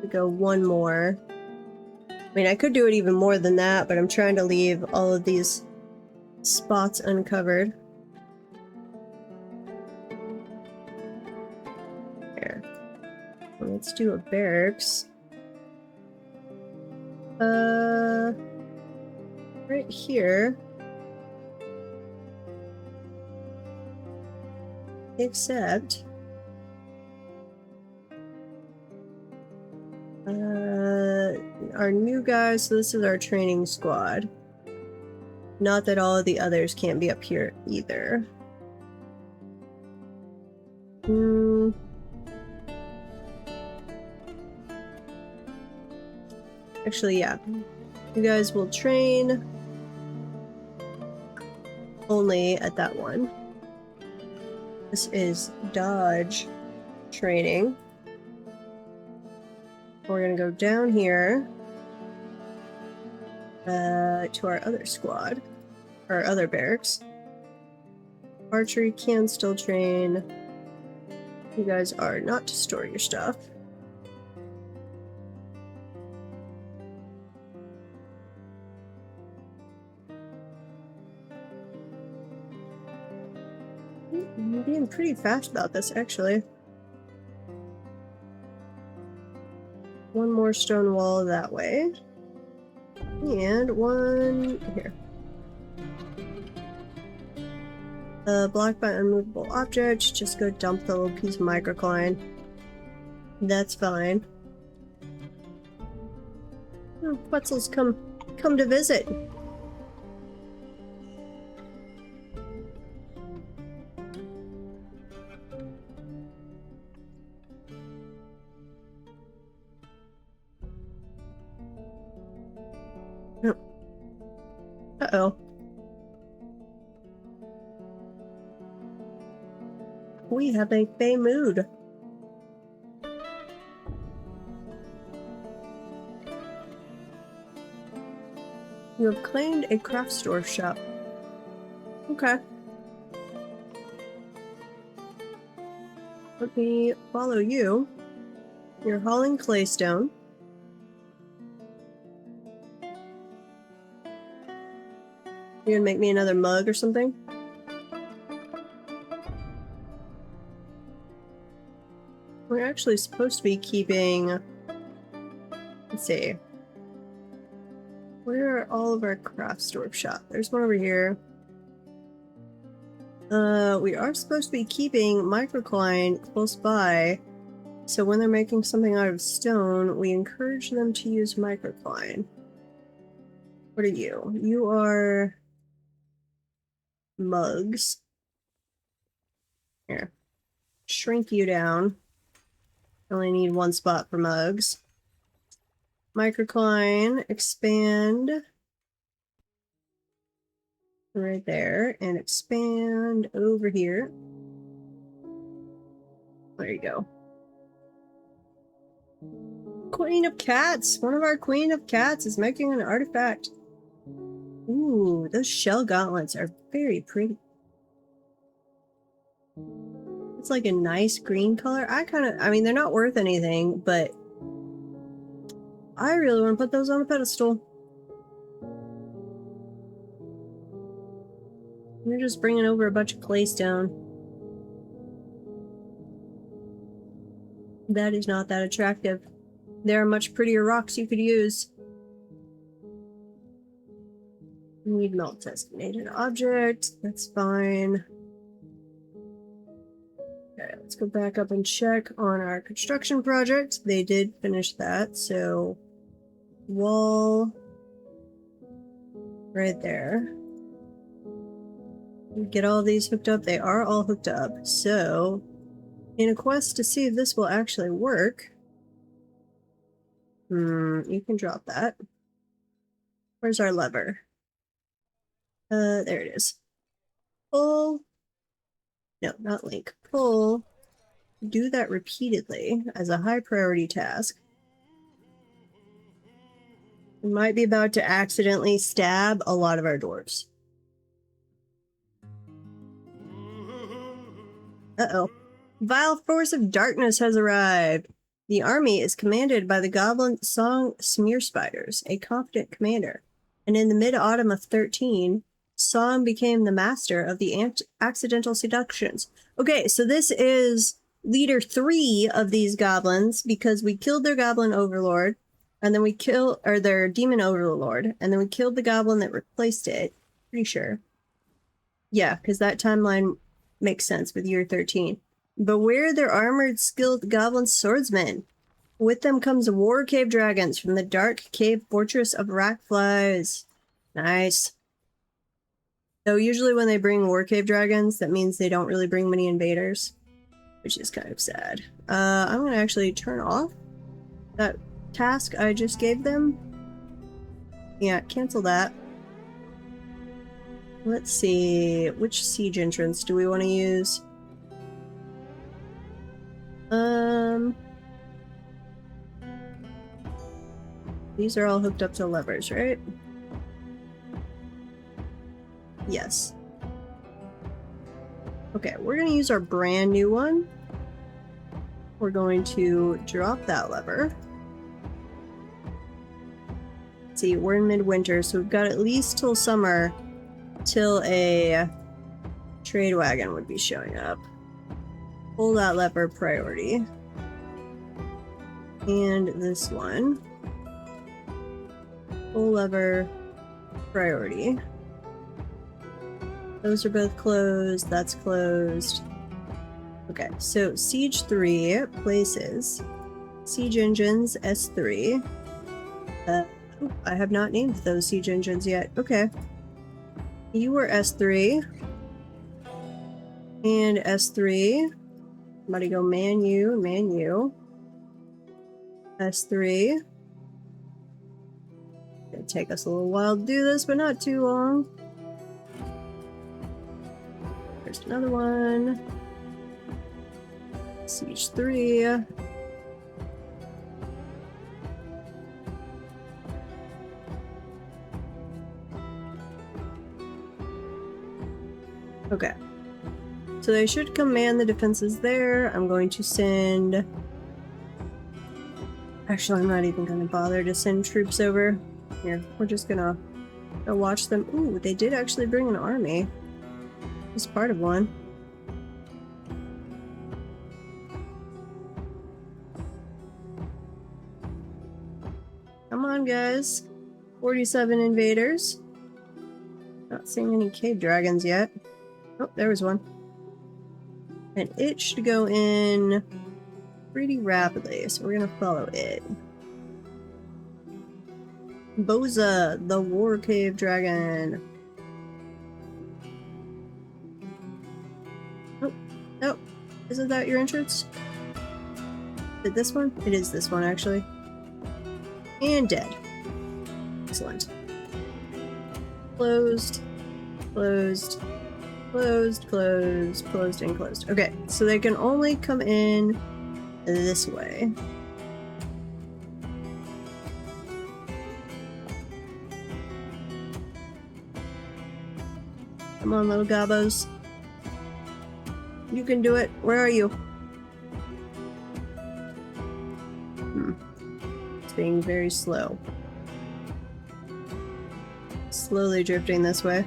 Speaker 1: we go one more. I mean, I could do it even more than that, but I'm trying to leave all of these spots uncovered. There. Well, let's do a barracks. Right here. Except... our new guys, so this is our training squad. Not that all of the others can't be up here either. Actually, yeah. You guys will train only at that one. This is Dodge training. We're gonna go down here to our other squad, our other barracks. Archery can still train. You guys are not to store your stuff. I'm being pretty fast about this, actually. One more stone wall that way. And one here. Blocked by unmovable objects, just go dump the little piece of microcline. That's fine. Oh, Quetzals come to visit. Uh-oh. We have a fey mood. You have claimed a craft store shop. Okay. Let me follow you. You're hauling claystone. You're gonna make me another mug or something? We're actually supposed to be keeping... Let's see. Where are all of our craft store shop? There's one over here. We are supposed to be keeping microcline close by, so when they're making something out of stone, we encourage them to use microcline. What are you? You are... mugs. Here. Shrink you down. Only need one spot for mugs. Microcline, expand. Right there, and expand over here. There you go. Queen of Cats! One of our Queen of Cats is making an artifact. Ooh, those shell gauntlets are very pretty. It's like a nice green color. I mean, they're not worth anything, but I really want to put those on a pedestal. You're just bringing over a bunch of claystone. That is not that attractive. There are much prettier rocks you could use. You need melt designated object. That's fine. Okay, Let's go back up and check on our construction project. They did finish that, so wall right there. Get all these hooked up. They are all hooked up. So, in a quest to see if this will actually work, you can drop that. Where's our lever? There it is. Pull. No, not link. Pull. Do that repeatedly as a high priority task. We might be about to accidentally stab a lot of our dwarves. Uh-oh. Vile force of darkness has arrived. The army is commanded by the goblin Song Smear Spiders, a confident commander. And in the mid-autumn of 13, Song became the master of the accidental seductions. Okay, so this is leader 3 of these goblins because we killed their goblin overlord, and then we killed, or their demon overlord, and then we killed the goblin that replaced it. Pretty sure. Yeah, because that timeline makes sense with year 13. Beware their armored, skilled goblin swordsmen. With them comes war cave dragons from the dark cave fortress of Rackflies. Nice. So usually when they bring war cave dragons, that means they don't really bring many invaders, which is kind of sad. I'm gonna actually turn off that task I just gave them. Yeah, cancel that. Let's see, which siege entrance do we want to use? These are all hooked up to levers, right? Yes. Okay, we're going to use our brand new one. We're going to drop that lever. Let's see, we're in midwinter, so we've got at least till summer till a trade wagon would be showing up. Pull that lever priority. And this one. Pull lever priority. Those are both closed. That's closed. Okay, so Siege 3 places. Siege engines S3. I have not named those siege engines yet. Okay. You were S3. And S3. Somebody go man you. S3. It'll take us a little while to do this, but not too long. There's another one. Siege 3. Okay. So they should command the defenses there. I'm going to send... Actually, I'm not even going to bother to send troops over. Here, we're just gonna go watch them. Ooh, they did actually bring an army. It's part of one. Come on, guys. 47 invaders. Not seeing any cave dragons yet. Oh, there was one. And it should go in pretty rapidly, so we're gonna follow it. Boza, the war cave dragon. Oh, no. Isn't that your entrance? Is it this one? It is this one, actually. And dead. Excellent. Closed. Closed. Closed, closed, closed, and closed. Okay, so they can only come in this way. Come on, little gobos. You can do it. Where are you? It's being very slow. Slowly drifting this way.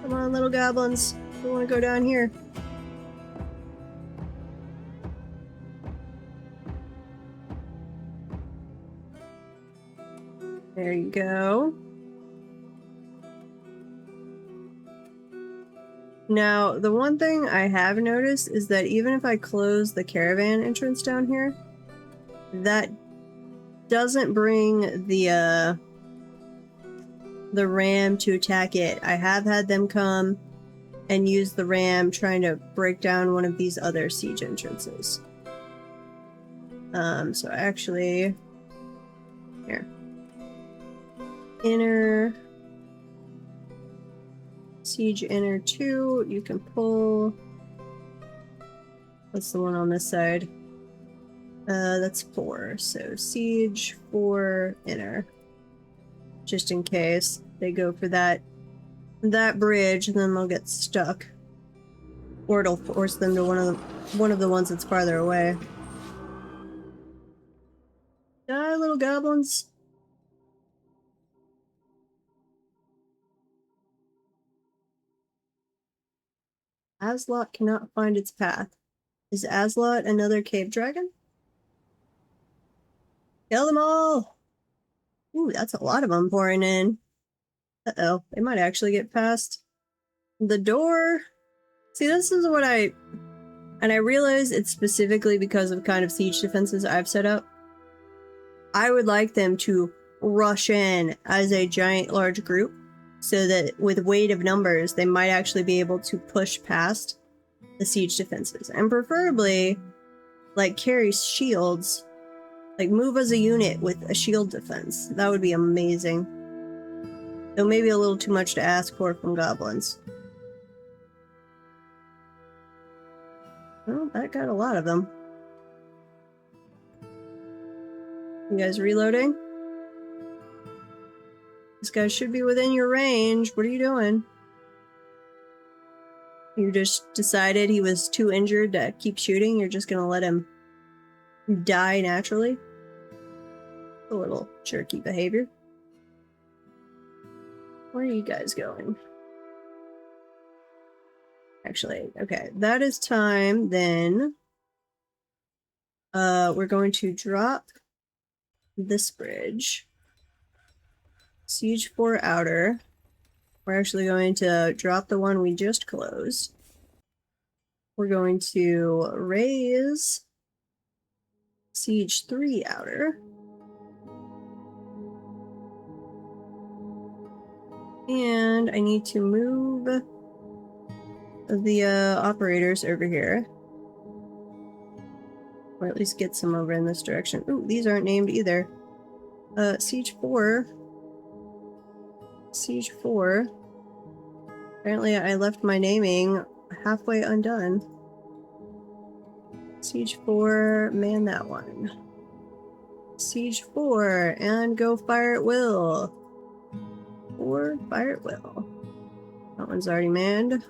Speaker 1: Come on, little goblins. We want to go down here. There you go. Now, the one thing I have noticed is that even if I close the caravan entrance down here, that doesn't bring the ram to attack it. I have had them come and use the ram trying to break down one of these other siege entrances. So actually, here. Inner siege inner 2, you can pull. What's the one on this side? That's 4. So siege 4 inner. Just in case they go for that bridge, and then they'll get stuck. Or it'll force them to one of the ones that's farther away. Die, little goblins. Aslot cannot find its path. Is Aslot another cave dragon? Kill them all! Ooh, that's a lot of them pouring in. Uh-oh, they might actually get past the door. See, this is what I realize it's specifically because of kind of siege defenses I've set up. I would like them to rush in as a giant large group so that with weight of numbers, they might actually be able to push past the siege defenses. And preferably, like, carry shields. Like, move as a unit with a shield defense. That would be amazing. Though maybe a little too much to ask for from goblins. Well, that got a lot of them. You guys reloading? This guy should be within your range. What are you doing? You just decided he was too injured to keep shooting? You're just gonna let him die naturally? A little jerky behavior. Where are you guys going? Actually, okay, that is time then. We're going to drop this bridge. Siege 4 outer. We're actually going to drop the one we just closed. We're going to raise Siege 3 outer. And I need to move the operators over here. Or at least get some over in this direction. Ooh, these aren't named either. Siege 4. Siege 4. Apparently I left my naming halfway undone. Siege 4, man that one. Siege 4, and go fire at will. Or fire at will. That one's already manned.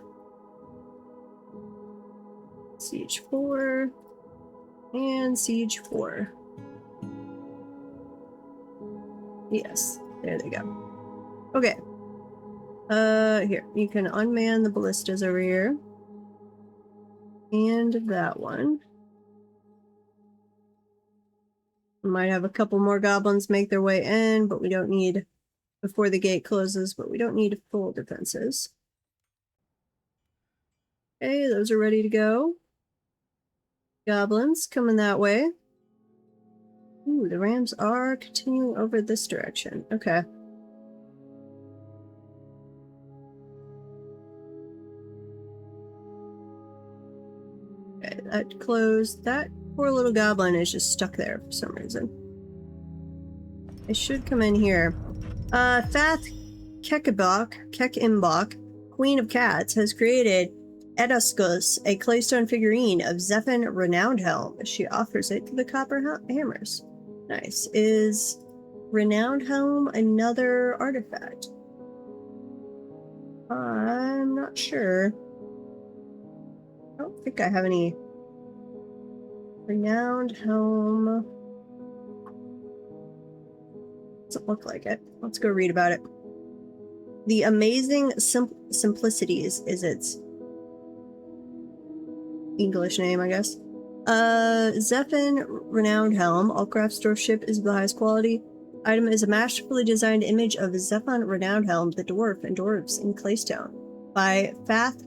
Speaker 1: Siege 4. And Siege 4. Yes, there they go. Okay. Here, you can unman the ballistas over here. And that one. We might have a couple more goblins make their way in, but we don't need, before the gate closes, but we don't need full defenses. Okay, those are ready to go. Goblins coming that way. Ooh, the rams are continuing over this direction. Okay. Okay, that closed. That poor little goblin is just stuck there for some reason. It should come in here. Fath Kekimbok, Queen of Cats, has created Edaskus, a claystone figurine of Zephan Renowned Helm. She offers it to the Copper Hammers. Nice. Is Renowned Helm another artifact? I'm not sure. I don't think I have any Renowned Helm. Doesn't look like it. Let's go read about it. The Amazing Simplicities is its English name, I guess. Zephan Renowned Helm. Allcraft's ship is the highest quality. Item is a masterfully designed image of Zephan Renowned Helm, the dwarf and dwarves in claystone, by Fath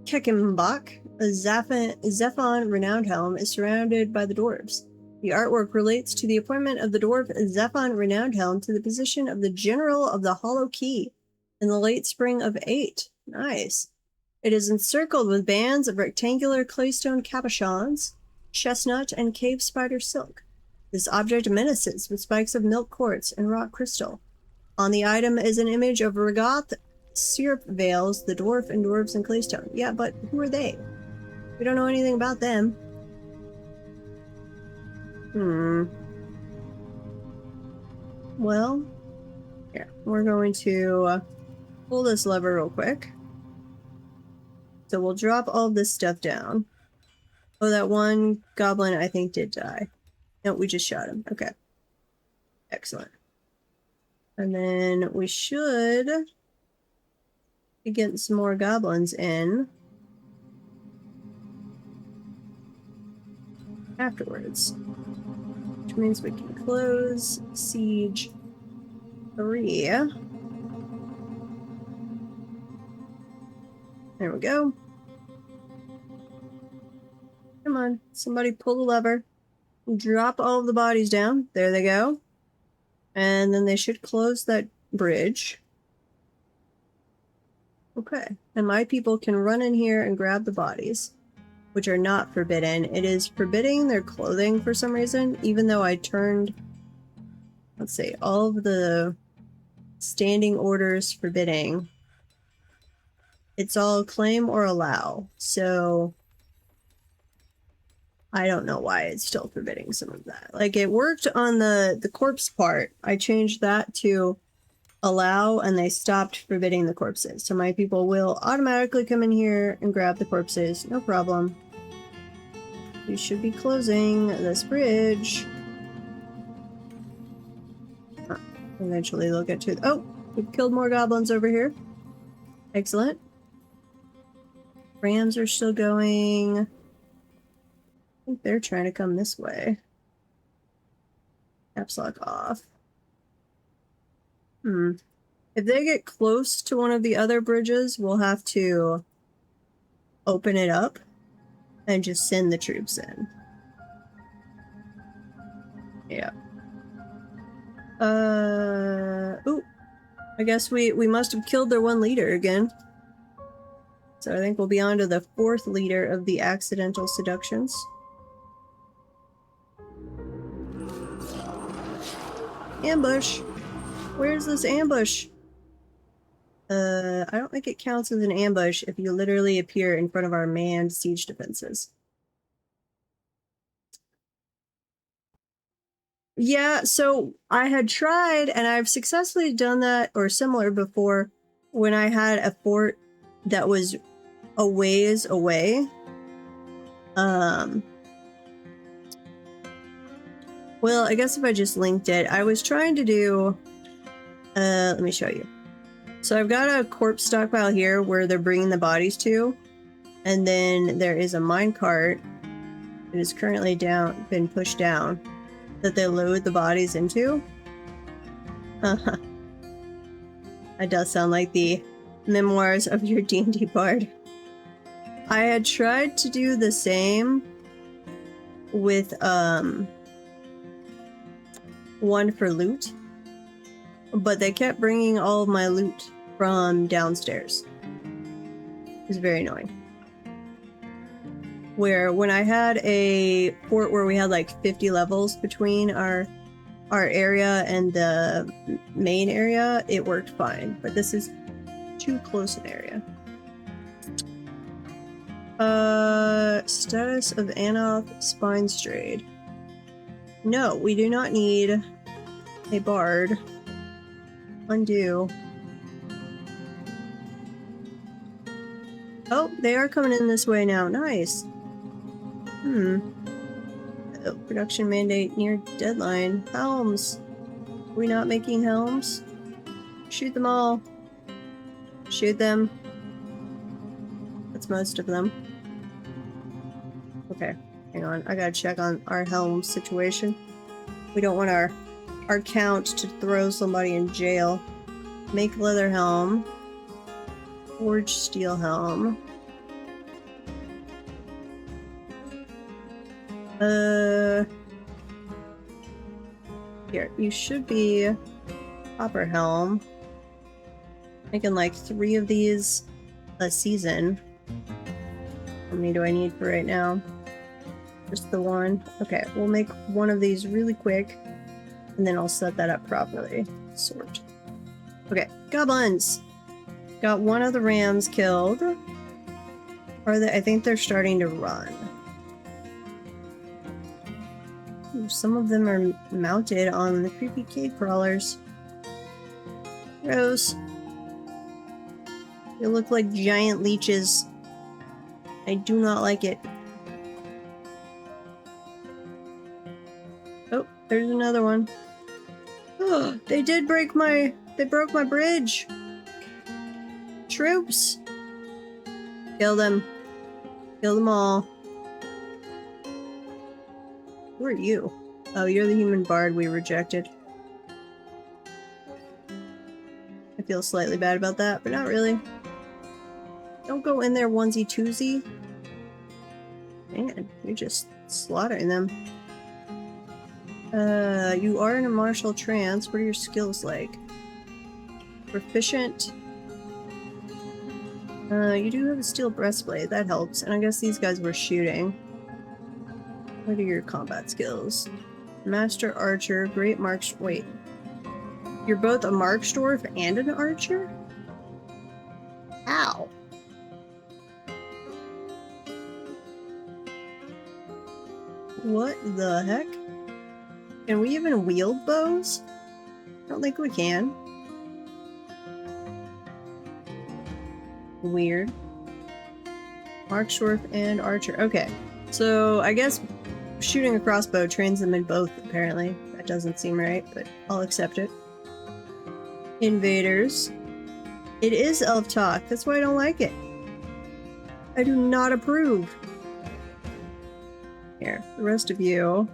Speaker 1: Kekimbach, a Zephon renowned helm, is surrounded by the dwarves. The artwork relates to the appointment of the dwarf Zephon renowned helm to the position of the General of the Hollow Key in the late spring of 8. Nice. It is encircled with bands of rectangular claystone cabochons, chestnut, and cave spider silk. This object menaces with spikes of milk quartz and rock crystal. On the item is an image of Regath syrup veils, the dwarf and dwarves in claystone. Yeah, but who are they? We don't know anything about them. Well, yeah, we're going to pull this lever real quick. So we'll drop all this stuff down. Oh, that one goblin I think did die. No, we just shot him. Okay. Excellent. And then we should be getting some more goblins in afterwards. Which means we can close Siege 3. There we go. Come on, somebody pull the lever. Drop all of the bodies down. There they go. And then they should close that bridge. Okay. And my people can run in here and grab the bodies, which are not forbidden. It is forbidding their clothing for some reason, even though I turned, let's see, all of the standing orders forbidding. It's all claim or allow. So I don't know why it's still forbidding some of that. Like, it worked on the corpse part. I changed that to allow, and they stopped forbidding the corpses. So my people will automatically come in here and grab the corpses. No problem. You should be closing this bridge. Eventually they'll get to... Oh! We've killed more goblins over here. Excellent. Rams are still going... I think they're trying to come this way. Caps lock off. If they get close to one of the other bridges, we'll have to open it up and just send the troops in. Yeah. Ooh. I guess we must have killed their one leader again. So I think we'll be on to the 4th leader of the accidental seductions. Ambush! Where's this ambush? I don't think it counts as an ambush if you literally appear in front of our manned siege defenses. Yeah, so I had tried, and I've successfully done that or similar before when I had a fort that was a ways away. Well, I guess if I just linked it, I was trying to do, let me show you. So I've got a corpse stockpile here where they're bringing the bodies to, and then there is a minecart that is currently been pushed down that they load the bodies into. That does sound like the memoirs of your D&D bard. I had tried to do the same with one for loot, but they kept bringing all of my loot from downstairs. It was very annoying. Where when I had a fort where we had like 50 levels between our area and the main area, it worked fine. But this is too close an area. Status of Anoth Spine Strayed. No, we do not need a bard. Undo. Oh, they are coming in this way now. Nice. Oh, production mandate near deadline. Helms. Are we not making helms? Shoot them all. Shoot them. That's most of them. Okay, hang on. I gotta check on our helm situation. We don't want our count to throw somebody in jail. Make leather helm. Forge steel helm. Here, you should be Copper Helm. Making like 3 of these a season. How many do I need for right now? Just the 1. Okay, we'll make 1 of these really quick, and then I'll set that up properly. Sort. Okay, goblins! Got 1 of the rams killed. Are they? I think they're starting to run. Ooh, some of them are mounted on the creepy cave crawlers. Gross. They look like giant leeches. I do not like it. Oh, there's another one. Oh, they did break my... They broke my bridge. Troops. Kill them. Kill them all. Who are you? Oh, you're the human bard we rejected. I feel slightly bad about that, but not really. Don't go in there onesie-twosie. Man, you're just slaughtering them. You are in a martial trance. What are your skills like? Proficient. You do have a steel breastplate. That helps. And I guess these guys were shooting. What are your combat skills? Master Archer, Great Marks... Wait. You're both a Marksdwarf and an Archer? How? What the heck? Can we even wield bows? I don't think we can. Weird. Marksdwarf and Archer. Okay. So, I guess shooting a crossbow trains them in both, apparently. That doesn't seem right, but I'll accept it. Invaders. It is elf talk. That's why I don't like it. I do not approve. Here, the rest of you.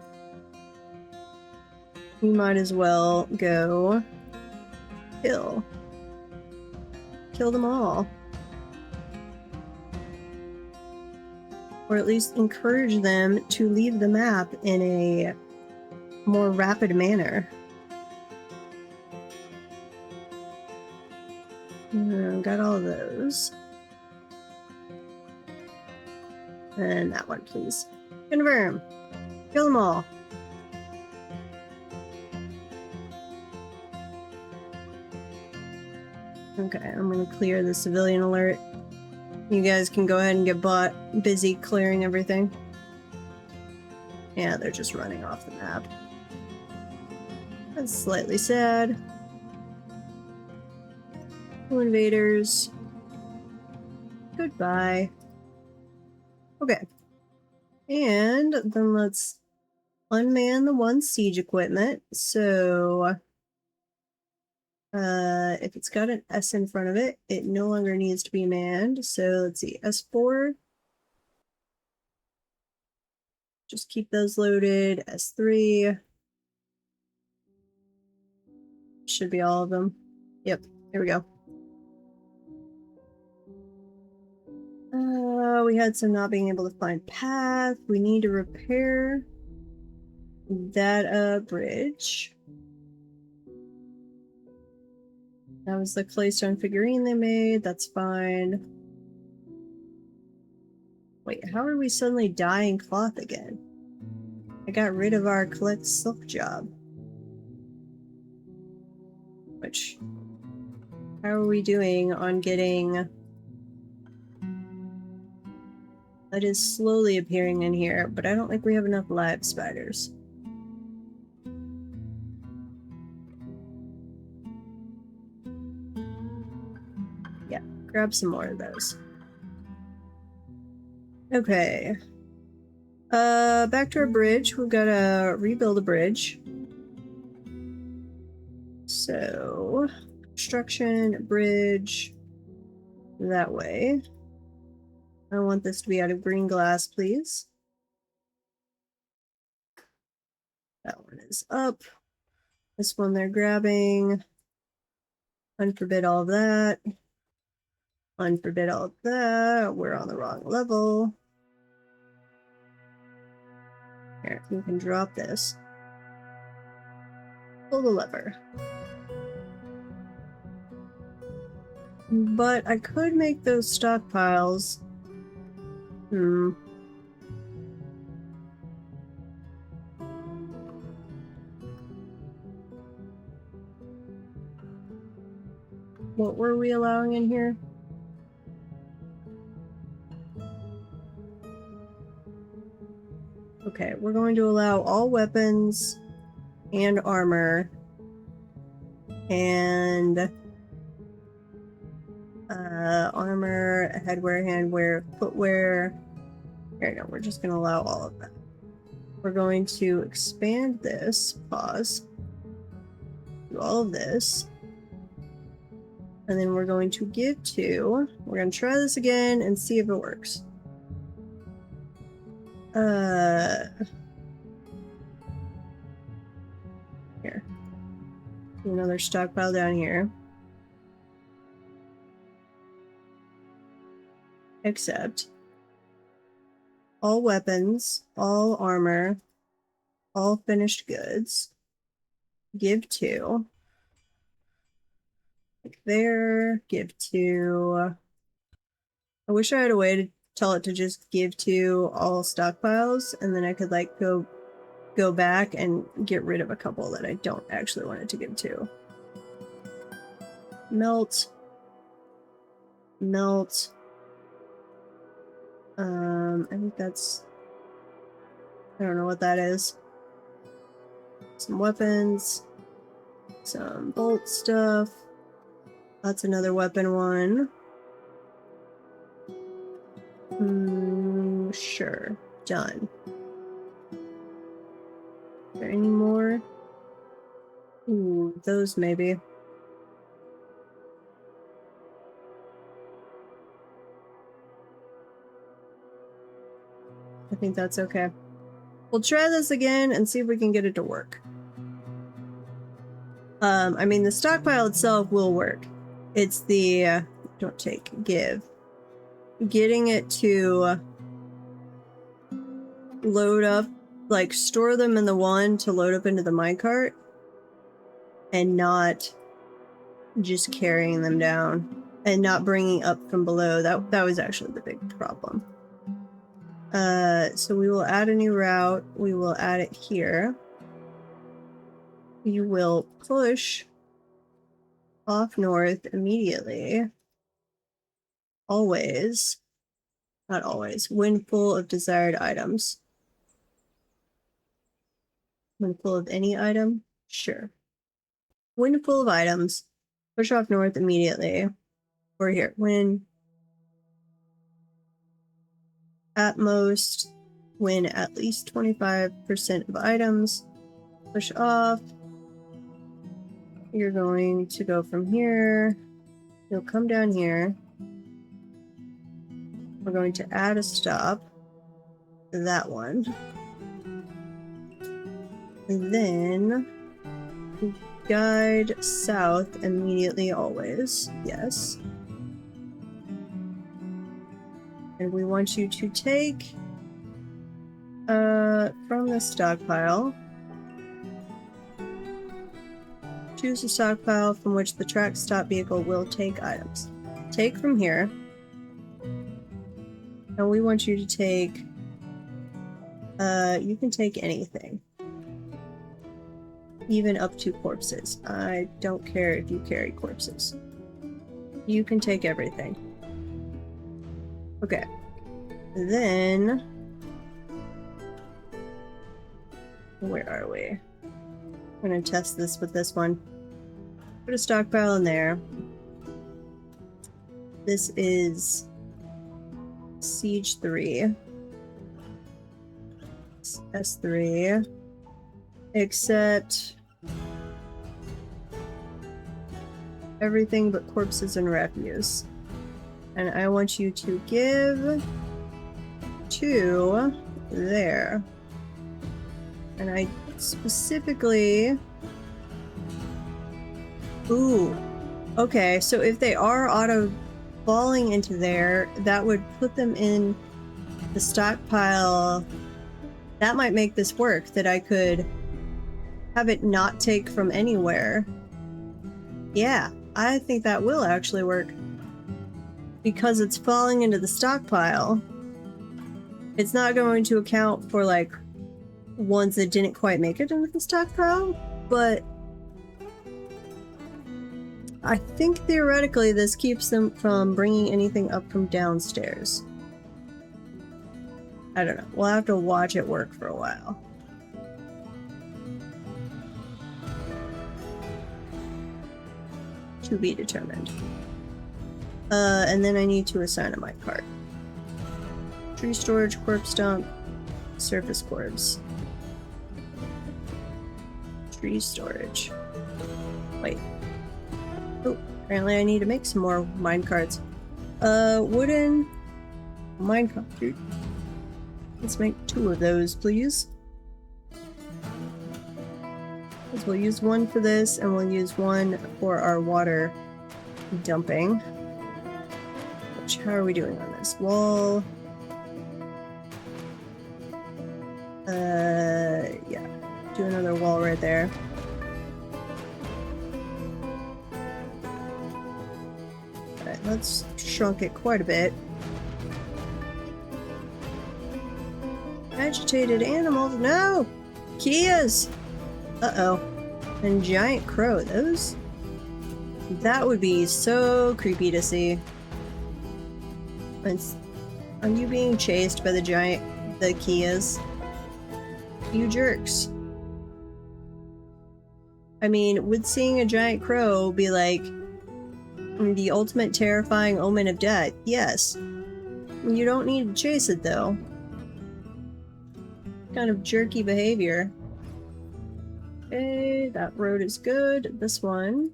Speaker 1: You might as well go kill. Kill them all. Or at least encourage them to leave the map in a more rapid manner. Got all of those. And that one, please. Confirm. Kill them all. Okay, I'm gonna clear the civilian alert. You guys can go ahead and get busy clearing everything. Yeah, they're just running off the map. That's slightly sad. Two invaders. Goodbye. Okay. And then let's unman the 1 siege equipment. So, if it's got an S in front of it, it no longer needs to be manned. So let's see, S4. Just keep those loaded. S3. Should be all of them. Yep, here we go. We had some not being able to find path. We need to repair that bridge. That was the claystone figurine they made. That's fine. Wait, how are we suddenly dyeing cloth again? I got rid of our collect silk job. Which, how are we doing on getting... That is slowly appearing in here, but I don't think we have enough live spiders. Yeah, grab some more of those. Okay. Back to our bridge. We've got to rebuild a bridge. So, construction, bridge, that way. I want this to be out of green glass, please. That one is up. This one they're grabbing. Unforbid all of that. Unforbid all of that. We're on the wrong level. Here, you can drop this. Pull the lever. But I could make those stockpiles. What were we allowing in here? Okay, we're going to allow all weapons and armor and armor, headwear, handwear, footwear. Here, no, we're just going to allow all of that. We're going to expand this, pause, do all of this, and then we're going to give to, we're going to try this again and see if it works. Here. Another stockpile down here. Except all weapons, all armor, all finished goods. Give to. Like there, give to. I wish I had a way to tell it to just give to all stockpiles, and then I could like go back and get rid of a couple that I don't actually want it to give to. Melt. Melt. I think that's, I don't know what that is. Some weapons, some bolt stuff. That's another weapon one. Sure. Done. Is there any more? Ooh, those maybe. I think that's okay. We'll try this again and see if we can get it to work. I mean, the stockpile itself will work. It's the, don't take, give. Getting it to load up, like store them in the one to load up into the minecart and not just carrying them down and not bringing up from below. That was actually the big problem. So we will add a new route. We will add it here. You will push off north immediately. Always. Not always. When full of desired items. When full of any item? Sure. When full of items, push off north immediately. Or here, when at most, when at least 25% of items, push off. You're going to go from here. You'll come down here. We're going to add a stop. That one. And then guide south immediately always. Yes. And we want you to take from the stockpile. Choose a stockpile from which the track stop vehicle will take items. Take from here. And we want you to take you can take anything. Even up to corpses. I don't care if you carry corpses. You can take everything. Okay. Then where are we? I'm gonna test this with this one. Put a stockpile in there. This is Siege 3. It's S3. Except everything but corpses and refuse. And I want you to give to there. And I specifically... Ooh. Okay, so if they are auto falling into there, that would put them in the stockpile That might make this work, that I could have it not take from anywhere. Yeah, I think that will actually work. Because it's falling into the stockpile, it's not going to account for, like, ones that didn't quite make it into the stockpile, but I think theoretically this keeps them from bringing anything up from downstairs. I don't know. We'll have to watch it work for a while. To be determined. And then I need to assign a minecart. Tree storage, corpse dump, surface corpse. Tree storage. Wait. Oh, apparently I need to make some more minecarts. Wooden minecart. Dude. Let's make 2 of those, please. So we'll use 1 for this, and we'll use 1 for our water dumping. Which, how are we doing on this? Wall. Yeah. Do another wall right there. Alright, let's shrunk it quite a bit. Agitated animals, no! Kias! Uh-oh. And giant crow, those? That would be so creepy to see. Are you being chased by the Kias? You jerks. I mean, would seeing a giant crow be like the ultimate terrifying omen of death? Yes. You don't need to chase it though. Kind of jerky behavior. Okay, that road is good. This one.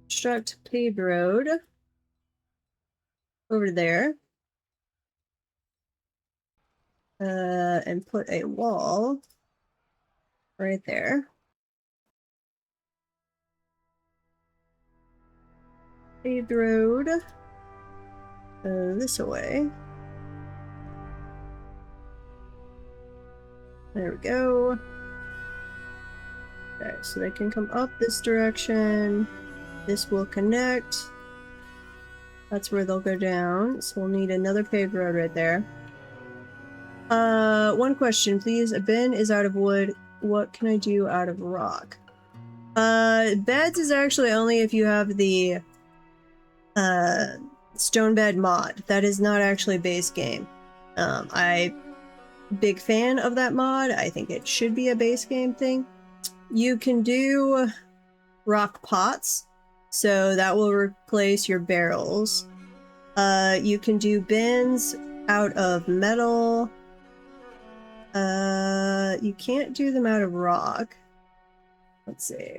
Speaker 1: Construct paved road. Over there. And put a wall right there. Paved road. This way. There we go. Okay, so they can come up this direction. This will connect. That's where they'll go down. So we'll need another paved road right there. One question, please. A bin is out of wood. What can I do out of rock? Beds is actually only if you have the stone bed mod. That is not actually base game. I'm big fan of that mod. I think it should be a base game thing. You can do rock pots, so that will replace your barrels. You can do bins out of metal. You can't do them out of rock. Let's see.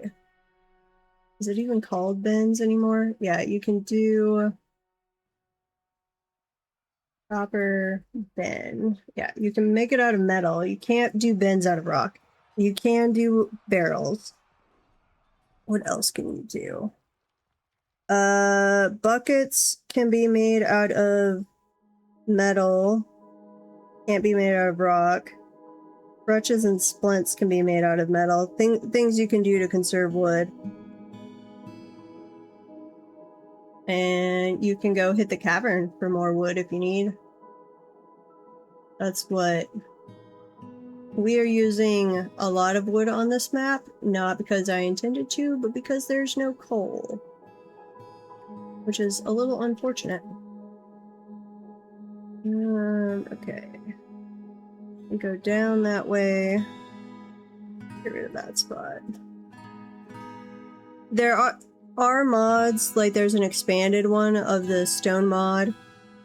Speaker 1: Is it even called bins anymore? Yeah, you can do copper bin. Yeah, you can make it out of metal. You can't do bins out of rock. You can do barrels. What else can you do? Buckets can be made out of metal. Can't be made out of rock. Brushes and splints can be made out of metal. Things you can do to conserve wood. And you can go hit the cavern for more wood if you need. That's what... We are using a lot of wood on this map, not because I intended to, but because there's no coal. Which is a little unfortunate. Okay. We go down that way. Get rid of that spot. There are mods, like there's an expanded one of the stone mod,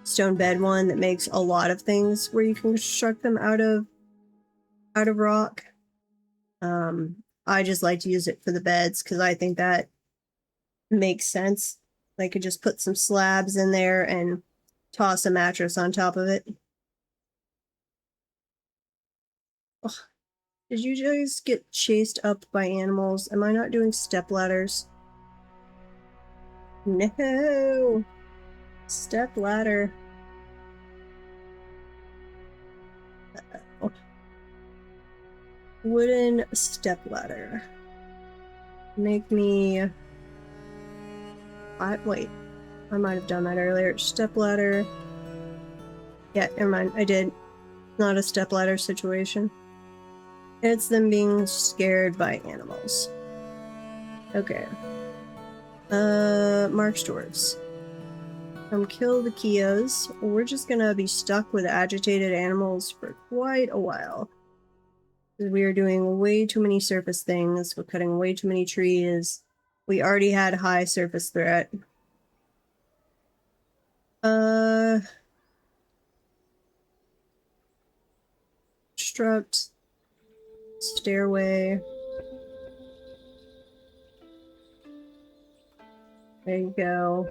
Speaker 1: stone bed one, that makes a lot of things where you can construct them out of rock. I just like to use it for the beds because I think that makes sense. I could just put some slabs in there and toss a mattress on top of it. Ugh. Did you guys get chased up by animals? Am I not doing step ladders? No! Step ladder. Uh-oh. Wooden step ladder. Make me... wait. I might have done that earlier. Step ladder. Yeah, never mind. I did. Not a step ladder situation. It's them being scared by animals. Okay. March towards. Come kill the Kias. We're just gonna be stuck with agitated animals for quite a while. We are doing way too many surface things. We're cutting way too many trees. We already had high surface threat. Construct. Stairway. There you go.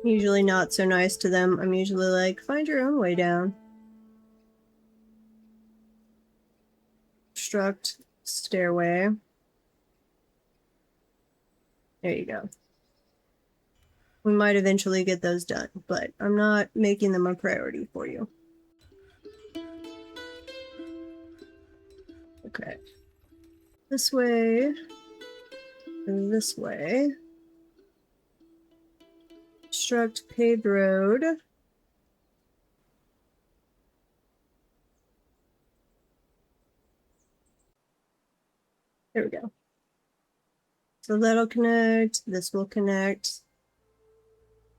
Speaker 1: Usually not so nice to them. I'm usually like, find your own way down. Construct stairway. There you go. We might eventually get those done, but I'm not making them a priority for you. Okay. This way. This way. Construct paved road. There we go. So that'll connect. This will connect.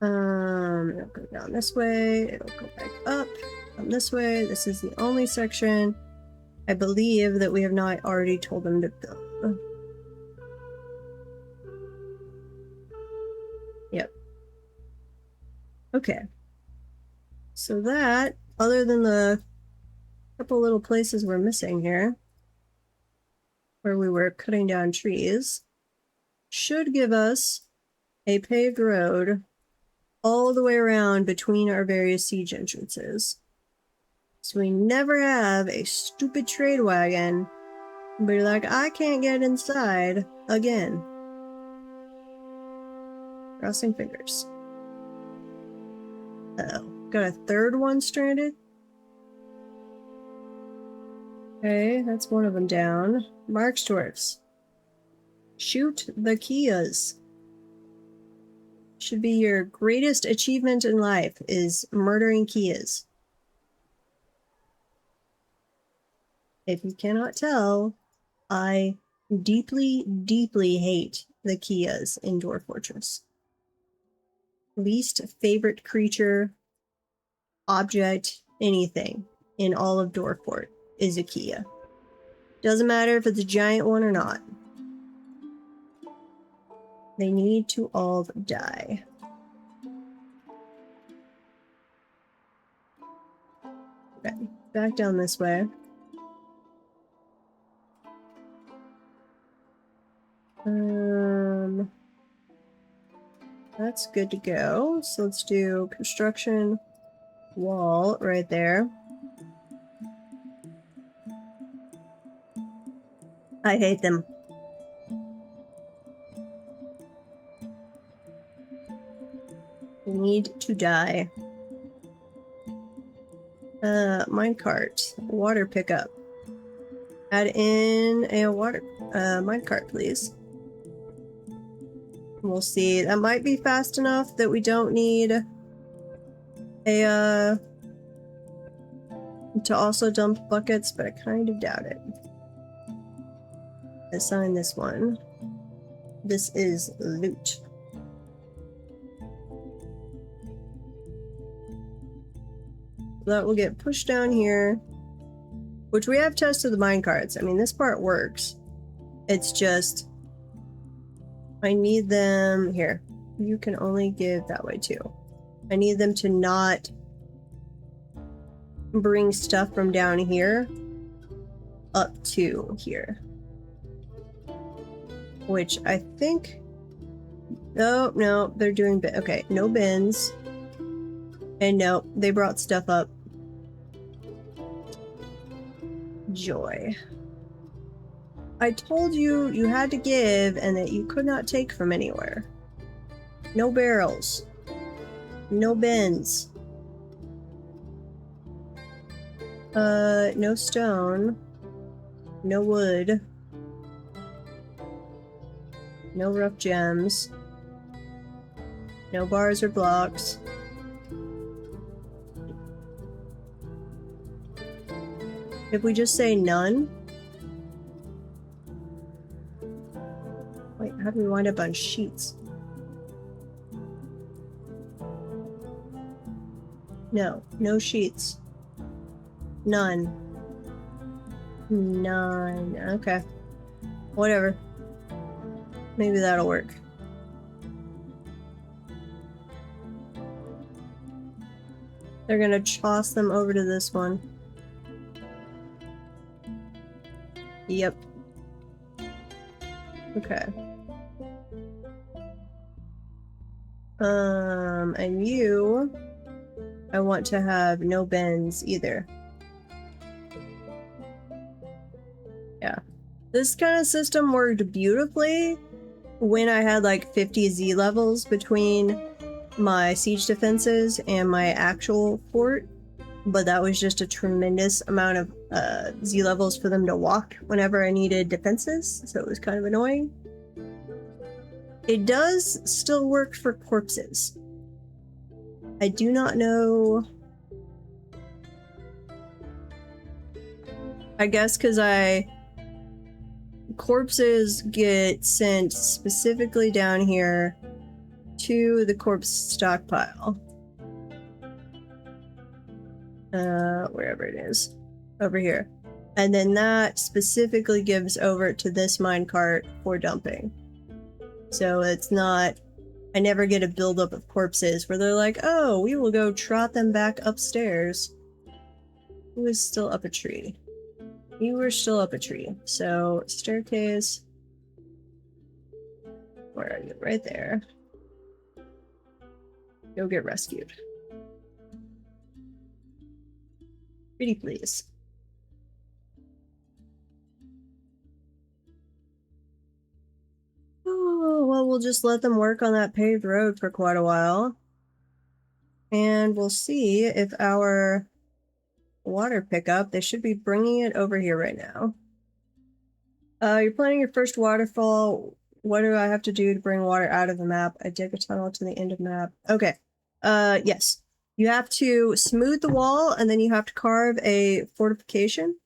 Speaker 1: It'll go down this way. It'll go back up. Come this way. This is the only section I believe that we have not already told them to build. Yep. Okay. So that, other than the couple little places we're missing here, where we were cutting down trees, should give us a paved road all the way around between our various siege entrances. So we never have a stupid trade wagon be like, I can't get inside again. Crossing fingers. Uh-oh. Got a third one stranded? Okay, that's one of them down. Marksdwarfs. Shoot the Kias. Should be your greatest achievement in life, is murdering Kias. If you cannot tell, I deeply, deeply hate the Kias in Dwarf Fortress. Least favorite creature, object, anything in all of Dwarfport is a Kia. Doesn't matter if it's a giant one or not. They need to all die. Okay, back down this way. That's good to go. So let's do construction wall right there. I hate them. They need to die. Minecart. Water pickup. Add in a water minecart, please. We'll see. That might be fast enough that we don't need a to also dump buckets, but I kind of doubt it. Assign this one. This is loot. That will get pushed down here, which we have tested the minecarts. I mean, this part works. It's just I need them here. You can only give that way too. I need them to not bring stuff from down here up to here. Which I think... Oh, no, they're doing... Okay, no bins. And no, they brought stuff up. Joy. I told you you had to give and that you could not take from anywhere. No barrels. No bins. No stone. No wood. No rough gems. No bars or blocks. If we just say none... Wait, how do we wind up on sheets? No. No sheets. None. None. Okay. Whatever. Maybe that'll work. They're gonna toss them over to this one. Yep. Okay. And you... I want to have no bends either. Yeah. This kind of system worked beautifully when I had like 50 Z levels between my siege defenses and my actual fort, but that was just a tremendous amount of Z levels for them to walk whenever I needed defenses, so it was kind of annoying. It does still work for corpses. I do not know... I guess because corpses get sent specifically down here to the corpse stockpile. Wherever it is. Over here. And then that specifically gives over to this minecart for dumping. So it's not... I never get a buildup of corpses where they're like, oh, we will go trot them back upstairs. Who is still up a tree? You were still up a tree. So, staircase. Where are you? Right there. Go get rescued. Pretty please. Oh, well, we'll just let them work on that paved road for quite a while. And we'll see if our water pickup, they should be bringing it over here right now. You're planning your first waterfall. What do I have to do to bring water out of the map? I dig a tunnel to the end of the map. Okay. Yes. You have to smooth the wall, and then you have to carve a fortification,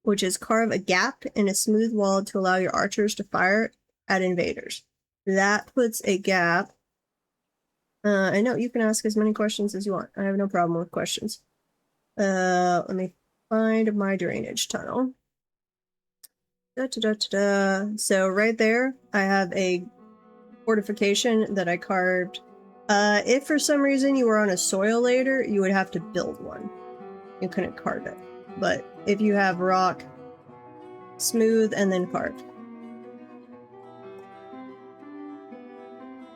Speaker 1: which is carve a gap in a smooth wall to allow your archers to fire at invaders. That puts a gap. I know you can ask as many questions as you want. I have no problem with questions. Let me find my drainage tunnel. So right there, I have a fortification that I carved. If for some reason you were on a soil layer, you would have to build one. You couldn't carve it. But if you have rock, smooth, and then carved.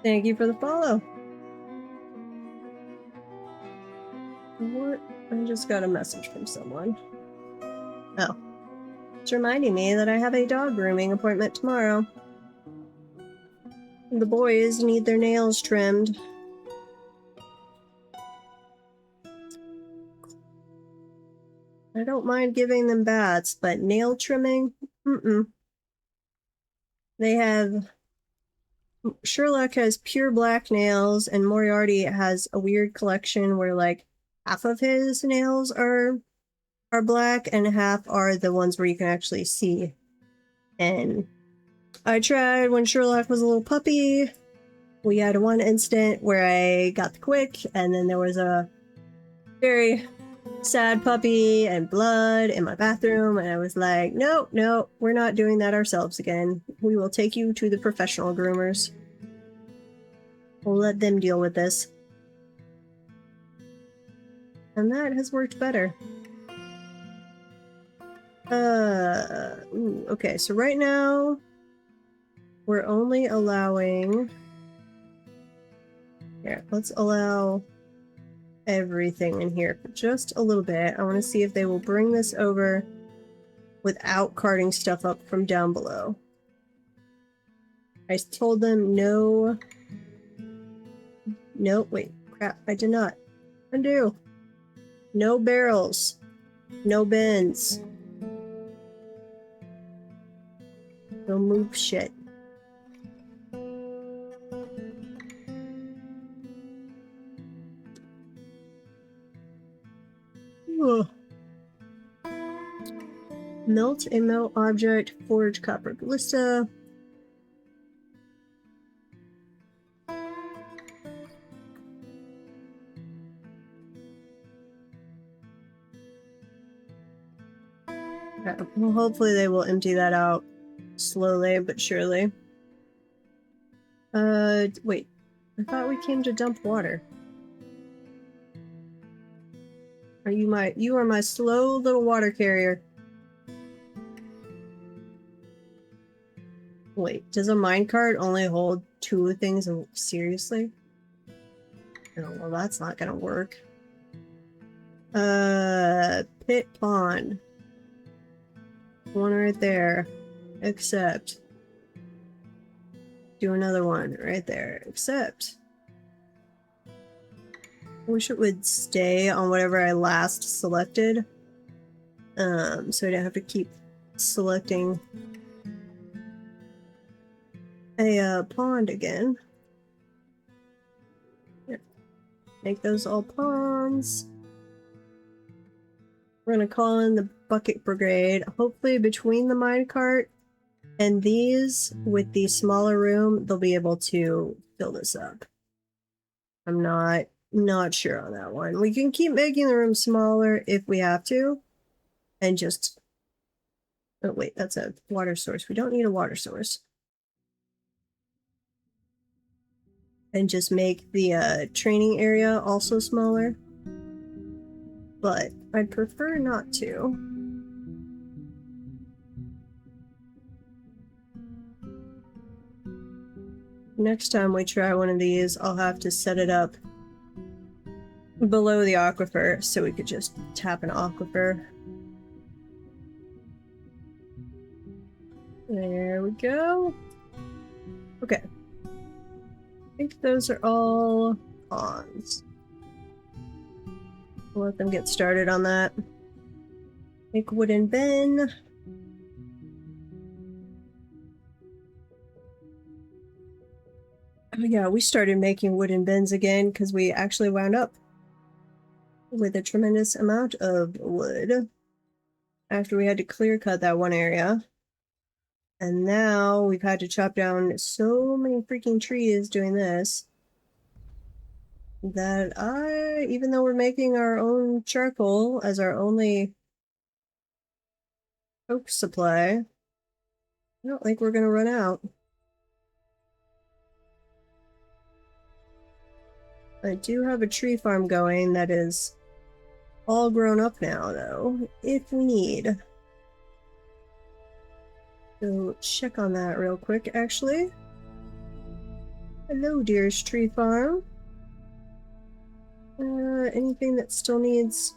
Speaker 1: Thank you for the follow. What? I just got a message from someone. Oh. It's reminding me that I have a dog grooming appointment tomorrow. The boys need their nails trimmed. I don't mind giving them baths, but nail trimming? Mm-mm. They have... Sherlock has pure black nails, and Moriarty has a weird collection where, like, half of his nails are black, and half are the ones where you can actually see. And I tried when Sherlock was a little puppy. We had one incident where I got the quick, and then there was a very sad puppy and blood in my bathroom, and I was like, no, no, we're not doing that ourselves again. We will take you to the professional groomers. We'll let them deal with this. And that has worked better. Ooh, okay, so right now we're only allowing... Here, let's allow everything in here for just a little bit. I want to see if they will bring this over without carting stuff up from down below. I told them no... No, wait, crap, I did not. Undo. No barrels. No bins. move shit. Ugh. Melt a melt object, forge copper ballista. Okay. Well, hopefully they will empty that out slowly but surely. Wait. I thought we came to dump water. You are my slow little water carrier. Wait, does a minecart only hold 2 things? Seriously? Oh, well, that's not gonna work. Pit pond. One right there. Accept. Do another one right there. Accept. I wish it would stay on whatever I last selected. So I don't have to keep selecting a pond again. Here. Make those all ponds. We're gonna call in the bucket brigade. Hopefully between the minecart and these, with the smaller room, they'll be able to fill this up. I'm not sure on that one. We can keep making the room smaller if we have to. And just... Oh wait, that's a water source. We don't need a water source. And just make the training area also smaller. But I'd prefer not to. Next time we try one of these, I'll have to set it up below the aquifer so we could just tap an aquifer. There we go. Okay. I think those are all ons. We'll let them get started on that. Make wooden bin. Oh yeah, we started making wooden bins again because we actually wound up with a tremendous amount of wood after we had to clear cut that one area. And now we've had to chop down so many freaking trees doing this that even though we're making our own charcoal as our only coke supply, I don't think we're gonna run out. I do have a tree farm going that is all grown up now, though, if we need. So check on that real quick, actually. Hello, dearest tree farm. Anything that still needs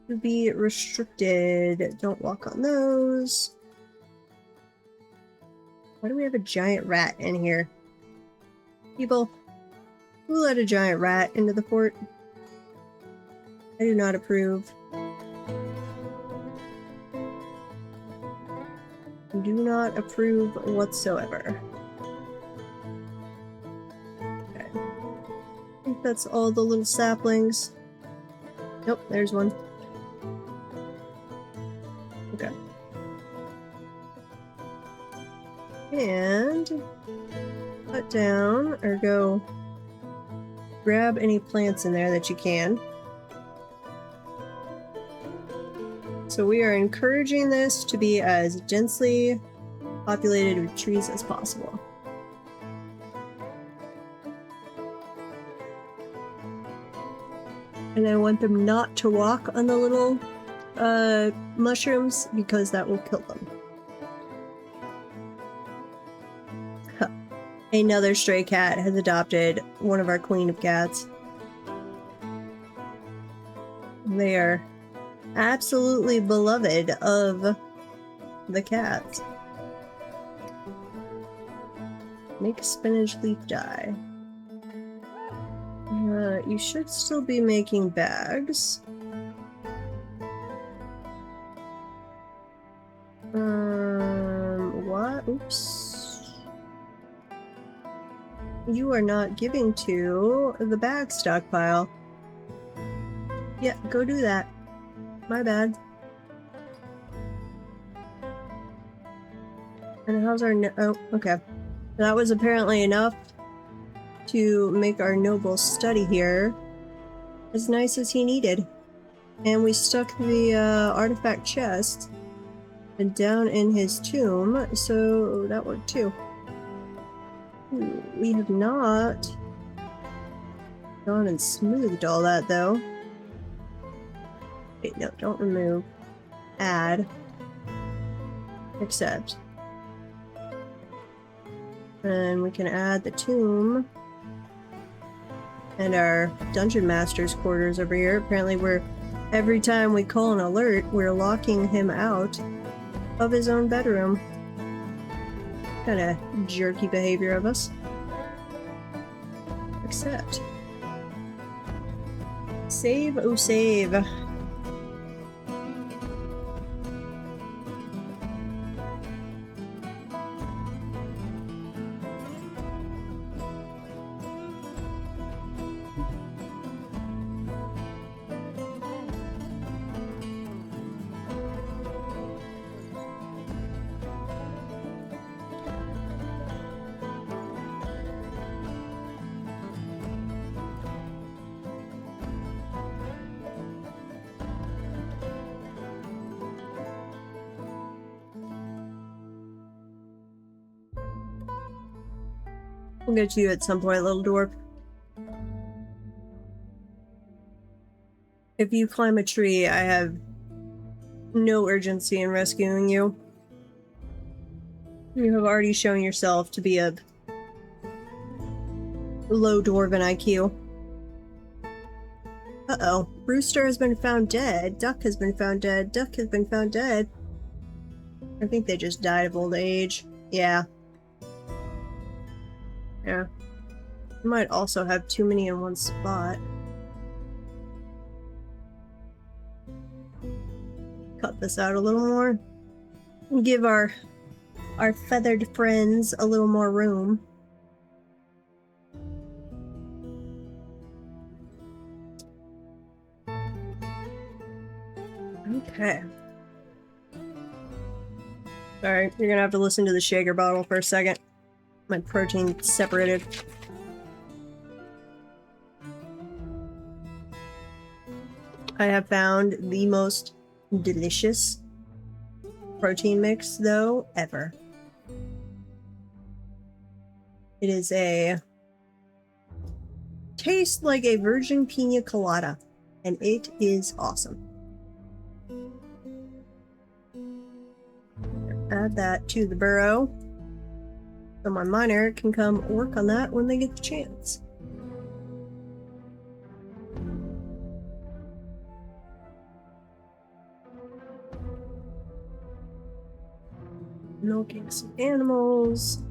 Speaker 1: to be restricted, don't walk on those. Why do we have a giant rat in here? People, who let a giant rat into the fort? I do not approve. Do not approve whatsoever. Okay. I think that's all the little saplings. Nope, there's one. Okay. And cut down or go grab any plants in there that you can. So we are encouraging this to be as densely populated with trees as possible. And I want them not to walk on the little mushrooms because that will kill them. Huh. Another stray cat has adopted one of our queen of cats. They are absolutely beloved of the cats. Make spinach leaf dye. You should still be making bags. are not giving to the bag stockpile. Yeah, go do that. My bad. And how's our oh, okay. That was apparently enough to make our noble study here as nice as he needed. And we stuck the artifact chest and down in his tomb, so that worked too. We have not gone and smoothed all that though. Wait, no, don't remove. Add. Accept. And we can add the tomb and our dungeon master's quarters over here. Apparently every time we call an alert, we're locking him out of his own bedroom. Kind of jerky behavior of us. Accept. Save, oh save. We'll get to you at some point, little dwarf. If you climb a tree, I have no urgency in rescuing you. You have already shown yourself to be a low dwarven IQ. Uh-oh. Rooster has been found dead. Duck has been found dead. Duck has been found dead. I think they just died of old age. Yeah. Yeah. I might also have too many in one spot. Cut this out a little more. And give our feathered friends a little more room. Okay. Sorry, you're gonna have to listen to the shaker bottle for a second. My protein separated. I have found the most delicious protein mix, though, ever. It is tastes like a virgin pina colada, and it is awesome. Add that to the burrow, so my miner can come work on that when they get the chance. Milking some animals.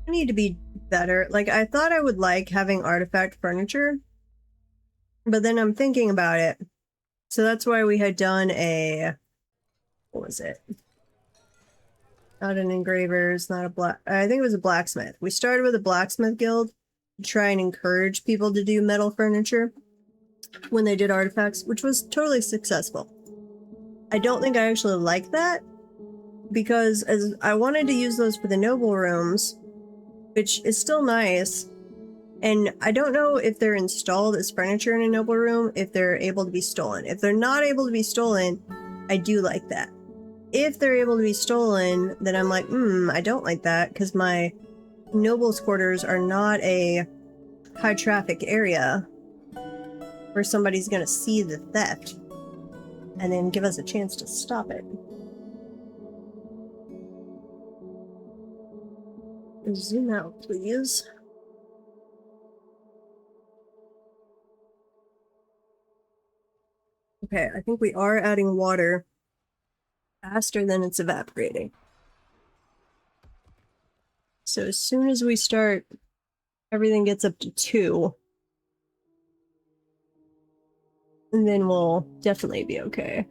Speaker 1: I need to be better. Like, I thought I would like having artifact furniture, but then I'm thinking about it. So that's why we had done what was it? Not an engraver's, not a I think it was a blacksmith. We started with a blacksmith guild to try and encourage people to do metal furniture when they did artifacts, which was totally successful. I don't think I actually like that, because as I wanted to use those for the noble rooms, which is still nice, and I don't know if they're installed as furniture in a noble room, if they're able to be stolen. If they're not able to be stolen, I do like that. If they're able to be stolen, then I'm like, I don't like that, because my noble's quarters are not a high traffic area where somebody's gonna see the theft and then give us a chance to stop it. Zoom out, please. Okay, I think we are adding water faster than it's evaporating. So as soon as we start, everything gets up to 2. And then we'll definitely be okay.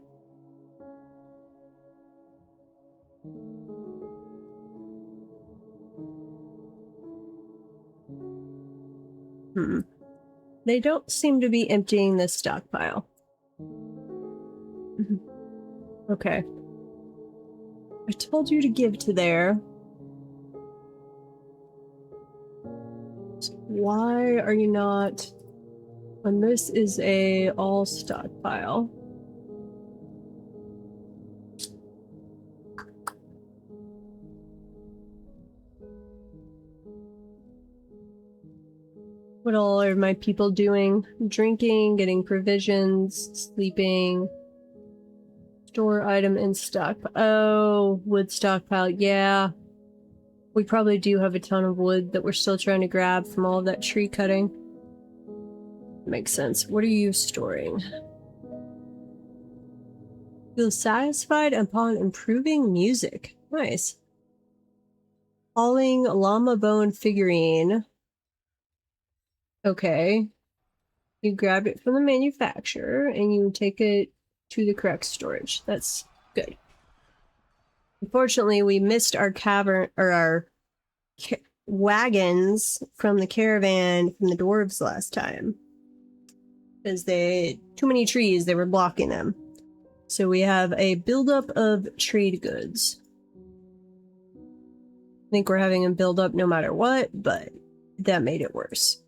Speaker 1: They don't seem to be emptying this stockpile. Okay. I told you to give to there. So why are you not... When this is a all stockpile. What all are my people doing? Drinking, getting provisions, sleeping, store item in stock. Oh, wood stockpile. Yeah. We probably do have a ton of wood that we're still trying to grab from all of that tree cutting. Makes sense. What are you storing? Feel satisfied upon improving music. Nice. Hauling llama bone figurine. Okay. You grabbed it from the manufacturer and you take it to the correct storage. That's good. Unfortunately, we missed our cavern or our wagons from the caravan from the dwarves last time. Because too many trees, they were blocking them. So we have a buildup of trade goods. I think we're having a buildup no matter what, but that made it worse.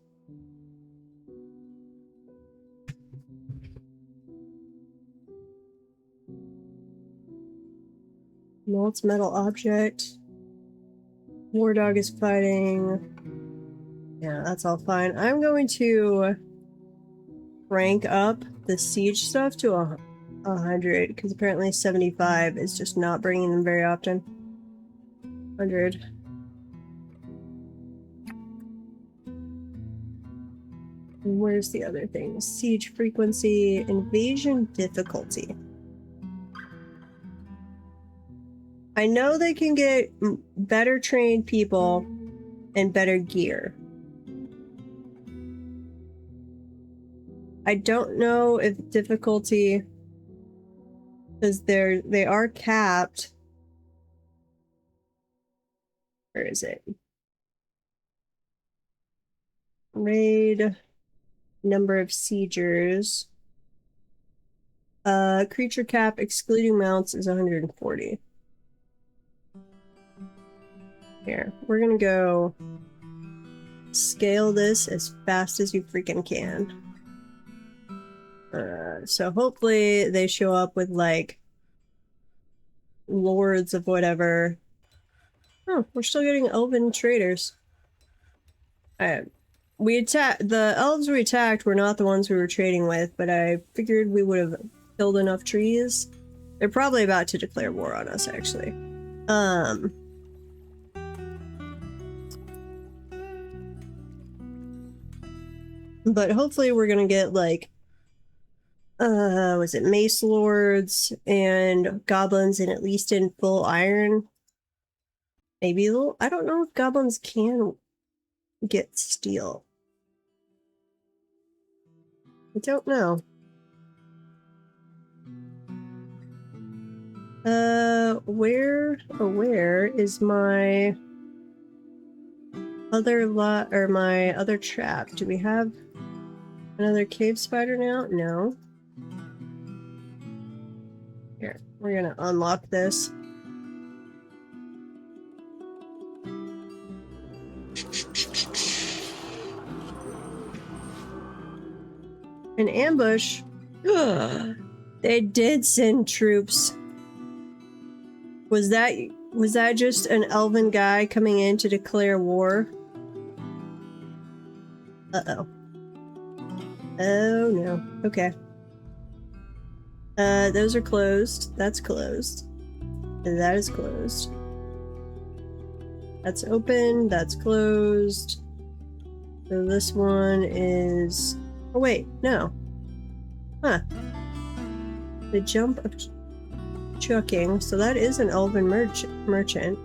Speaker 1: Molts metal object. War dog is fighting. Yeah, that's all fine. I'm going to rank up the siege stuff to 100, because apparently 75 is just not bringing them very often. 100. And where's the other thing? Siege frequency, invasion difficulty. I know they can get better trained people and better gear. I don't know if difficulty, because they are capped. Where is it? Raid, number of siegers. Creature cap excluding mounts is 140. Here, we're gonna go scale this as fast as you freaking can. So hopefully they show up with like lords of whatever. Oh, we're still getting elven traders. We attacked the elves we attacked were not the ones we were trading with, but I figured we would have killed enough trees. They're probably about to declare war on us, actually. But hopefully we're gonna get like was it mace lords and goblins and at least in full iron? Maybe I don't know if goblins can get steel. I don't know. Where is my other my other trap? Do we have another cave spider now? No. Here, we're gonna unlock this. An ambush? They did send troops. Was that just an elven guy coming in to declare war? Uh-oh. Oh no. Okay. Those are closed. That's closed. That is closed. That's open. That's closed. So this one is... Oh wait, no. Huh. The jump of chucking. So that is an elven merchant.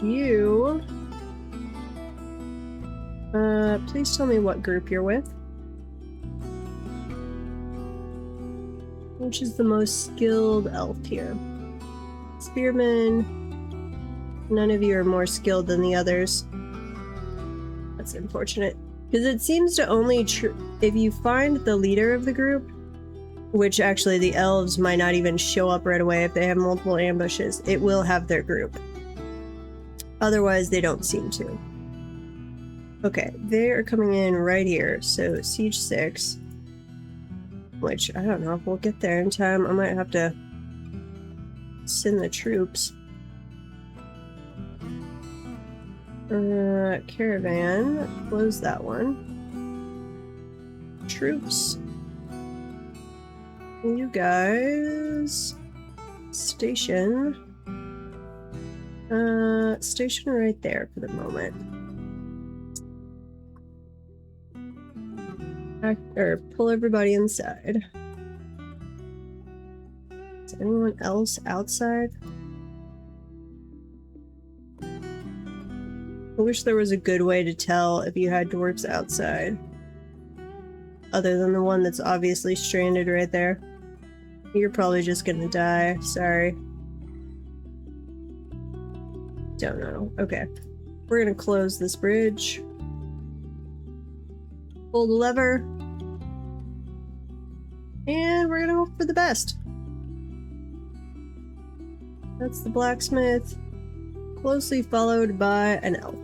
Speaker 1: You Please tell me what group you're with. Which is the most skilled elf here? Spearman. None of you are more skilled than the others. That's unfortunate. Because it seems to only if you find the leader of the group, which actually the elves might not even show up right away if they have multiple ambushes, it will have their group. Otherwise, they don't seem to. Okay, they are coming in right here, so Siege 6. Which, I don't know if we'll get there in time. I might have to send the troops. Caravan, close that one. Troops. You guys... Station. Station right there for the moment. Or pull everybody inside. Is anyone else outside? I wish there was a good way to tell if you had dwarves outside. Other than the one that's obviously stranded right there. You're probably just gonna die. Sorry. Don't know. Okay. We're gonna close this bridge. Pull the lever. And we're gonna hope for the best. That's the blacksmith. Closely followed by an elf.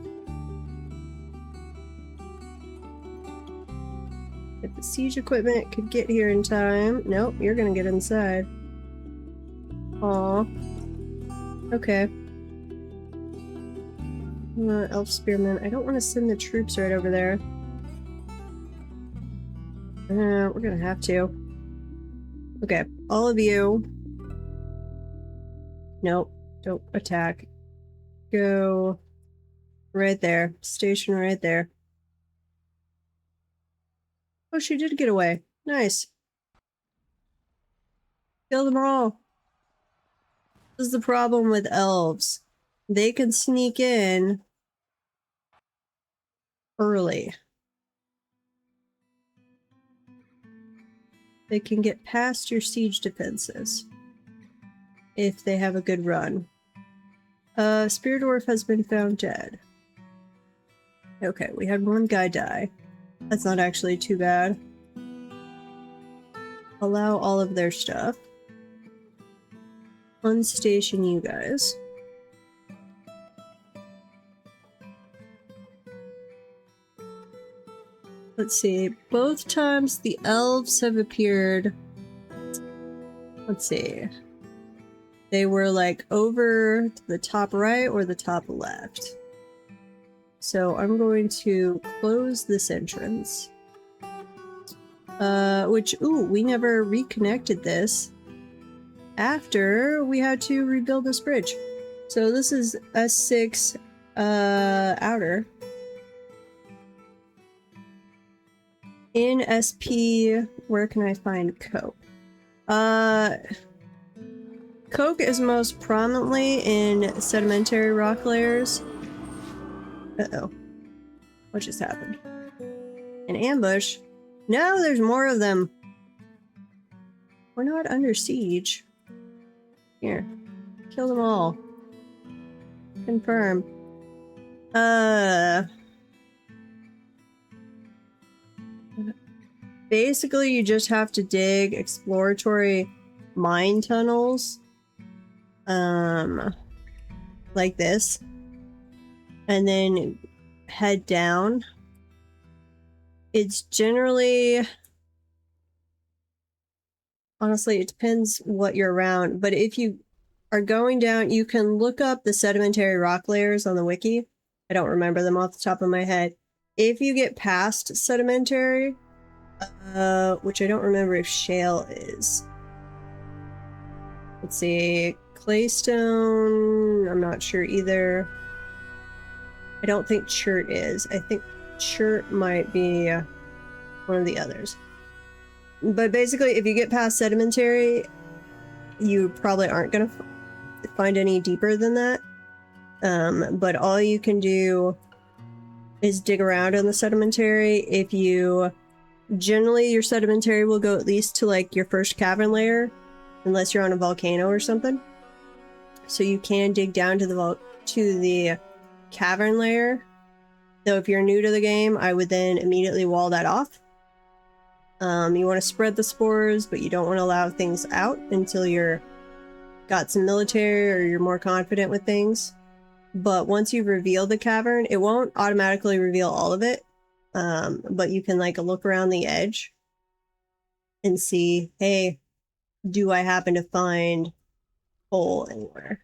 Speaker 1: If the siege equipment could get here in time. Nope, you're gonna get inside. Aw. Okay. Elf spearman. I don't want to send the troops right over there. We're gonna have to. Okay, all of you. Nope, don't attack. Go right there. Station right there. Oh, she did get away. Nice. Kill them all. This is the problem with elves. They can sneak in early. They can get past your siege defenses if they have a good run. Spear Dwarf has been found dead. Okay, we had one guy die. That's not actually too bad. Allow all of their stuff. Unstation you guys. Let's see. Both times the elves have appeared. Let's see. They were like over to the top right or the top left. So I'm going to close this entrance. Ooh, we never reconnected this after we had to rebuild this bridge. So this is S6 outer. In SP, where can I find coke? Coke is most prominently in sedimentary rock layers. Uh-oh. What just happened? An ambush? No, there's more of them. We're not under siege. Here. Kill them all. Confirm. Basically, you just have to dig exploratory mine tunnels. Like this. And then head down. It's generally... Honestly, it depends what you're around. But if you are going down, you can look up the sedimentary rock layers on the wiki. I don't remember them off the top of my head. If you get past sedimentary... which I don't remember if shale is. Let's see. Claystone, I'm not sure either. I don't think chert is. I think chert might be one of the others. But basically, if you get past sedimentary, you probably aren't going to find any deeper than that. But all you can do is dig around in the sedimentary. If you... Generally, your sedimentary will go at least to, like, your first cavern layer, unless you're on a volcano or something. So you can dig down to the cavern layer. Though if you're new to the game, I would then immediately wall that off. You want to spread the spores, but you don't want to allow things out until you're got some military or you're more confident with things. But once you've revealed the cavern, it won't automatically reveal all of it. But you can like look around the edge and see, hey, do I happen to find coal anywhere?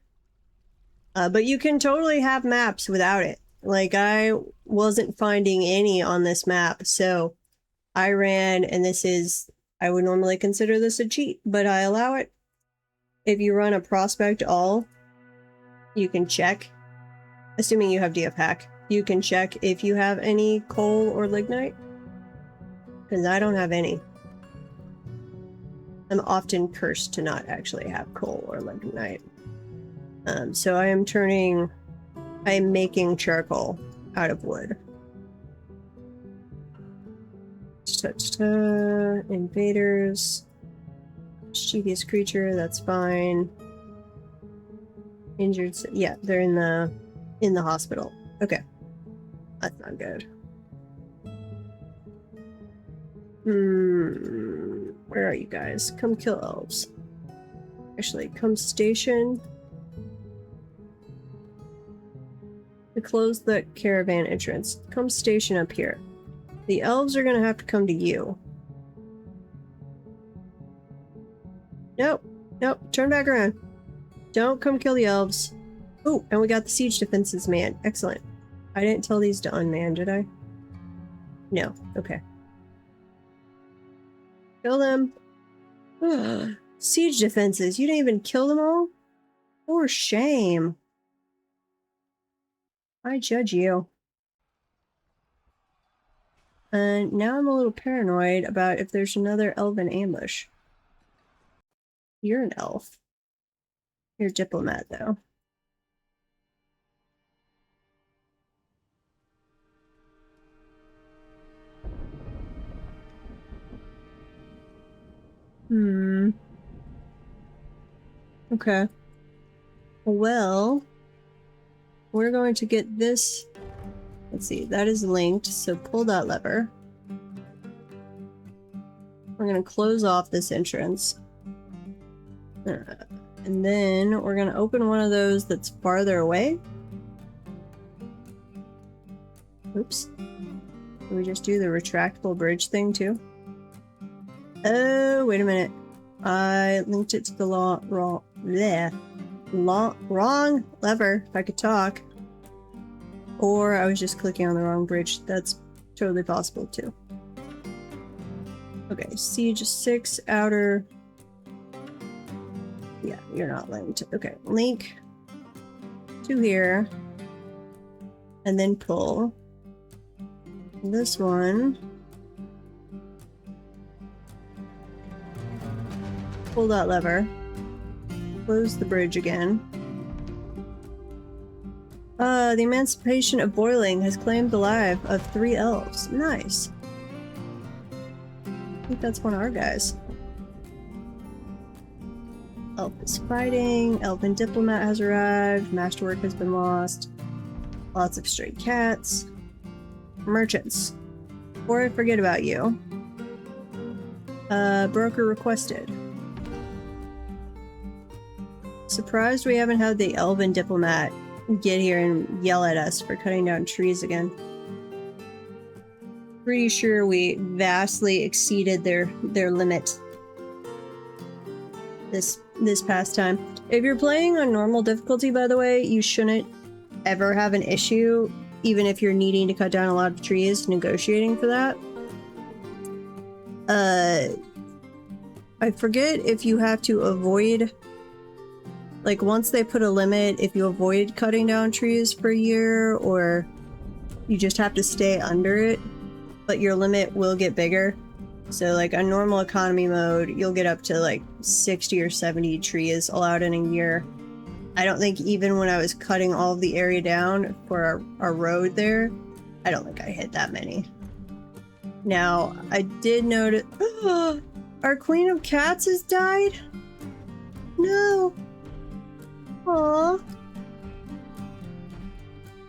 Speaker 1: But you can totally have maps without it. Like, I wasn't finding any on this map, so I ran, and this is, I would normally consider this a cheat, but I allow it. If you run a prospect all, you can check, assuming you have DF hack, you can check if you have any coal or lignite, because I don't have any. I'm often cursed to not actually have coal or lignite. So I am making charcoal out of wood. Invaders. Mischievous creature, that's fine. Injured, yeah, they're in the hospital. Okay. That's not good. Where are you guys? Come kill elves. Actually, come station. To close the caravan entrance. Come station up here. The elves are gonna have to come to you. Nope. Nope. Turn back around. Don't come kill the elves. Oh, and we got the siege defenses manned. Excellent. I didn't tell these to unman, did I? No. Okay. Kill them. Siege defenses. You didn't even kill them all? For shame. I judge you. And now I'm a little paranoid about if there's another elven ambush. You're an elf. You're a diplomat, though. Okay. Well, we're going to get this. Let's see, that is linked, so pull that lever. We're going to close off this entrance. And then we're going to open one of those that's farther away. Oops. Can we just do the retractable bridge thing too? Oh, wait a minute. I linked it to the wrong lever, if I could talk. Or I was just clicking on the wrong bridge. That's totally possible too. Okay, siege 6 outer. Yeah, you're not linked. Okay, link to here. And then pull. This one. Pull that lever. Close the bridge again. The Emancipation of Boiling has claimed the life of 3 elves. Nice. I think that's one of our guys. Elf is fighting. Elven diplomat has arrived. Masterwork has been lost. Lots of stray cats. Merchants. Before I forget about you. Broker requested. Surprised we haven't had the elven diplomat get here and yell at us for cutting down trees again. Pretty sure we vastly exceeded their limit this past time. If you're playing on normal difficulty, by the way, you shouldn't ever have an issue, even if you're needing to cut down a lot of trees, negotiating for that. I forget if you have to avoid, like, once they put a limit, if you avoid cutting down trees for a year, or you just have to stay under it, but your limit will get bigger. So, like, on normal economy mode, you'll get up to, like, 60 or 70 trees allowed in a year. I don't think even when I was cutting all of the area down for our road there, I don't think I hit that many. Now, I did notice... our Queen of Cats has died? No. Aww.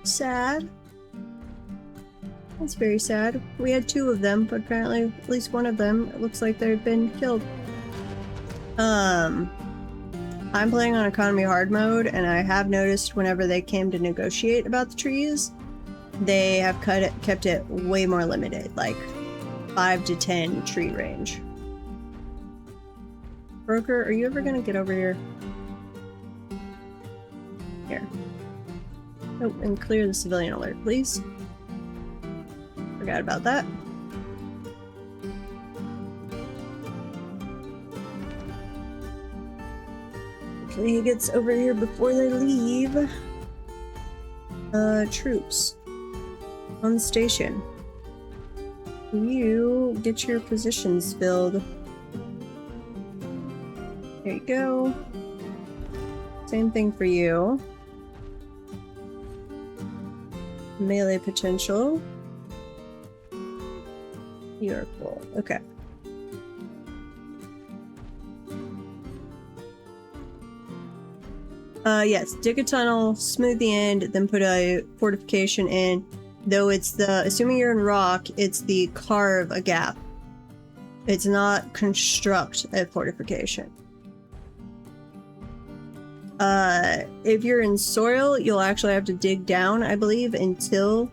Speaker 1: Sad. That's very sad. We had 2 of them, but apparently at least one of them, it looks like they've been killed. I'm playing on economy hard mode, and I have noticed whenever they came to negotiate about the trees, they have kept it way more limited, like 5 to 10 tree range. Broker, are you ever gonna get over here? Here. Oh, and clear the civilian alert, please. Forgot about that. Hopefully he gets over here before they leave. Troops. On the station. You get your positions filled. There you go. Same thing for you. Melee potential. You're full. Okay. Yes, dig a tunnel, smooth the end, then put a fortification in. Though it's the, assuming you're in rock, it's the carve a gap. It's not construct a fortification. If you're in soil, you'll actually have to dig down, I believe, until...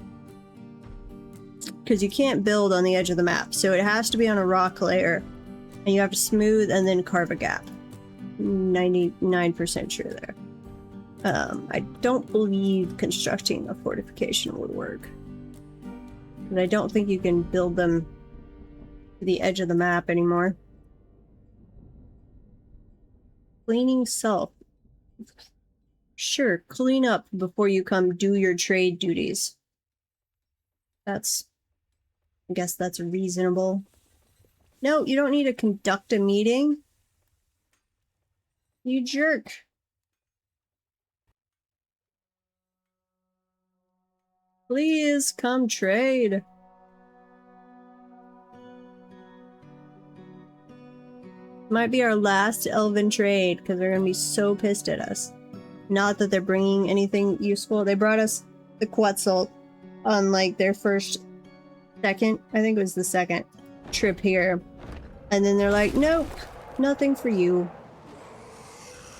Speaker 1: because you can't build on the edge of the map, so it has to be on a rock layer. And you have to smooth and then carve a gap. 99% sure there. I don't believe constructing a fortification would work. But I don't think you can build them to the edge of the map anymore. Cleaning self. Sure, clean up before you come do your trade duties. That's... I guess that's reasonable. No, you don't need to conduct a meeting. You jerk. Please come trade. Might be our last elven trade because they're gonna be so pissed at us. Not that they're bringing anything useful. They brought us the Quetzal on like their second, I think it was the second trip here. And then they're like, nope, nothing for you.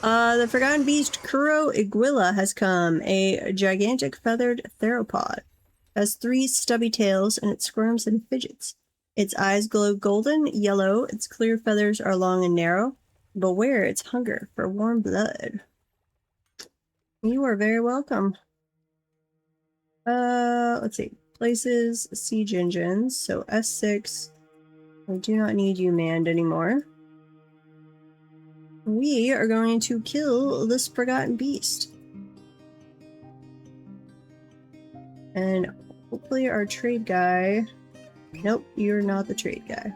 Speaker 1: The Forgotten Beast Kuro Iguila has come, a gigantic feathered theropod. It has 3 stubby tails and it squirms and fidgets. Its eyes glow golden yellow, its clear feathers are long and narrow. Beware its hunger for warm blood. You are very welcome. Let's see. Places, siege engines, so S6. We do not need you manned anymore. We are going to kill this Forgotten Beast. And hopefully our trade guy... Nope, you're not the trade guy.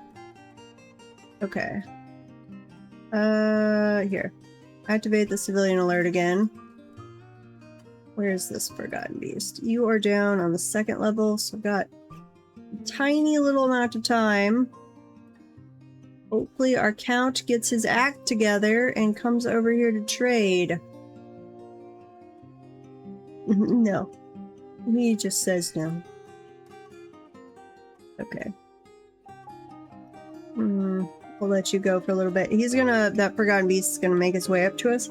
Speaker 1: Okay. Here. Activate the civilian alert again. Where's this Forgotten Beast? You are down on the 2nd level, so I've got a tiny little amount of time. Hopefully our count gets his act together and comes over here to trade. No. He just says no. Okay. We'll let you go for a little bit. He's gonna... That Forgotten Beast is gonna make his way up to us.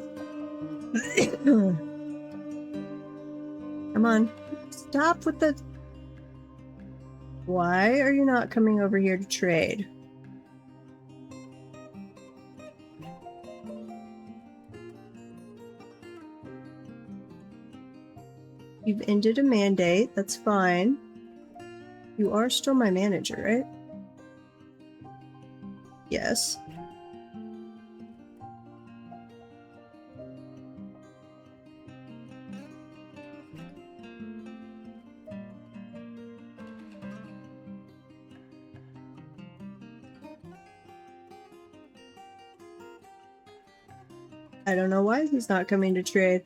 Speaker 1: Come on. Stop with the... Why are you not coming over here to trade? You've ended a mandate. That's fine. You are still my manager, right? Yes. I don't know why he's not coming to trade.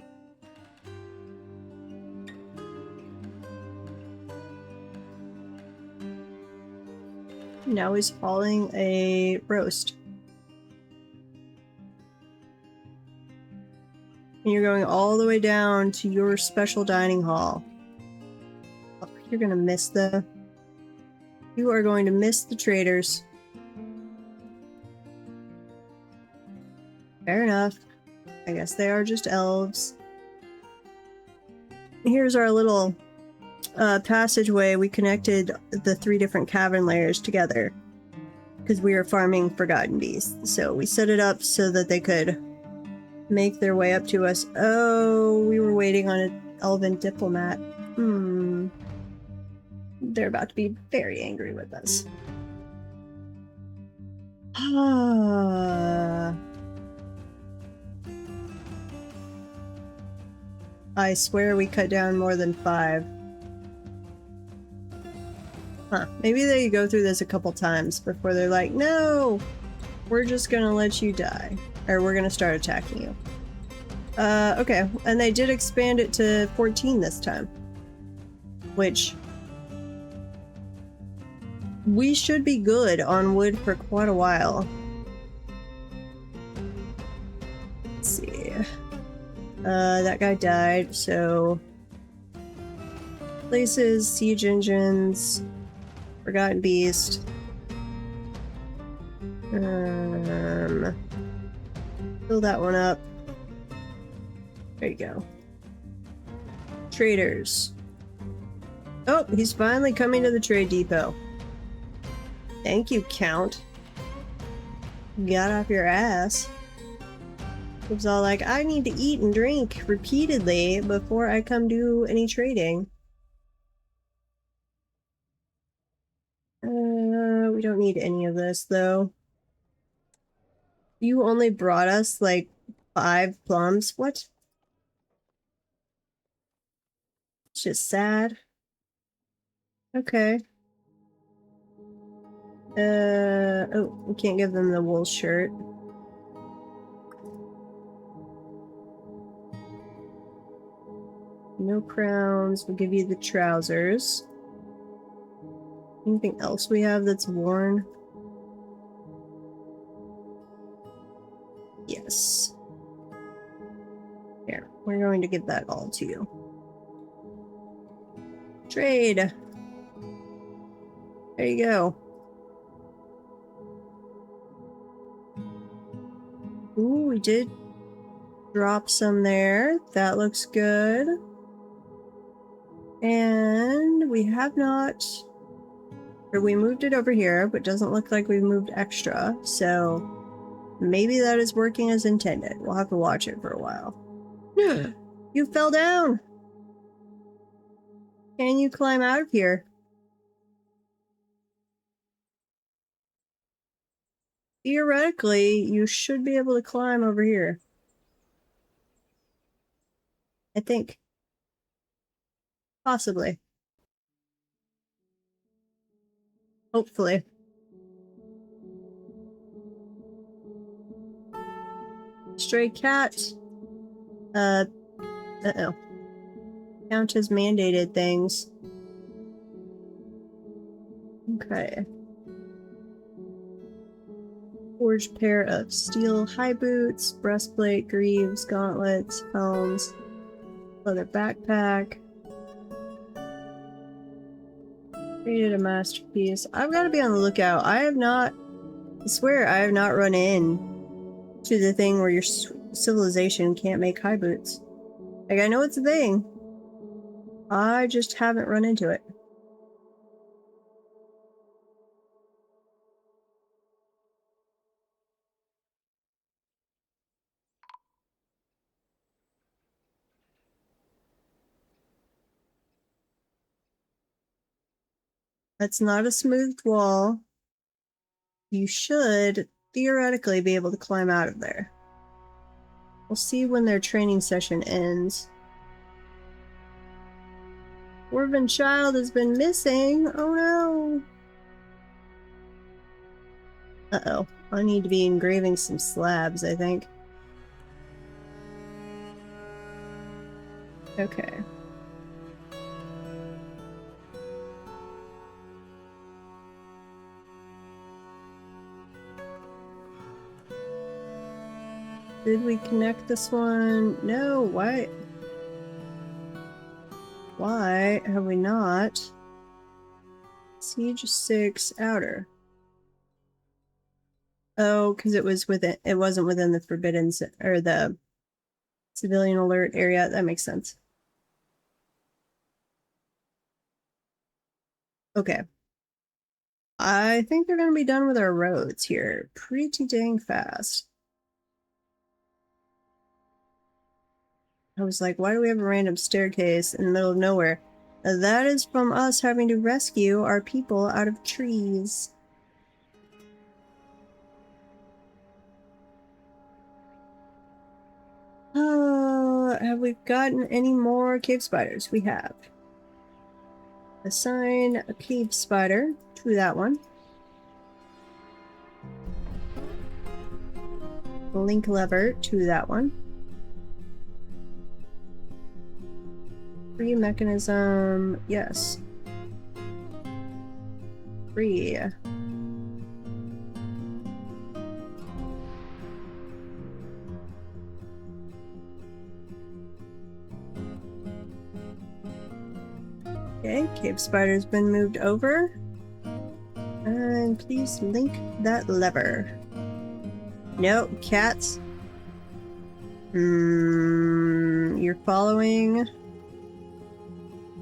Speaker 1: Now he's hauling a roast. And you're going all the way down to your special dining hall. Oh, you're gonna miss the... You are going to miss the traders. Fair enough. I guess they are just elves. Here's our little passageway. We connected the 3 different cavern layers together because we are farming forgotten beasts. So we set it up so that they could make their way up to us. Oh, we were waiting on an elven diplomat. They're about to be very angry with us. I swear we cut down more than 5. Huh. Maybe they go through this a couple times before they're like, no! We're just gonna let you die. Or we're gonna start attacking you. Okay. And they did expand it to 14 this time. Which... we should be good on wood for quite a while. Let's see. That guy died, so... places, siege engines, forgotten beast. Fill that one up. There you go. Traders. Oh, he's finally coming to the trade depot. Thank you, Count. Got off your ass. He was all like, I need to eat and drink repeatedly before I come do any trading. We don't need any of this, though. You only brought us, like, 5 plums? What? It's just sad. Okay. Oh, we can't give them the wool shirt. No crowns. We'll give you the trousers. Anything else we have that's worn? Yes. Here, we're going to give that all to you. Trade! There you go. Ooh, we did drop some there. That looks good. And we have not... or we moved it over here, but doesn't look like we've moved extra, so maybe that is working as intended. We'll have to watch it for a while. You fell down! Can you climb out of here? Theoretically, you should be able to climb over here. I think. Possibly. Hopefully. Stray cat. Uh-oh. Count has mandated things. Okay. Forged pair of steel high boots, breastplate, greaves, gauntlets, helms, leather backpack. Created a masterpiece. I've got to be on the lookout. I swear I have not run in to the thing where your civilization can't make high boots. Like, I know it's a thing. I just haven't run into it. That's not a smooth wall. You should theoretically be able to climb out of there. We'll see when their training session ends. Dwarven child has been missing. Oh no. Uh-oh. I need to be engraving some slabs, I think. Okay. Did we connect this one? No, why? Why have we not? Siege 6 outer. Oh, because it wasn't within the forbidden or the civilian alert area. That makes sense. Okay. I think they're going to be done with our roads here pretty dang fast. I was like, why do we have a random staircase in the middle of nowhere? That is from us having to rescue our people out of trees. Have we gotten any more cave spiders? We have. Assign a cave spider to that one. Link lever to that one. Free mechanism, yes. Free. Okay, cave spider's been moved over. And please link that lever. No, cats. You're following.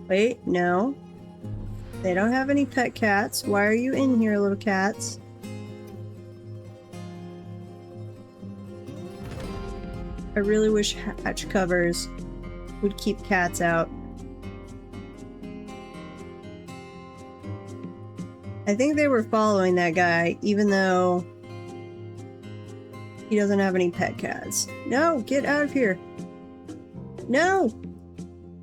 Speaker 1: Wait, no. They don't have any pet cats. Why are you in here, little cats? I really wish hatch covers would keep cats out. I think they were following that guy, even though he doesn't have any pet cats. No, get out of here. No!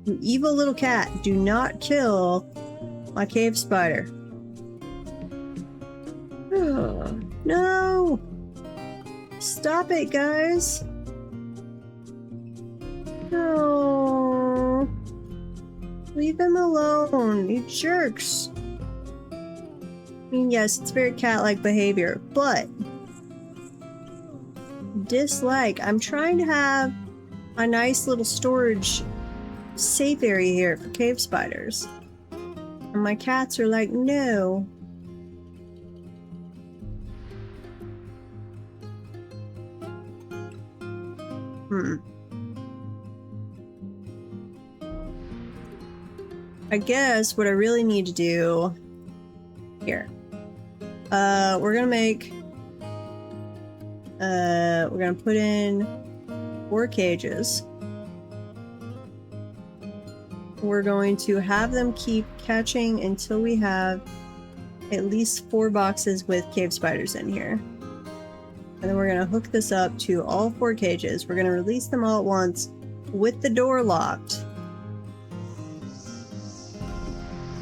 Speaker 1: You evil little cat, do not kill my cave spider. Oh, no! Stop it, guys! No! Leave him alone, you jerks! I mean, yes, it's very cat-like behavior, but dislike. I'm trying to have a nice little storage safe area here for cave spiders. And my cats are like, no. I guess what I really need to do here. We're gonna put in 4 cages. We're going to have them keep catching until we have at least 4 boxes with cave spiders in here. And then we're gonna hook this up to all 4 cages. We're gonna release them all at once with the door locked.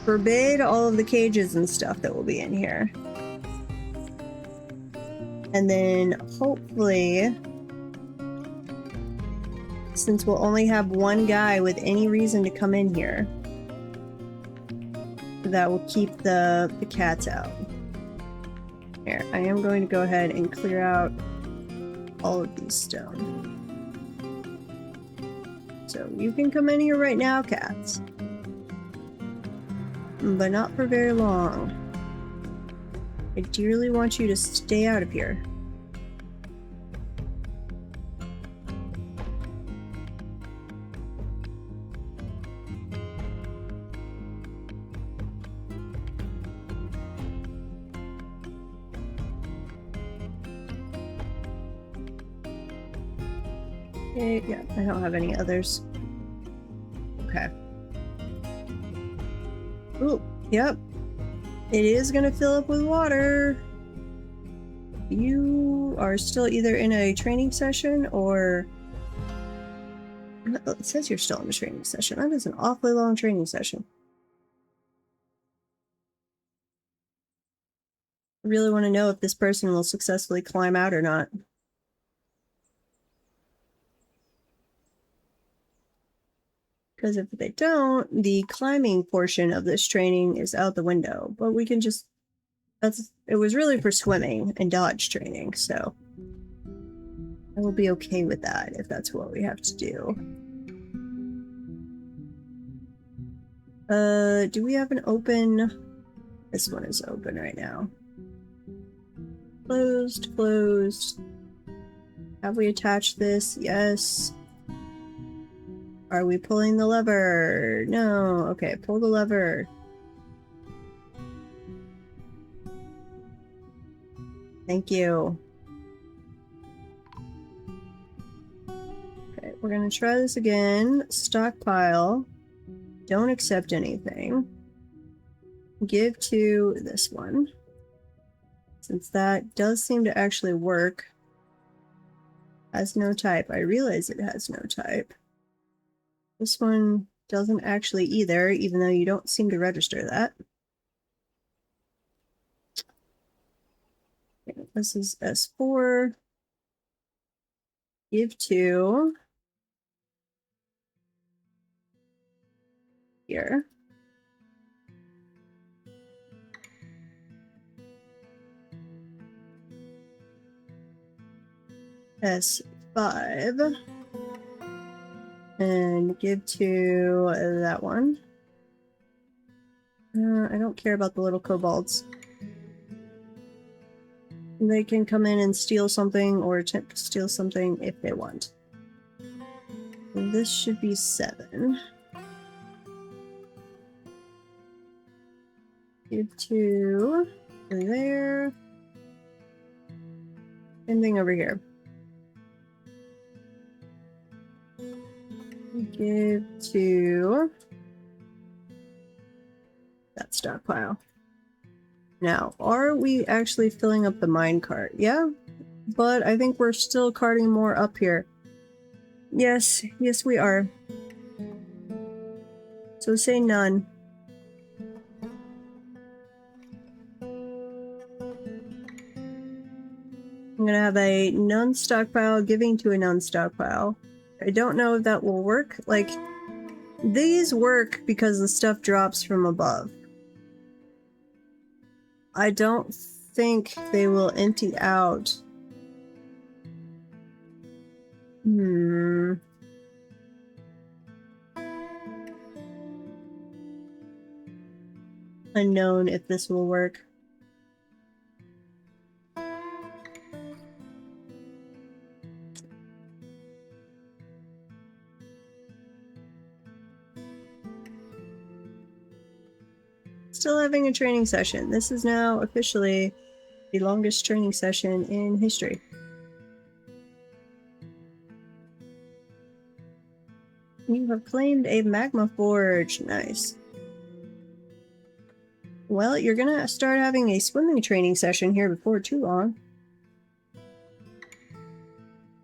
Speaker 1: Forbid all of the cages and stuff that will be in here. And then hopefully, since we'll only have 1 guy with any reason to come in here, that will keep the cats out. Here, I am going to go ahead and clear out all of these stone. So you can come in here right now, cats. But not for very long. I dearly want you to stay out of here. Okay, yeah, I don't have any others. Okay. Ooh, yep. It is gonna fill up with water. You are still either in a training session or... It says you're still in a training session. That is an awfully long training session. I really want to know if this person will successfully climb out or not. Because if they don't, the climbing portion of this training is out the window. But we can just... it was really for swimming and dodge training, so... I will be okay with that if that's what we have to do. Do we have an open? This one is open right now. Closed, closed. Have we attached this? Yes. Are we pulling the lever? No. Okay, pull the lever. Thank you. Okay, we're gonna try this again. Stockpile. Don't accept anything. Give to this one. Since that does seem to actually work. Has no type. I realize it has no type. This one doesn't actually either, even though you don't seem to register that. Okay, this is S4. Give to here. S5. And give to that one. I don't care about the little kobolds. They can come in and steal something or attempt to steal something if they want. And this should be 7. Give to there. Same thing over here. Give to that stockpile. Now, are we actually filling up the minecart? Yeah, but I think we're still carting more up here. Yes, yes we are. So say none. I'm gonna have a none stockpile giving to a none stockpile. I don't know if that will work. Like, these work because the stuff drops from above. I don't think they will empty out. Unknown if this will work. Still having a training session. This is now officially the longest training session in history. You have claimed a magma forge. Nice. Well, you're gonna start having a swimming training session here before too long.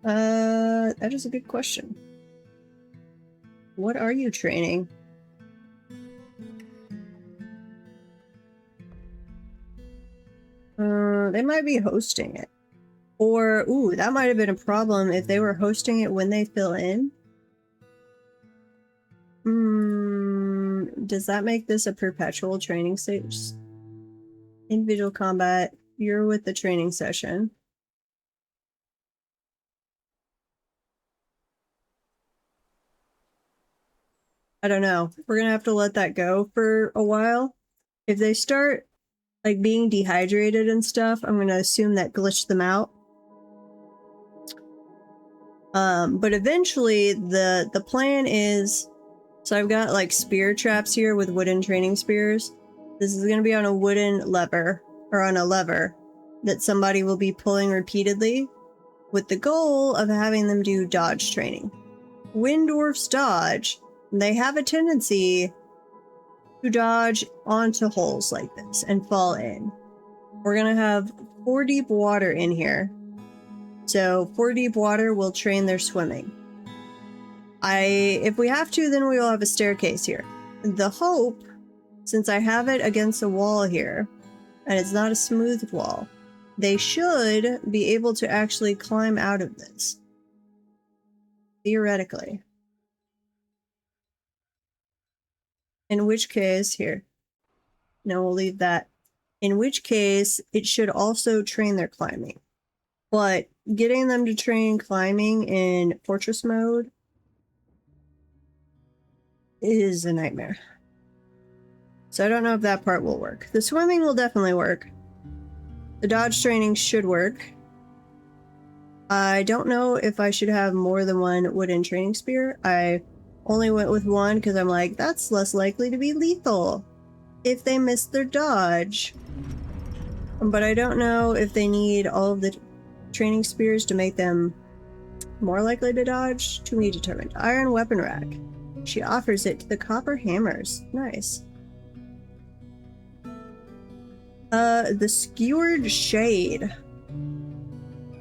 Speaker 1: That is a good question. What are you training? They might be hosting it. Or, ooh, that might have been a problem if they were hosting it when they fill in. Does that make this a perpetual training stage? Individual combat, you're with the training session. I don't know. We're gonna have to let that go for a while. If they start like being dehydrated and stuff, I'm gonna assume that glitched them out. But eventually the plan is, so I've got like spear traps here with wooden training spears. This is gonna be on a wooden lever, or on a lever that somebody will be pulling repeatedly with the goal of having them do dodge training. When dwarfs dodge, they have a tendency to dodge onto holes like this and fall in. We're gonna have 4 deep water in here. So 4 deep water will train their swimming. If we have to, then we will have a staircase here. The hope, since I have it against a wall here, and it's not a smooth wall, they should be able to actually climb out of this. Theoretically. In which case, here. No, we'll leave that. In which case, it should also train their climbing. But getting them to train climbing in fortress mode is a nightmare. So I don't know if that part will work. The swimming will definitely work. The dodge training should work. I don't know if I should have more than one wooden training spear. I only went with one because I'm like, that's less likely to be lethal if they miss their dodge. But I don't know if they need all of the training spears to make them more likely to dodge. To be determined. Iron weapon rack. She offers it to the copper hammers. Nice. The skewered shade.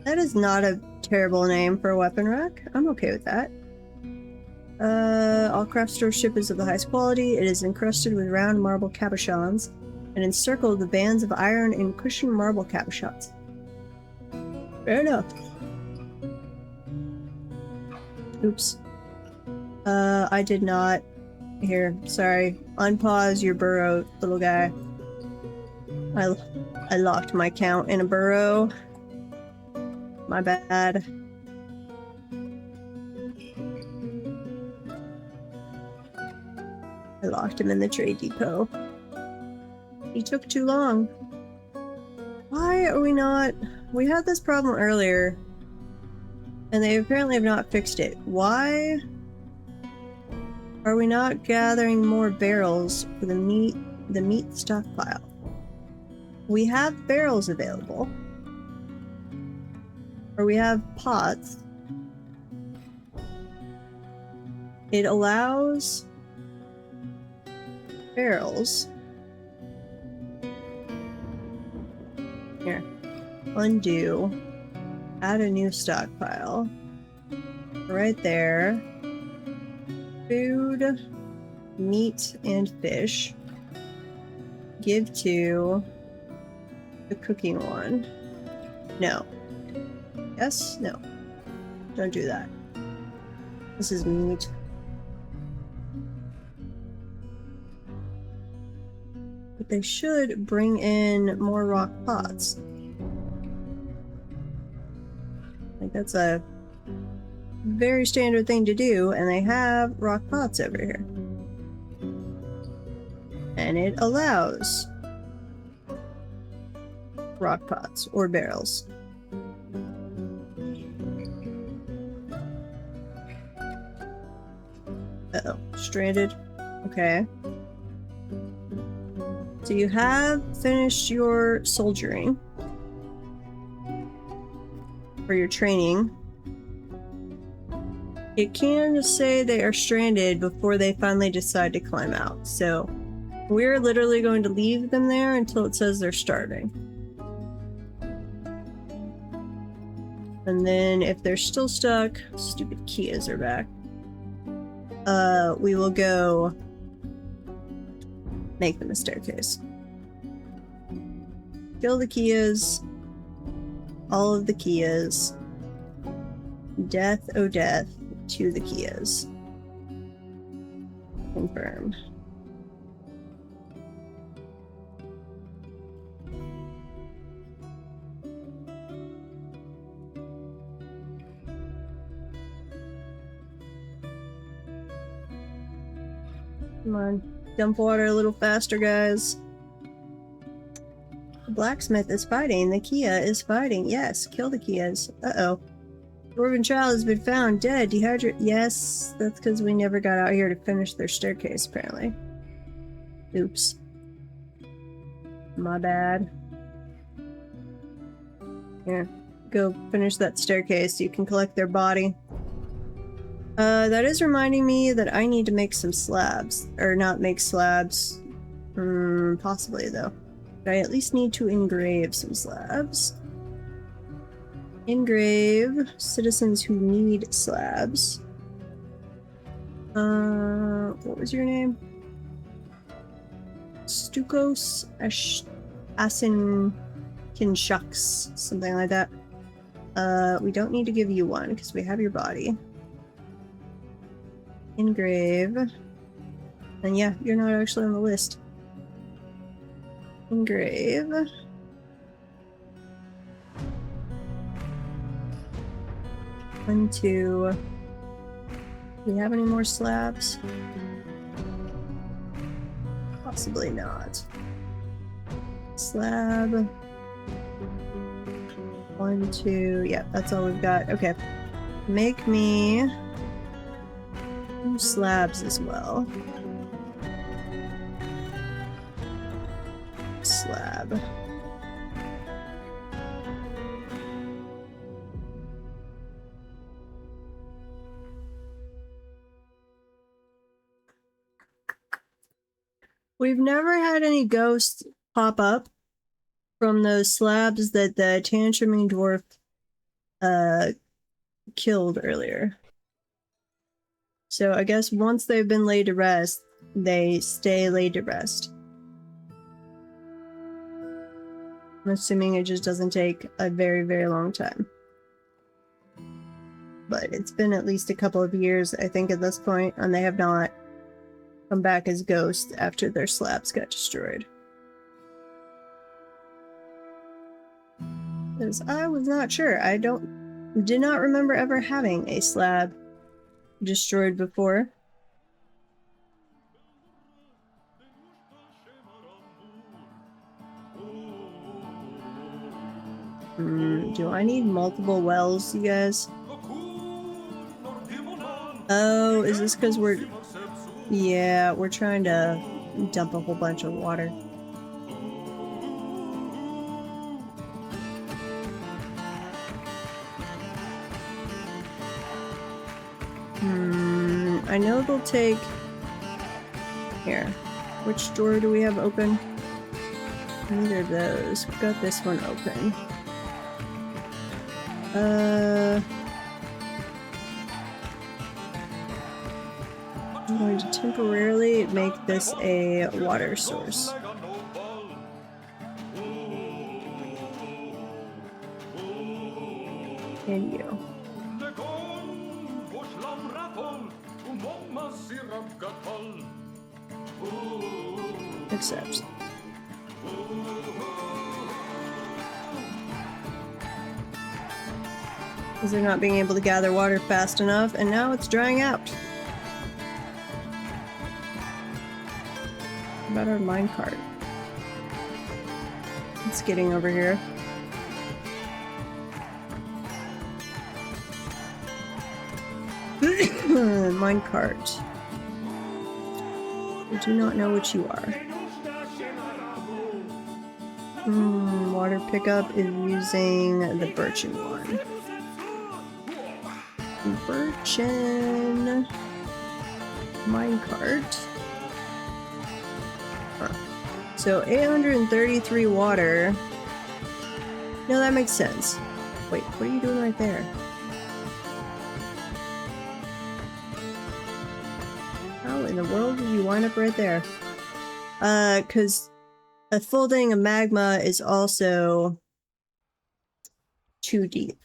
Speaker 1: That is not a terrible name for a weapon rack. I'm okay with that. All craft store ship is of the highest quality. It is encrusted with round marble cabochons and encircled with bands of iron and cushioned marble cabochons. Fair enough. Oops. I did not. Here, sorry. Unpause your burrow, little guy. I locked my count in a burrow. My bad. I locked him in the trade depot. He took too long. Why are we not... We had this problem earlier, and they apparently have not fixed it. Why are we not gathering more barrels for the meat stockpile? We have barrels available. Or we have pots. It allows barrels. Here. Undo. Add a new stockpile. Right there. Food, meat, and fish. Give to the cooking one. No. Yes? No. Don't do that. This is meat. But they should bring in more rock pots. Like, that's a very standard thing to do, and they have rock pots over here. And it allows rock pots or barrels. Uh-oh, stranded. Okay. So you have finished your soldiering. For your training. It can say they are stranded before they finally decide to climb out. So we're literally going to leave them there until it says they're starving. And then if they're still stuck, stupid Kias are back. We will go make them a staircase. Kill the Kias. All of the Kias. Death, oh death, to the Kias. Confirm. Come on, dump water a little faster, guys. The blacksmith is fighting. The Kia is fighting. Yes, kill the Kias. Uh-oh. Dwarven child has been found dead. Dehydrate. Yes, that's because we never got out here to finish their staircase, apparently. Oops. My bad. Here, go finish that staircase so you can collect their body. That is reminding me that I need to make some slabs. Or not make slabs. Possibly, though. But I at least need to engrave some slabs. Engrave citizens who need slabs. What was your name? Stukos Asinkinshucks, something like that. We don't need to give you one because we have your body. Engrave. And yeah, you're not actually on the list. Engrave. 1, 2. Do we have any more slabs? Possibly not. Slab. 1, 2. Yeah, that's all we've got. Okay. Make me 2 slabs as well. Slab. We've never had any ghosts pop up from those slabs that the tantruming dwarf killed earlier. So I guess once they've been laid to rest, they stay laid to rest. I'm assuming it just doesn't take a very, very long time. But it's been at least a couple of years, I think, at this point, and they have not come back as ghosts after their slabs got destroyed. Because I was not sure. I did not remember ever having a slab destroyed before. Do I need multiple wells, you guys? Oh, is this because we're... Yeah, we're trying to dump a whole bunch of water. I know they'll take... Here. Which door do we have open? Neither of those. We've got this one open. I'm going to temporarily make this a water source. And you. Accept. Because they're not being able to gather water fast enough, and now it's drying out. What about our minecart? It's getting over here. Minecart. I do not know what you are. Water pickup is using the birchen one. Birchen minecart. Huh. So 833 water. No, that makes sense. Wait, what are you doing right there? How in the world did you wind up right there? Because a full thing of magma is also too deep.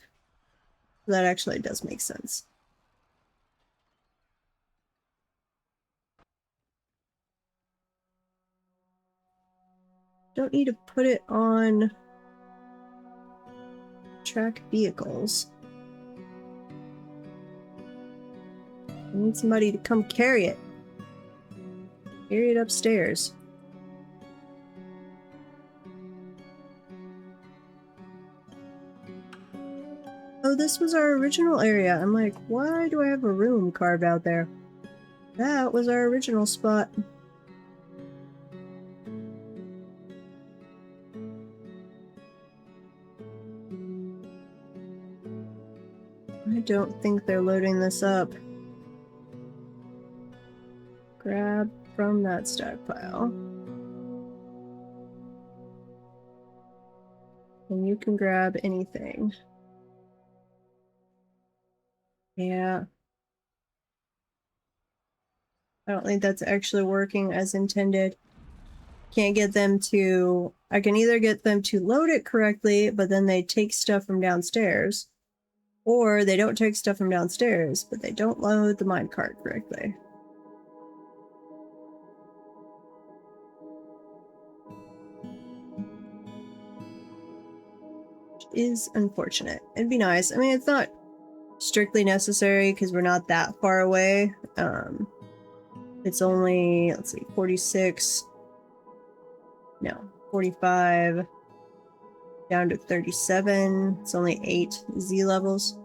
Speaker 1: That actually does make sense. Don't need to put it on track vehicles. I need somebody to come carry it. Carry it upstairs. Oh, this was our original area. I'm like, why do I have a room carved out there? That was our original spot. I don't think they're loading this up. Grab from that stockpile. And you can grab anything. Yeah. I don't think that's actually working as intended. Can't get them to... I can either get them to load it correctly, but then they take stuff from downstairs. Or they don't take stuff from downstairs, but they don't load the minecart correctly. Which is unfortunate. It'd be nice. I mean, it's not strictly necessary because we're not that far away. It's only, let's see, 46. No, 45. Down to 37. It's only 8 Z levels.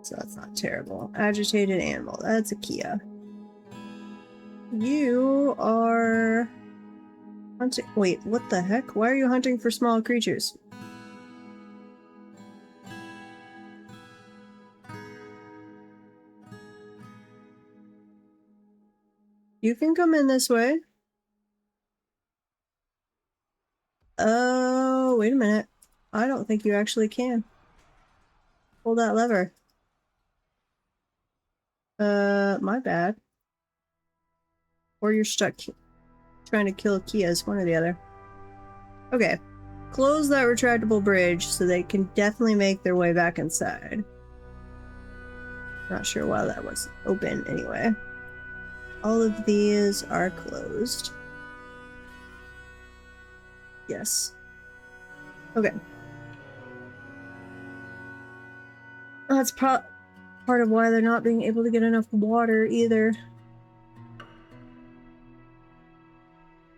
Speaker 1: So that's not terrible. Agitated animal. That's a Kia. You are hunting. Wait, what the heck? Why are you hunting for small creatures? You can come in this way. Oh, wait a minute. I don't think you actually can. Pull that lever. My bad. Or you're stuck trying to kill Kias, one or the other. Okay. Close that retractable bridge so they can definitely make their way back inside. Not sure why that was open anyway. All of these are closed. Yes. Okay. That's part of why they're not being able to get enough water either.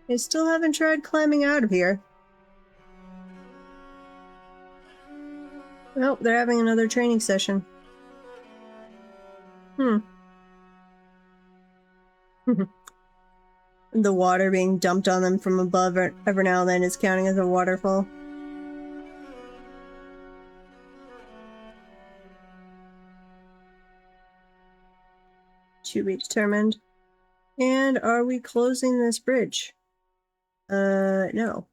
Speaker 1: They still haven't tried climbing out of here. Nope, they're having another training session. The water being dumped on them from above every now and then is counting as a waterfall. To be determined. And are we closing this bridge? No.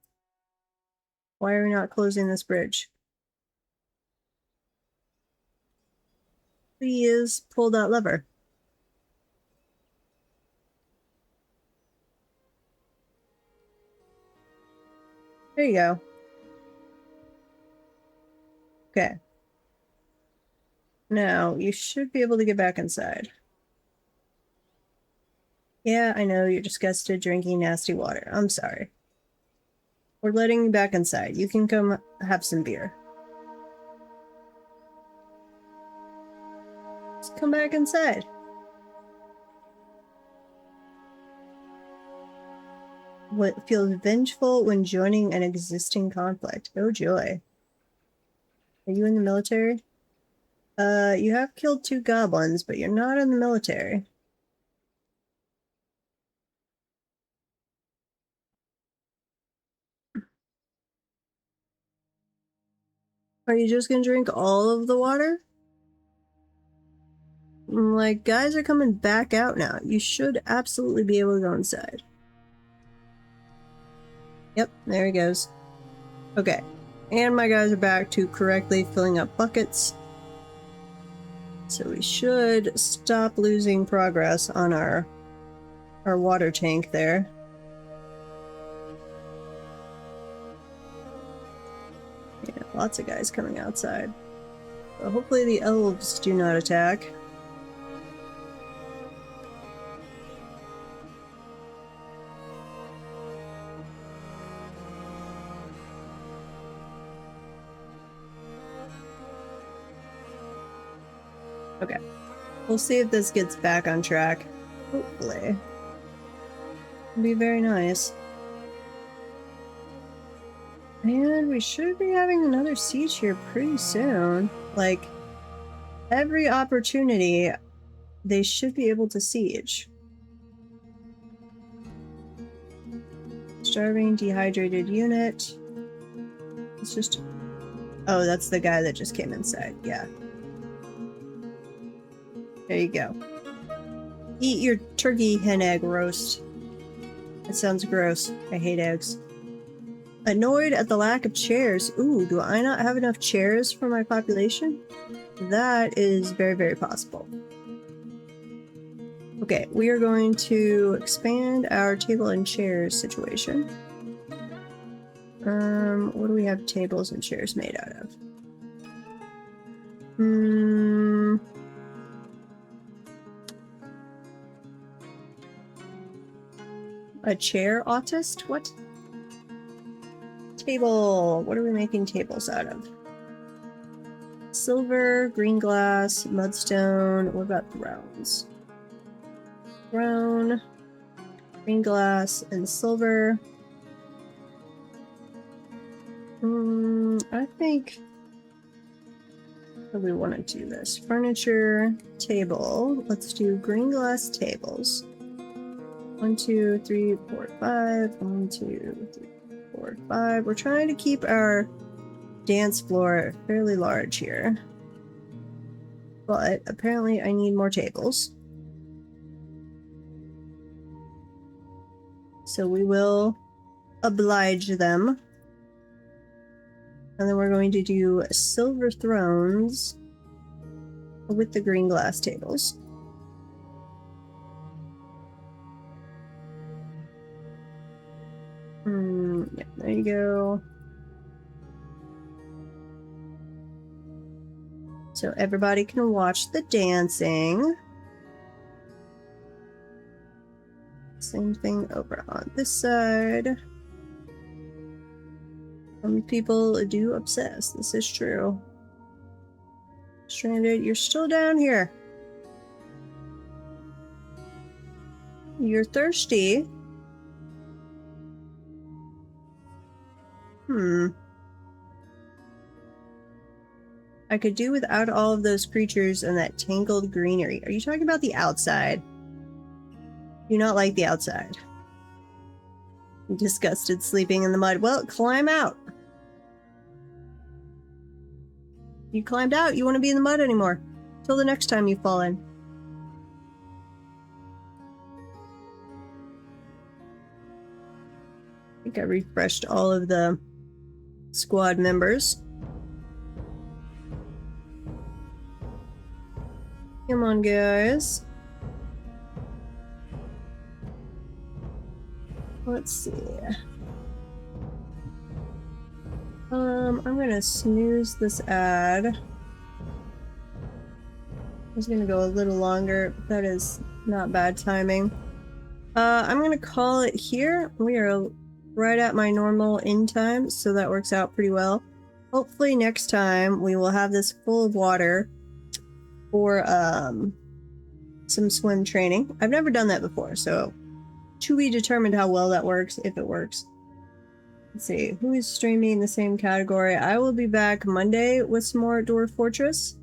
Speaker 1: Why are we not closing this bridge? Please pull that lever. There you go. Okay. Now, you should be able to get back inside. Yeah, I know, you're disgusted drinking nasty water. I'm sorry. We're letting you back inside. You can come have some beer. Just come back inside. What feels vengeful when joining an existing conflict? Oh joy. Are you in the military? You have killed 2 goblins, but you're not in the military. Are you just gonna drink all of the water? Like, guys are coming back out now. You should absolutely be able to go inside. Yep, there he goes. Okay. And my guys are back to correctly filling up buckets. So we should stop losing progress on our water tank there. Yeah, lots of guys coming outside. So hopefully the elves do not attack. Okay. We'll see if this gets back on track. Hopefully. It'd be very nice. And we should be having another siege here pretty soon. Like, every opportunity, they should be able to siege. Starving, dehydrated unit. It's just... Oh, that's the guy that just came inside. Yeah. There you go. Eat your turkey hen egg roast. That sounds gross. I hate eggs. Annoyed at the lack of chairs. Ooh, do I not have enough chairs for my population? That is very, very possible. Okay, we are going to expand our table and chairs situation. What do we have tables and chairs made out of? A chair autist? What? Table. What are we making tables out of? silver, green glass, mudstone. What about thrones? Throne, green glass, and silver. I think we want to do this. Furniture, table. Let's do green glass tables. 1, 2, 3, 4, 5. 1, 2, 3, 4, 5. We're trying to keep our dance floor fairly large here. But apparently I need more tables. So we will oblige them. And then we're going to do silver thrones with the green glass tables. Yeah, there you go. So everybody can watch the dancing. Same thing over on this side. Some people do obsess. This is true. Stranded, you're still down here. You're thirsty. I could do without all of those creatures and that tangled greenery. Are you talking about the outside? Do not like the outside. I'm disgusted sleeping in the mud. Well, climb out. You climbed out. You want to be in the mud anymore. Till the next time you fall in. I think I refreshed all of the squad members. Come on, guys. Let's see. I'm gonna snooze this ad. I was gonna go a little longer, but that is not bad timing. I'm gonna call it here. We are right at my normal end time, so that works out pretty well. Hopefully next time we will have this full of water for some swim training. I've never done that before, so to be determined how well that works, if it works. Let's see, who is streaming in the same category? I will be back Monday with some more Dwarf Fortress.